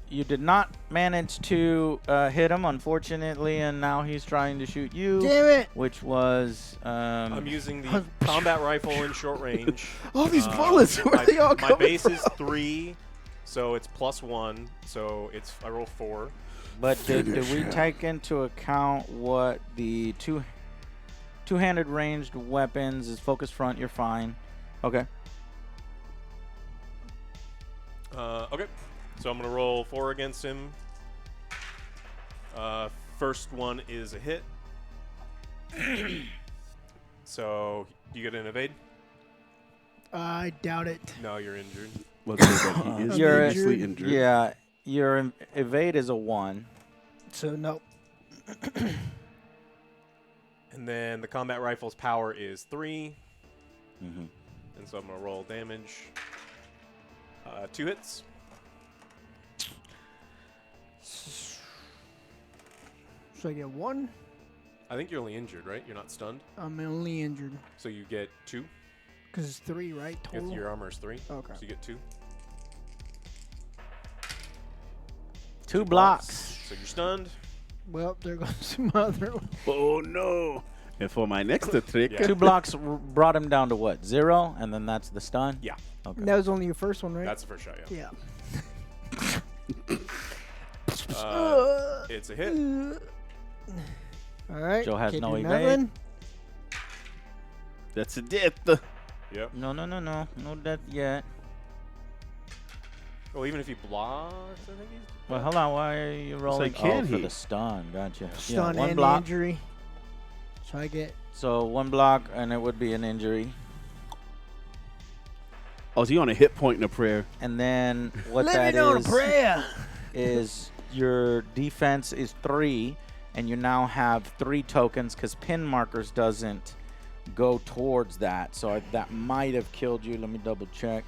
you did not manage to hit him, unfortunately, and now he's trying to shoot you, Damn it! which was I'm using the combat rifle in short range. All these bullets, where my, are they all my coming base from? is 3, so it's +1, so I roll 4. But did we take into account what the two-handed ranged weapons is focus front? You're fine. Okay. Okay, so I'm gonna roll 4 against him. First one is a hit. So you get an evade? I doubt it. No, you're injured. Well, he is You're seriously injured. Yeah, your evade is a 1. So no. And then the combat rifle's power is 3. Mm-hmm. And so I'm going to roll damage. 2 hits. So I get 1. I think you're only injured, right? You're not stunned. I'm only injured. So you get 2. Because it's 3, right? If Total? your armor is 3. Okay. So you get 2. 2 blocks. So you're stunned. Well, there goes my other one. Oh no! And for my next trick, Yeah. 2 blocks brought him down to what? 0, and then that's the stun. Yeah. Okay. That was only your first one, right? That's the first shot, yeah. Yeah. It's a hit. All right. Joe has can't no do evade. nothing. That's a death. Yep. No death yet. Well, even if he blocks, I think he's. Well, hold on. Why are you rolling? can for he? the stun. Gotcha. Stun one and block. injury. So I get. So one block, and it would be an injury. Oh, is he on a hit point in a prayer? And then what Living that on a is prayer. is your defense is 3, and you now have 3 tokens because pin markers doesn't go towards that. So that might have killed you. Let me double check.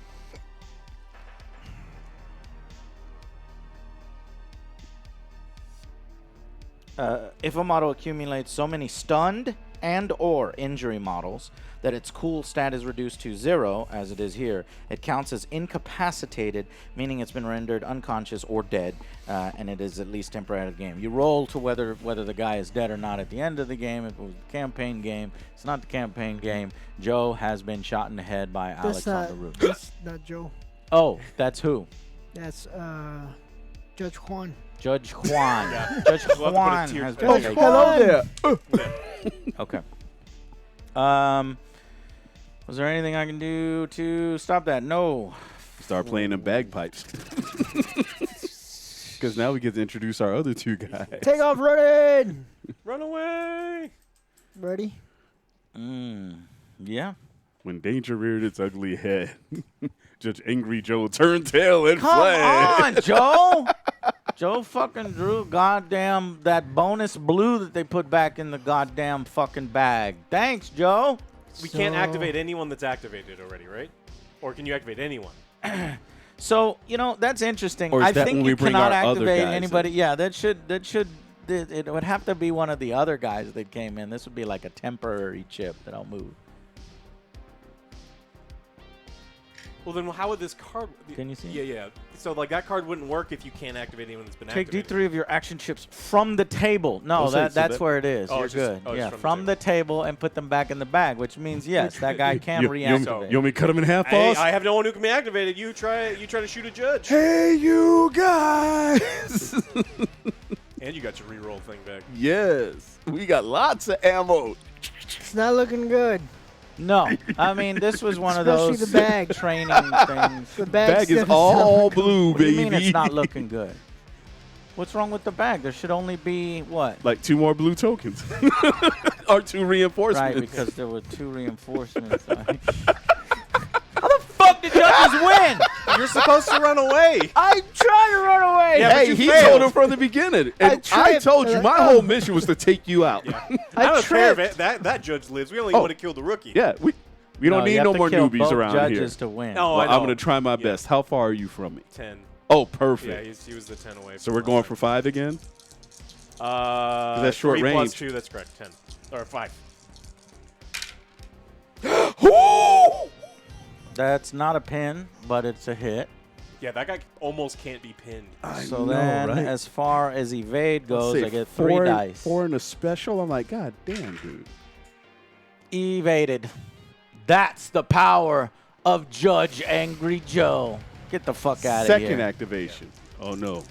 If a model accumulates so many stunned and or injury models that its cool stat is reduced to 0, as it is here, it counts as incapacitated, meaning it's been rendered unconscious or dead, and it is at least temporary out of the game. You roll to whether the guy is dead or not at the end of the game. If it was a campaign game, it's not the campaign game. Joe has been shot in the head by Alex on the roof. That's not Joe. Oh, that's who? That's Judge Juan. Judge Juan. Yeah. Judge We'll have to put a Juan tier- has Oh, been taken. Hello there. Okay. Was there anything I can do to stop that? No. Start playing them bagpipes. Because now we get to introduce our other 2 guys. Take off running. Run away! Ready? Yeah. When danger reared its ugly head, Judge Angry Joe turned tail and Come fled. on, Joe. Joe fucking drew goddamn that bonus blue that they put back in the goddamn fucking bag. Thanks, Joe. We can't So- activate anyone that's activated already, right? Or can you activate anyone? So, that's interesting. Or is I that think when we you bring cannot our other activate guys anybody. in? Yeah, it would have to be one of the other guys that came in. This would be like a temporary chip that I'll move. Well, then how would this card... Can you see? Yeah. So, like, that card wouldn't work if you can't activate anyone that's been Take activated. D3 of your action chips from the table. No, Don't say that's that- where it is. Oh, You're it's just- good. oh, it's Yeah, from from the the table and put them back in the bag, which means, yes, that guy can You reactivate. want me to cut him in half, Hey, boss? I have no one who can be activated. You try to shoot a judge. Hey, you guys! And you got your reroll thing back. Yes. We got lots of ammo. It's not looking good. No, I mean, this was one of Especially those the bag. training things. The Bag is stuff all not- blue, What do you baby. mean it's not looking good? What's wrong with the bag? There should only be, what? Like 2 more blue tokens. Or 2 reinforcements. Right, because there were 2 reinforcements. How the fuck did judges win? You're supposed to run away. I tried to run away. Yeah, but Hey, you he failed. told him from the beginning. And I tried, told you, but my whole mission was to take you out. Yeah. I I don't care if tripped. that judge lives. We only Oh. want to kill the rookie. Yeah, we don't No, you need have no to more kill newbies both around judges here. to win. No, Well, I know. I'm going to try my Yeah. best. How far are you from me? 10. Oh, perfect. Yeah, he was the 10 away. So from we're last going time. for 5 again? That's short 3 plus range. 2, that's correct. 10. Or 5. That's not a pin, but it's a hit. Yeah, that guy almost can't be pinned. So then, right? as far as evade Let's goes, see, I get 3 dice. 4 in a special? I'm like, God damn, dude. Evaded. That's the power of Judge Angry Joe. Get the fuck out of here. Second activation. Oh, no.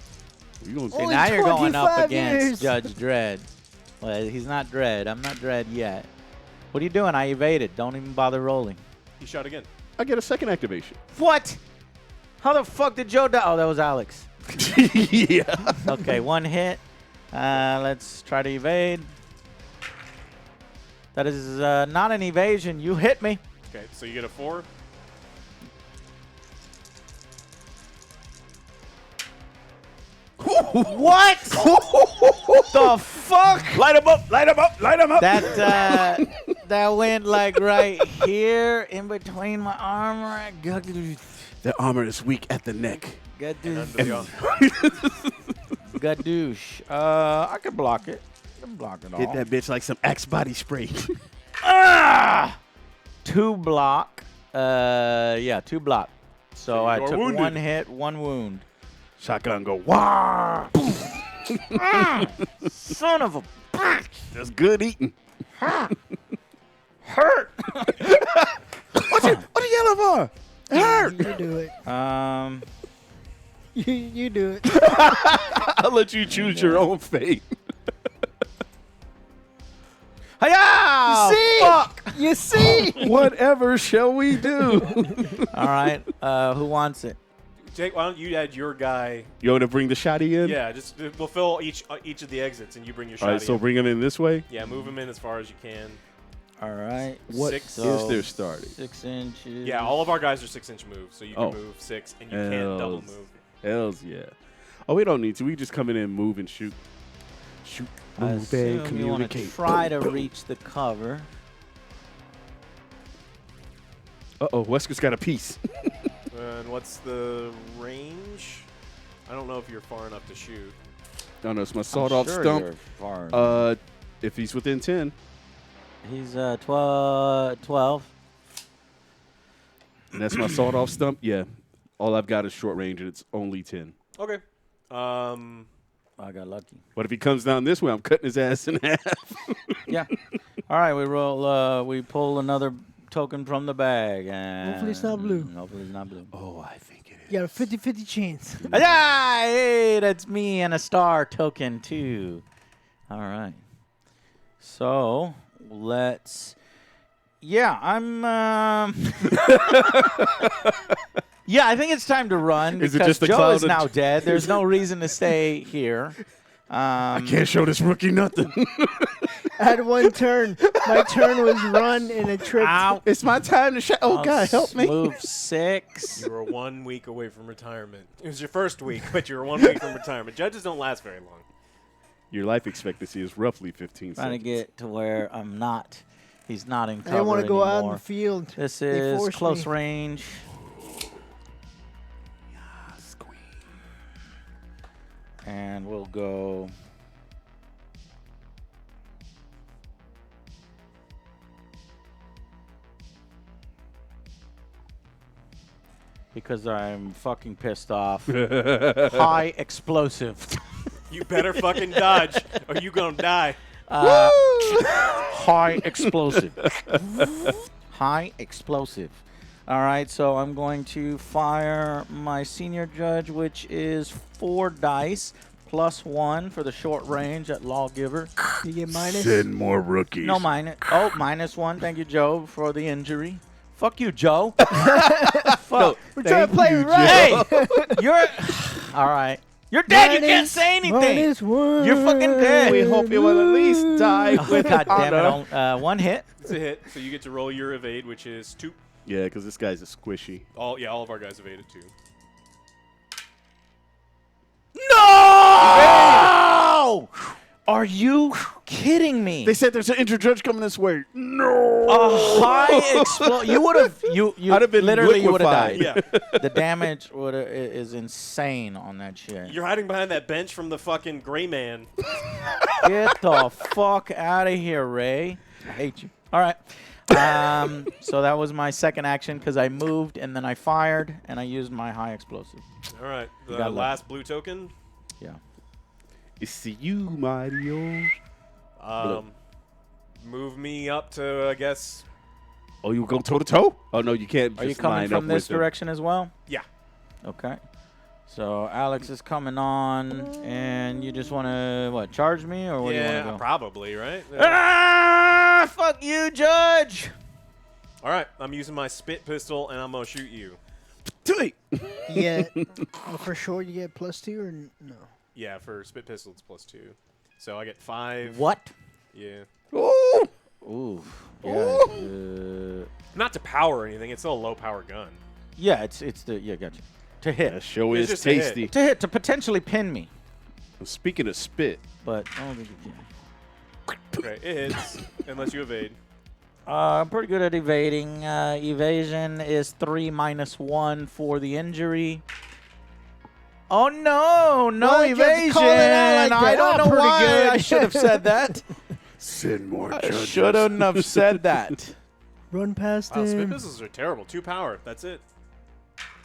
You gonna See, Only now you're going up 25 against years. Judge Dredd. Well, he's not Dredd. I'm not Dredd yet. What are you doing? I evaded. Don't even bother rolling. He shot again. I get a second activation. What? How the fuck did Joe die? Oh, that was Alex. Yeah. Okay, 1 hit. Let's try to evade. That is not an evasion. You hit me. Okay, so you get a 4. What? The fuck? Light him up, light him up, light him up. That went like right here in between my armor. The armor is weak at the neck. Under the arm. Gadoosh. I can block it. I can block it all. Hit that bitch like some Axe body spray. Ah! 2 block. Yeah, 2 block. So I you're took wounded. 1 hit, 1 wound. Shotgun go, wah. Son of a bitch. That's good eating. Hurt. What you yelling for? It hurt. You do it. You do it. I'll let you choose your own fate. Hiya! See? Fuck! You see? Whatever shall we do? All right. Who wants it? Jake, why don't you add your guy? You want to bring the shotty in? Yeah, just we'll fill each of the exits, and you bring your shot. All right, so bring him in this way. yeah, move him in as far as you can. All right. What Six. is their starting? 6 inches. Yeah, all of our guys are 6-inch moves, so you can Oh. move 6, and you can't double Hells. move. Hells yeah. Oh, we don't need to. We just come in and move and shoot. Shoot, I move, and assume you want to communicate. try to reach the cover. Uh-oh, Wesker's got a piece. And what's the range? I don't know if you're far enough to shoot. No, it's my I'm sawed-off sure stump. you're far. If he's within 10. He's 12. And that's my sawed-off stump. Yeah. All I've got is short range, and it's only 10. Okay. I got lucky. But if he comes down this way, I'm cutting his ass in half. Yeah. All right, we roll. We pull another token from the bag, and Hopefully it's not blue. Hopefully it's not blue. Oh, I think it is. You got a 50-50 chance. Yeah, hey, that's me and a star token too. All right. So let's. Yeah, I'm. Yeah, I think it's time to run Is it because just a Joe cloud is of- now dead. There's no reason to stay here. I can't show this rookie nothing. I had one turn. My turn was run and a trick. Ow. It's my time to shout. Oh, I'll God, help me. Move 6. You were 1 week away from retirement. It was your first week, but you were 1 week from retirement. Judges don't last very long. Your life expectancy is roughly 15 Trying to seconds. get to where I'm not. He's not in I cover didn't want to go out in anymore. the field. This They is forced close me. range. Yes, queen. And we'll go. Because I'm fucking pissed off. High explosive. You better fucking dodge, or you gonna die. High explosive. High explosive. All right, so I'm going to fire my senior judge, which is 4 dice plus 1 for the short range at lawgiver. You get minus. Send more rookies. No minus. Oh, -1. Thank you, Joe, for the injury. Fuck you, Joe. Fuck. We're trying to play you, right. Hey, you're. All right. You're dead. You can't say anything. -1. You're fucking dead. We hope you will at least die Oh, with God damn honor. it. 1 hit. It's a hit, so you get to roll your evade, which is 2. Yeah, because this guy's a squishy. All of our guys evaded 2. No! Are you kidding me? They said there's an injured judge coming this way. No. A high explode. You would have. You I'd have been literally. You would have liquefied. died. Yeah. The damage is insane on that shit. You're hiding behind that bench from the fucking gray man. Get the fuck out of here, Ray. I hate you. All right. So that was my second action because I moved and then I fired and I used my high explosive. All right, the got last blue token. Yeah. It's you, Mario. Move me up to, I guess. Oh, you go toe to toe? Oh no, you can't. Are you just coming line from up this with them. direction as well? Yeah. Okay. So Alex is coming on, and you just want to charge me or what do you Yeah, want to go? probably, right? Ah, fuck you, Judge. All right, I'm using my spit pistol, and I'm going to shoot you. Yeah. For sure, you get +2 or no? Yeah, for spit pistol, it's +2. So I get 5. What? Yeah. Oh. Ooh. Yeah. Not to power or anything. It's still a low-power gun. Yeah. It's the gotcha. To hit. That show It's is just a hit. tasty. To hit to potentially pin me, Speaking of spit, but I don't think you can. Okay, it hits, unless you evade. I'm pretty good at evading. Evasion is 3 -1 for the injury. Oh no, no Why did you have to evasion! call it out like I that? don't I'm know pretty why good. I should have said that. send more I shouldn't have said that. Run past Wow, spit him. pistols are terrible. 2 power. That's it.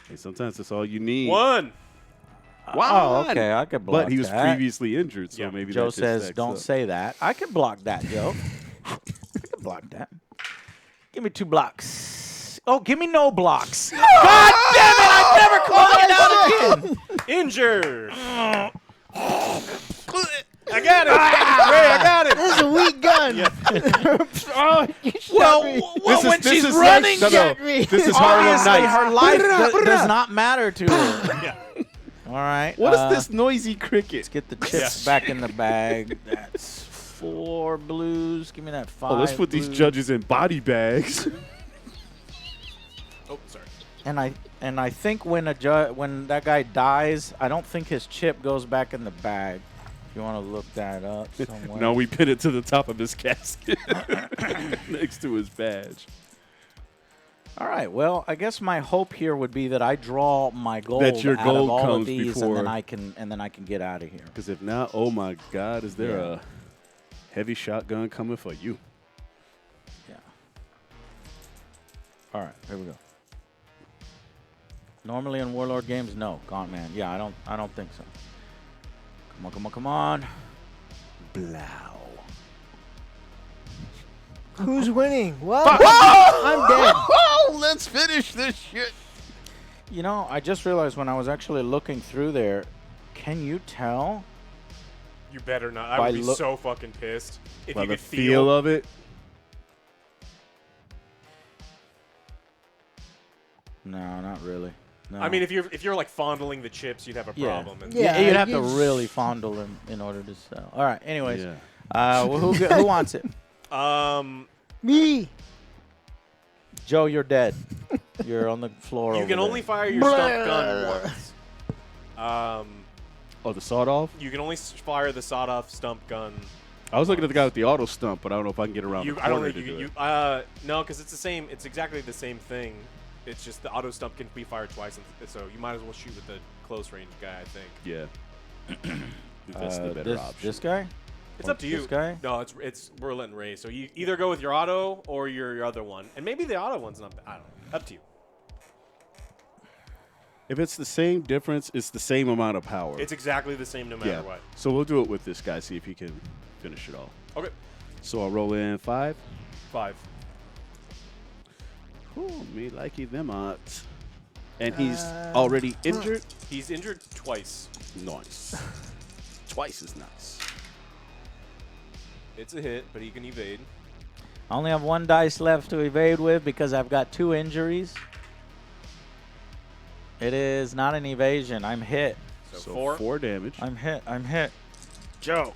Hey, sometimes that's all you need. 1. Oh, okay, I could block But he was that. previously injured, so Yeah. maybe Joe that just says, stacks "Don't up. say that." I can block that, Joe. I can block that. Give me 2 blocks. Oh, give me no blocks. God damn it! I never called it out again. Injure. I got it. Ray, I got it. This is a weak gun. Oh, you shot Well, me. when she's is running, no, Shot me. This is Harlem obviously Nights. her life does not matter to her. Yeah. All right. What is this noisy cricket? Let's get the chips back in the bag. That's 4 blues. Give me that 5. Oh, let's put these blues. judges in body bags. Oh, sorry. And I think when that guy dies, I don't think his chip goes back in the bag. If you want to look that up somewhere. No, we pin it to the top of his casket next to his badge. All right. Well, I guess my hope here would be that I draw my gold That your out gold of all comes of these, before. and then I can get out of here. Because if not, oh my God, is there Yeah. a heavy shotgun coming for you? Yeah. All right. Here we go. Normally in Warlord games, no. Gaunt Man. Yeah, I don't think so. Come on, come on, come on. Blow. Who's winning? What? Fuck. I'm dead. Oh, let's finish this shit. You know, I just realized when I was actually looking through there, can you tell? You better not. I By would be look- so fucking pissed if By you the could feel of it. No, not really. No. I mean, if you're like fondling the chips, you'd have a Yeah. problem. And Yeah. You'd have to you- really fondle them in order to sell. All right. Anyways, Yeah. well, who wants it? Me. Joe, you're dead. You're on the floor. You over can there. only fire your stuff gun once. Oh, the sawed off? You can only fire the sawed-off stump gun. I was looking at the guy with the auto stump, but I don't know if I can get around You, the I don't corner think to you, do it. no, because it's the same. It's exactly the same thing. It's just the auto stump can be fired twice, and so you might as well shoot with the close range guy. I think Yeah. That's the better this, option. this guy? it's Or up to you. This guy? No, it's roulette and raise. So you either go with your auto or your other one, and maybe the auto one's not. I don't know. Up to you. If it's the same difference, it's the same amount of power. It's exactly the same no matter yeah. what. So we'll do it with this guy, see if he can finish it off. Okay. So I'll roll in 5. 5. Ooh, me likey them odds. And he's already injured. He's injured twice. Nice. Twice as nice. It's a hit, but he can evade. I only have 1 dice left to evade with because I've got 2 injuries. It is not an evasion. I'm hit. So 4. damage. I'm hit. I'm hit. Joe.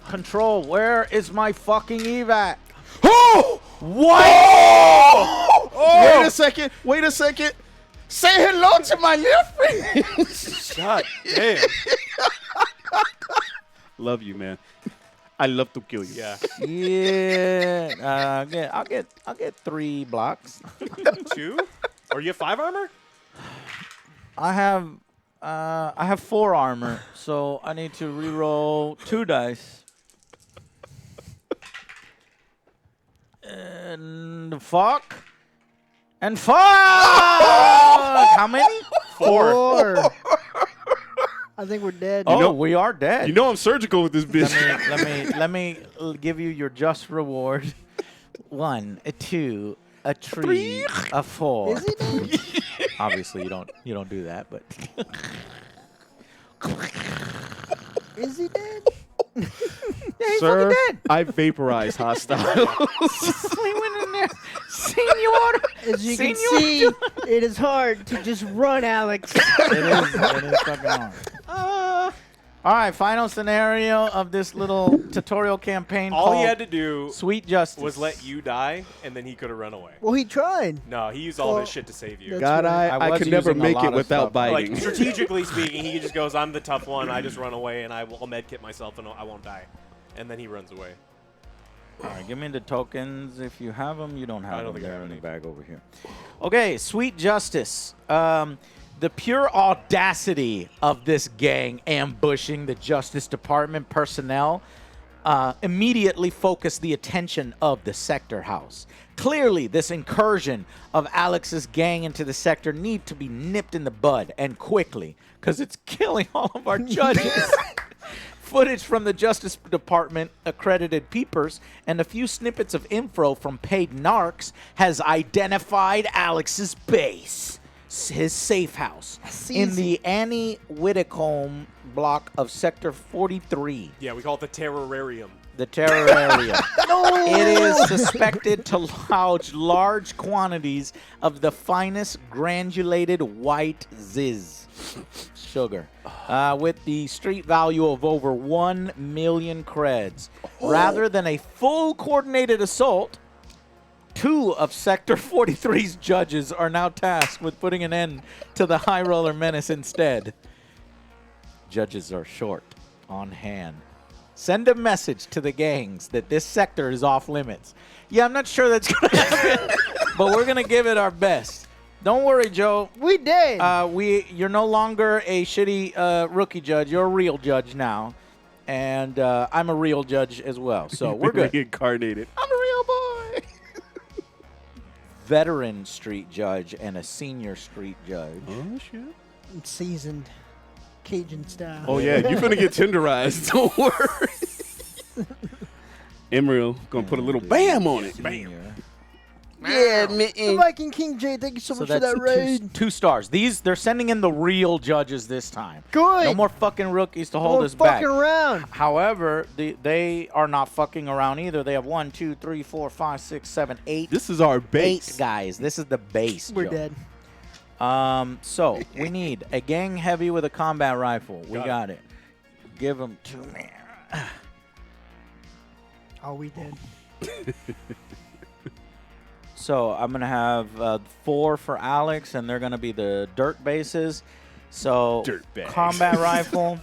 Control, where is my fucking evac? Oh! What? Oh! Wait a second. Say hello to my little friend. God damn. Love you, man. I love to kill you. Yeah. Yeah. I'll get 3 blocks. 2? Or you have 5 armor? I have 4 armor, so I need to reroll 2 dice. And fuck. And fuck. How many? 4. I think we're dead. Oh, know- we are dead. You know I'm surgical with this bitch. let me give you your just reward. 1, a 2, a 3, a 4. Is he dead? Obviously, you don't do that, but Is he dead? he's Sir, fucking dead. I vaporized hostile. We went in there, senor. As you can Senor. see, it is hard to just run, Alex. It is fucking hard. All right, final scenario of this little tutorial campaign. All he called had to do Sweet Justice was let you die, and then he could have run away. Well, he tried. No, he used all Well, his shit to save you. that's God, I I was could never using a make lot it of without stuff. Like, biting. strategically speaking, he just goes, I'm the tough one, I just run away, and I'll medkit myself, and I won't die. And then he runs away. All right, give me the tokens. If you have them, you don't have I don't them. think I They're have in the any. bag over here. Okay, Sweet Justice. The pure audacity of this gang ambushing the Justice Department personnel immediately focused the attention of the sector house. Clearly, this incursion of Alex's gang into the sector need to be nipped in the bud, and quickly, because it's killing all of our judges. Footage from the Justice Department accredited peepers and a few snippets of info from paid narcs has identified Alex's base. his safe house in the Annie Whitcomb block of Sector 43. Yeah, we call it the terrarium. The terrarium. It is suspected to house large quantities of the finest granulated white ziz sugar, with the street value of over 1 million creds. Rather than a full coordinated assault, 2 of Sector 43's judges are now tasked with putting an end to the high roller menace instead. Judges are short on hand. Send a message to the gangs that this sector is off limits. Yeah, I'm not sure that's going to happen, but we're going to give it our best. Don't worry, Joe. We did. You're no longer a shitty rookie judge. You're a real judge now. And I'm a real judge as well. So we're good. Reincarnated. I'm a real boy. Veteran street judge and a senior street judge. Oh, shit. Seasoned Cajun style. Oh, yeah. You're going to get tenderized. Don't worry. Emerald going to put a little bam on it. Senior. Yeah, The Viking King J, thank you so much for that's that raid. 2 stars. They're sending in the real judges this time. Good. No more fucking rookies to hold Don't us back. fucking around. However, they are not fucking around either. They have 1, 2, 3, 4, 5, 6, 7, 8. This is our base. 8 guys. This is the base. We're Joe. dead. So we need a gang heavy with a combat rifle. We Got got it. Give them to me. Oh, we did. So I'm gonna have 4 for Alex, and they're gonna be the dirt bases. So Dirt bags. combat rifle.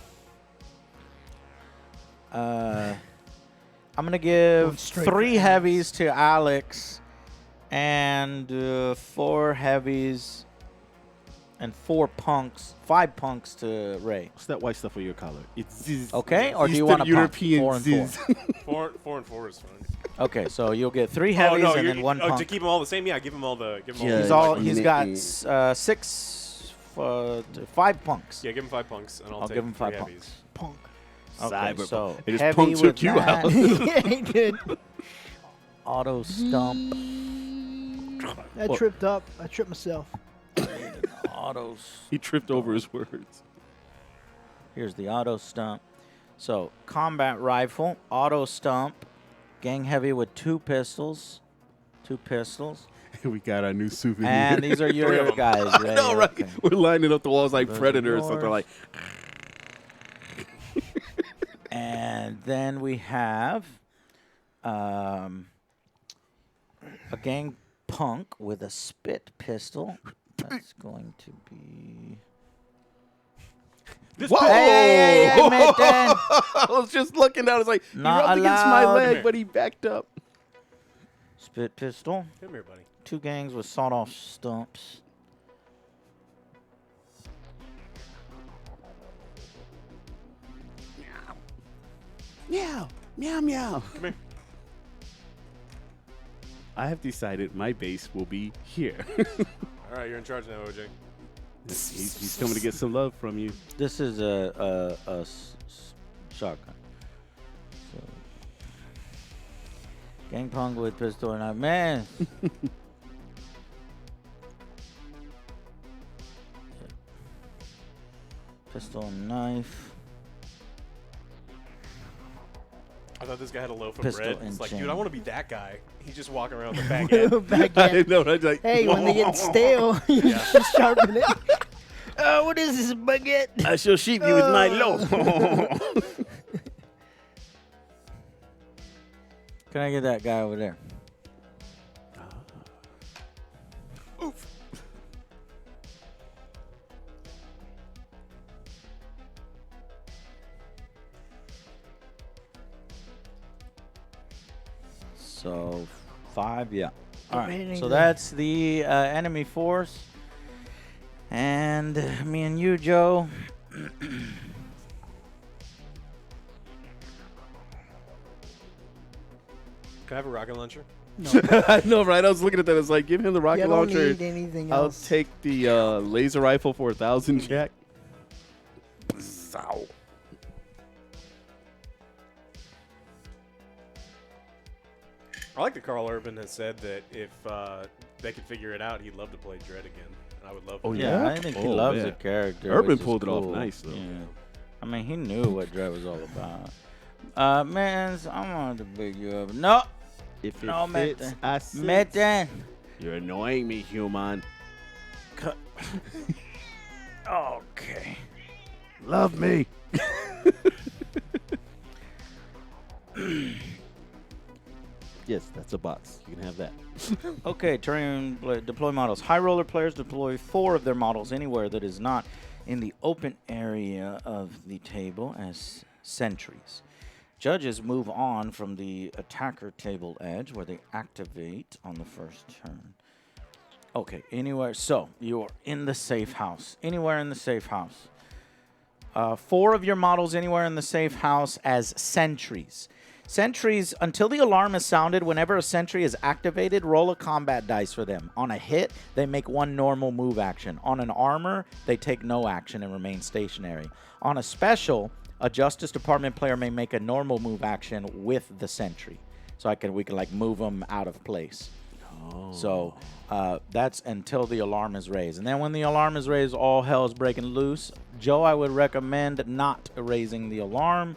I'm gonna give Going straight 3 for Alex. heavies to Alex, and 4 heavies, and 4 punks, 5 punks to Ray. What's that white stuff on your collar? It's ziz. Okay, or do you Eastern want a pump? European 4 and 4. ziz. 4 and 4 is fine. Okay, so you'll get 3 heavies and then 1 punk. to keep them all the same. Yeah, give them all the. Give them Yeah. all He's the got Yeah. 5 punks. Yeah, give them 5 punks, and I'll take give him 5 3 punks. heavies. Punk. Okay, Cyberpunk. so It just heavy punk with took you that. out. Yeah, he did. Auto stump. I tripped up. I tripped myself. Autos. He tripped over his words. Here's the auto stump. So combat rifle, auto stump, gang heavy with 2 pistols. 2 pistols. We got our new souvenir. And these are of your them. guys, right? No, right. Okay. We're lining up the walls like Those are Predator or something yours. like. And then we have a gang punk with a spit pistol. That's going to be... This Whoa! Hey, Mitten. I was just looking down. It's like he Not rubbed against my allowed. leg, but he backed up. Spit pistol. Come here, buddy. 2 gangs with sawed-off stumps. Meow, meow, meow. Come here. I have decided my base will be here. All right, you're in charge now, OJ. He's coming to get some love from you. This is a shotgun. So, gang punk with pistol and a man. Pistol and knife. I thought this guy had a loaf of Pistol bread. and It's like, chain. dude, I want to be that guy. He's just walking around with a baguette. Back I in. didn't know. I was like, Hey, when they get stale, you Yeah. just sharpen it. What is this baguette? I shall sheep you with my loaf. Can I get that guy over there? So 5, yeah. All right. Remaining So the- that's the enemy force, and me and you, Joe. Can I have a rocket launcher? I know, right? I was looking at that. It's like, give him the rocket You don't launcher. need anything I'll else. take the laser rifle for 1,000, Jack. Zow. I like that Carl Urban has said that if they could figure it out, he'd love to play Dredd again. I would love. Oh, that. Yeah, Yeah? I think he Oh, loves man. the character. Urban which is pulled it off cool. nice, though. Yeah. I mean, he knew what Dredd was all about. Man, I wanted to pick you up. No, If it no, fits, mete. I sit. Mete. You're annoying me, human. Okay. Love me. Yes, that's a box. You can have that. Okay, deploy models. High roller players deploy 4 of their models anywhere that is not in the open area of the table as sentries. Judges move on from the attacker table edge where they activate on the first turn. Okay, anywhere. So you are in the safe house. Anywhere in the safe house. 4 of your models anywhere in the safe house as sentries. Sentries, until the alarm is sounded, whenever a sentry is activated, roll a combat dice for them. On a hit, they make 1 normal move action. On an armor, they take no action and remain stationary. On a special, a Justice Department player may make a normal move action with the sentry. So we can like move them out of place. Oh. So that's until the alarm is raised. And then when the alarm is raised, all hell is breaking loose. Joe, I would recommend not raising the alarm,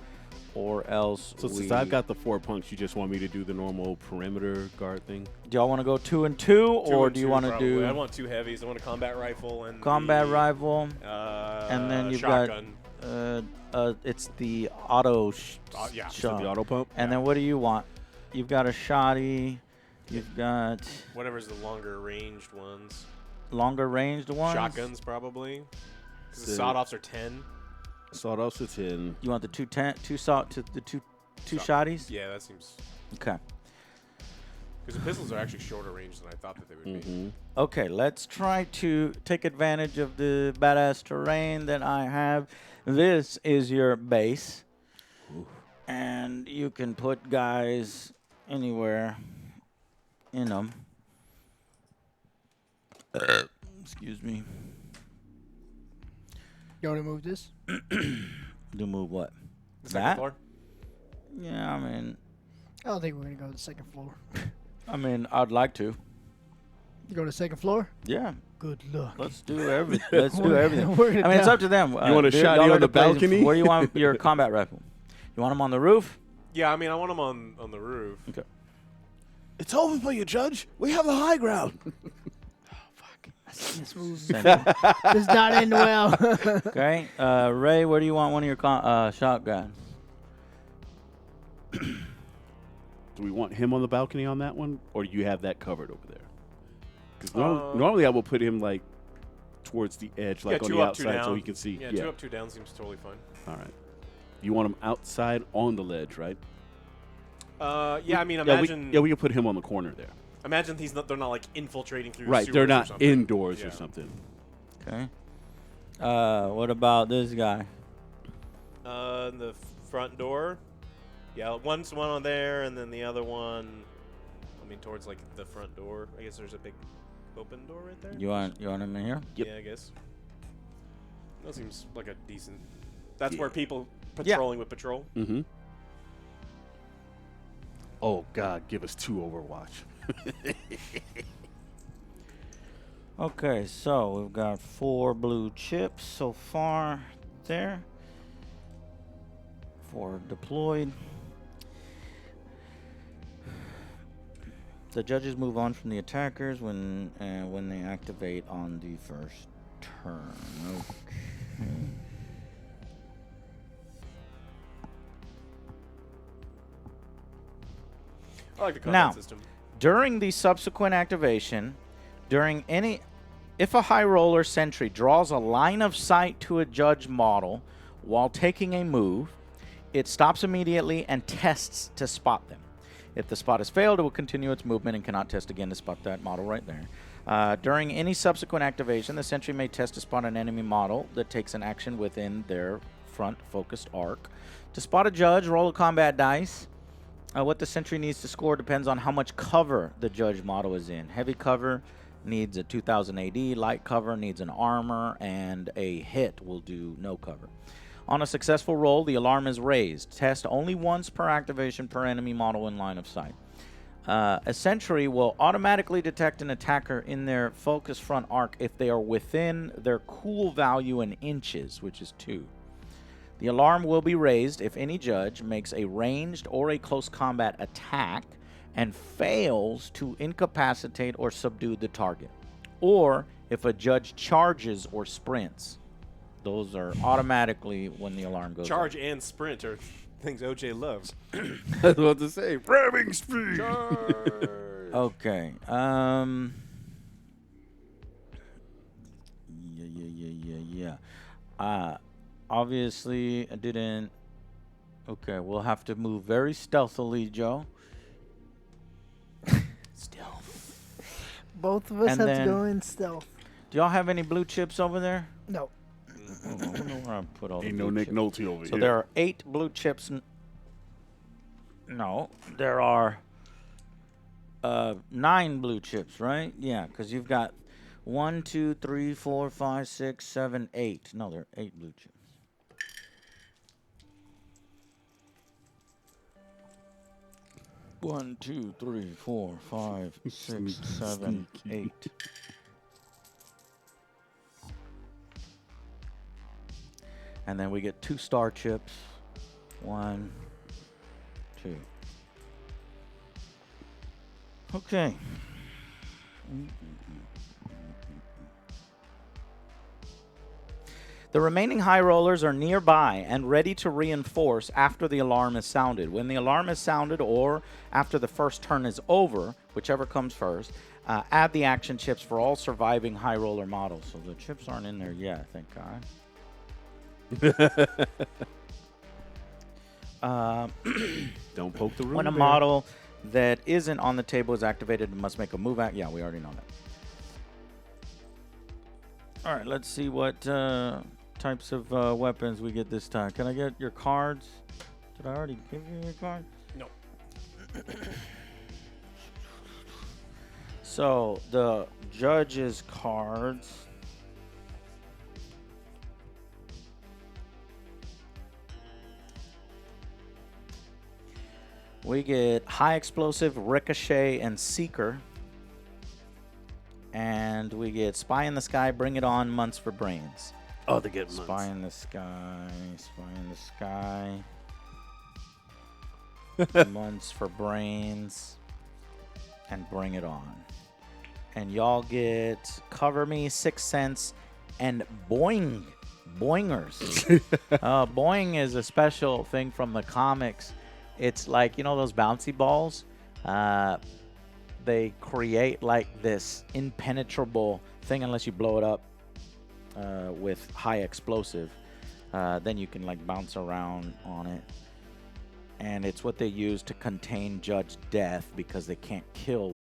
or else So since I've got the 4 punks, you just want me to do the normal perimeter guard thing? Do y'all want to go 2 and 2, or do you want to do I want 2 heavies. I want a combat rifle and combat the, rifle? And then you've shotgun. got it's the auto Yeah. shot. The auto pump? And then what do you want? You've got a shotty. You've got Whatever's the longer ranged ones. longer ranged ones. Shotguns probably. 'Cause the So- sawed-offs are 10. Sawed off to 10. You want the two shotties? Yeah, that seems. Okay. Because the pistols are actually shorter range than I thought that they would be. Mm-hmm. Okay, let's try to take advantage of the badass terrain that I have. This is your base. And you can put guys anywhere in them. Excuse me. You want to move this? Do move what? The second That? floor? Yeah, I don't think we're going to go to the second floor. I'd like to. You go to the second floor? Yeah. Good luck. Let's do everything. Let's do everything. We're gonna It's die. up to them. You want a dude, shotty y'all on are the players. balcony? Where do you want your combat rifle? You want them on the roof? Yeah, I mean, I want them on the roof. Okay. It's over for you, Judge. We have the high ground. This movie Send them. does not end well. Okay. Ray, where do you want one of your shotguns? Do we want him on the balcony on that one, or do you have that covered over there? Because Uh, normally I will put him like towards the edge, like Yeah, on 2 the up, 2 outside, so down. he can see. Yeah, 2 up, 2 down seems totally fine. All right. You want him outside on the ledge, right? Yeah, I mean, imagine. we can put him on the corner there. Imagine they're not like infiltrating through. Right, sewers they're or not something. indoors Yeah. or something. Okay. What about this guy? The front door. Yeah, one's one on there, and then the other one. I mean, towards like the front door. I guess there's a big open door right there. You want him in here? Yep. Yeah, I guess. That seems like a decent. That's Yeah. where people Yeah. patrolling with patrol. Mm-hmm. Oh, God, give us 2 Overwatch. Okay, so we've got 4 blue chips so far there. 4 deployed. The judges move on from the attackers when they activate on the first turn. Okay. I like the combat Now, system. During the subsequent activation, if a high roller sentry draws a line of sight to a judge model while taking a move, it stops immediately and tests to spot them. If the spot has failed, it will continue its movement and cannot test again to spot that model right there. During any subsequent activation, the sentry may test to spot an enemy model that takes an action within their front focused arc. To spot a judge, roll a combat dice. What the sentry needs to score depends on how much cover the judge model is in. Heavy cover needs a 2000 AD, light cover needs an armor, and a hit will do no cover. On a successful roll, the alarm is raised. Test only once per activation per enemy model in line of sight. A sentry will automatically detect an attacker in their focus front arc if they are within their cool value in inches, which is 2. The alarm will be raised if any judge makes a ranged or a close combat attack and fails to incapacitate or subdue the target, or if a judge charges or sprints. Those are automatically when the alarm goes Charge off. and sprint are things OJ loves. I was about to say, ramming speed. Okay. Yeah. Obviously, I didn't. Okay, we'll have to move very stealthily, Joe. Stealth. Both of us And have to then- go in stealth. Do y'all have any blue chips over there? No. I don't know where I put all the Ain't blue no Nick chips. Nolte over So here. there are 8 blue chips. No, there are 9 blue chips, right? Yeah, because you've got 1, 2, 3, 4, 5, 6, 7, 8. No, there are 8 blue chips. One, 2, 3, 4, 5, 6, 7, 8. And then we get 2 star chips. 1, 2. Okay. The remaining high rollers are nearby and ready to reinforce after the alarm is sounded. When the alarm is sounded or after the first turn is over, whichever comes first, add the action chips for all surviving high roller models. So the chips aren't in there yet, thank God. Don't poke the room. When a model that isn't on the table is activated, it must make a move out. Yeah, we already know that. All right, let's see what types of weapons we get this time. Can I get your cards? Did I already give you your card? No. So the judge's cards. We get High Explosive, Ricochet, and Seeker. And we get Spy in the Sky, Bring It On, Months for Brains. Oh, they get Spy months. in the Sky, Spy in the Sky. Months for Brains. And Bring It On. And y'all get Cover Me, Sixth Sense, and Boing. Boingers. Boing is a special thing from the comics. It's like, you know those bouncy balls? They create like this impenetrable thing unless you blow it up with high explosive. Then you can like bounce around on it. And it's what they use to contain Judge Death because they can't kill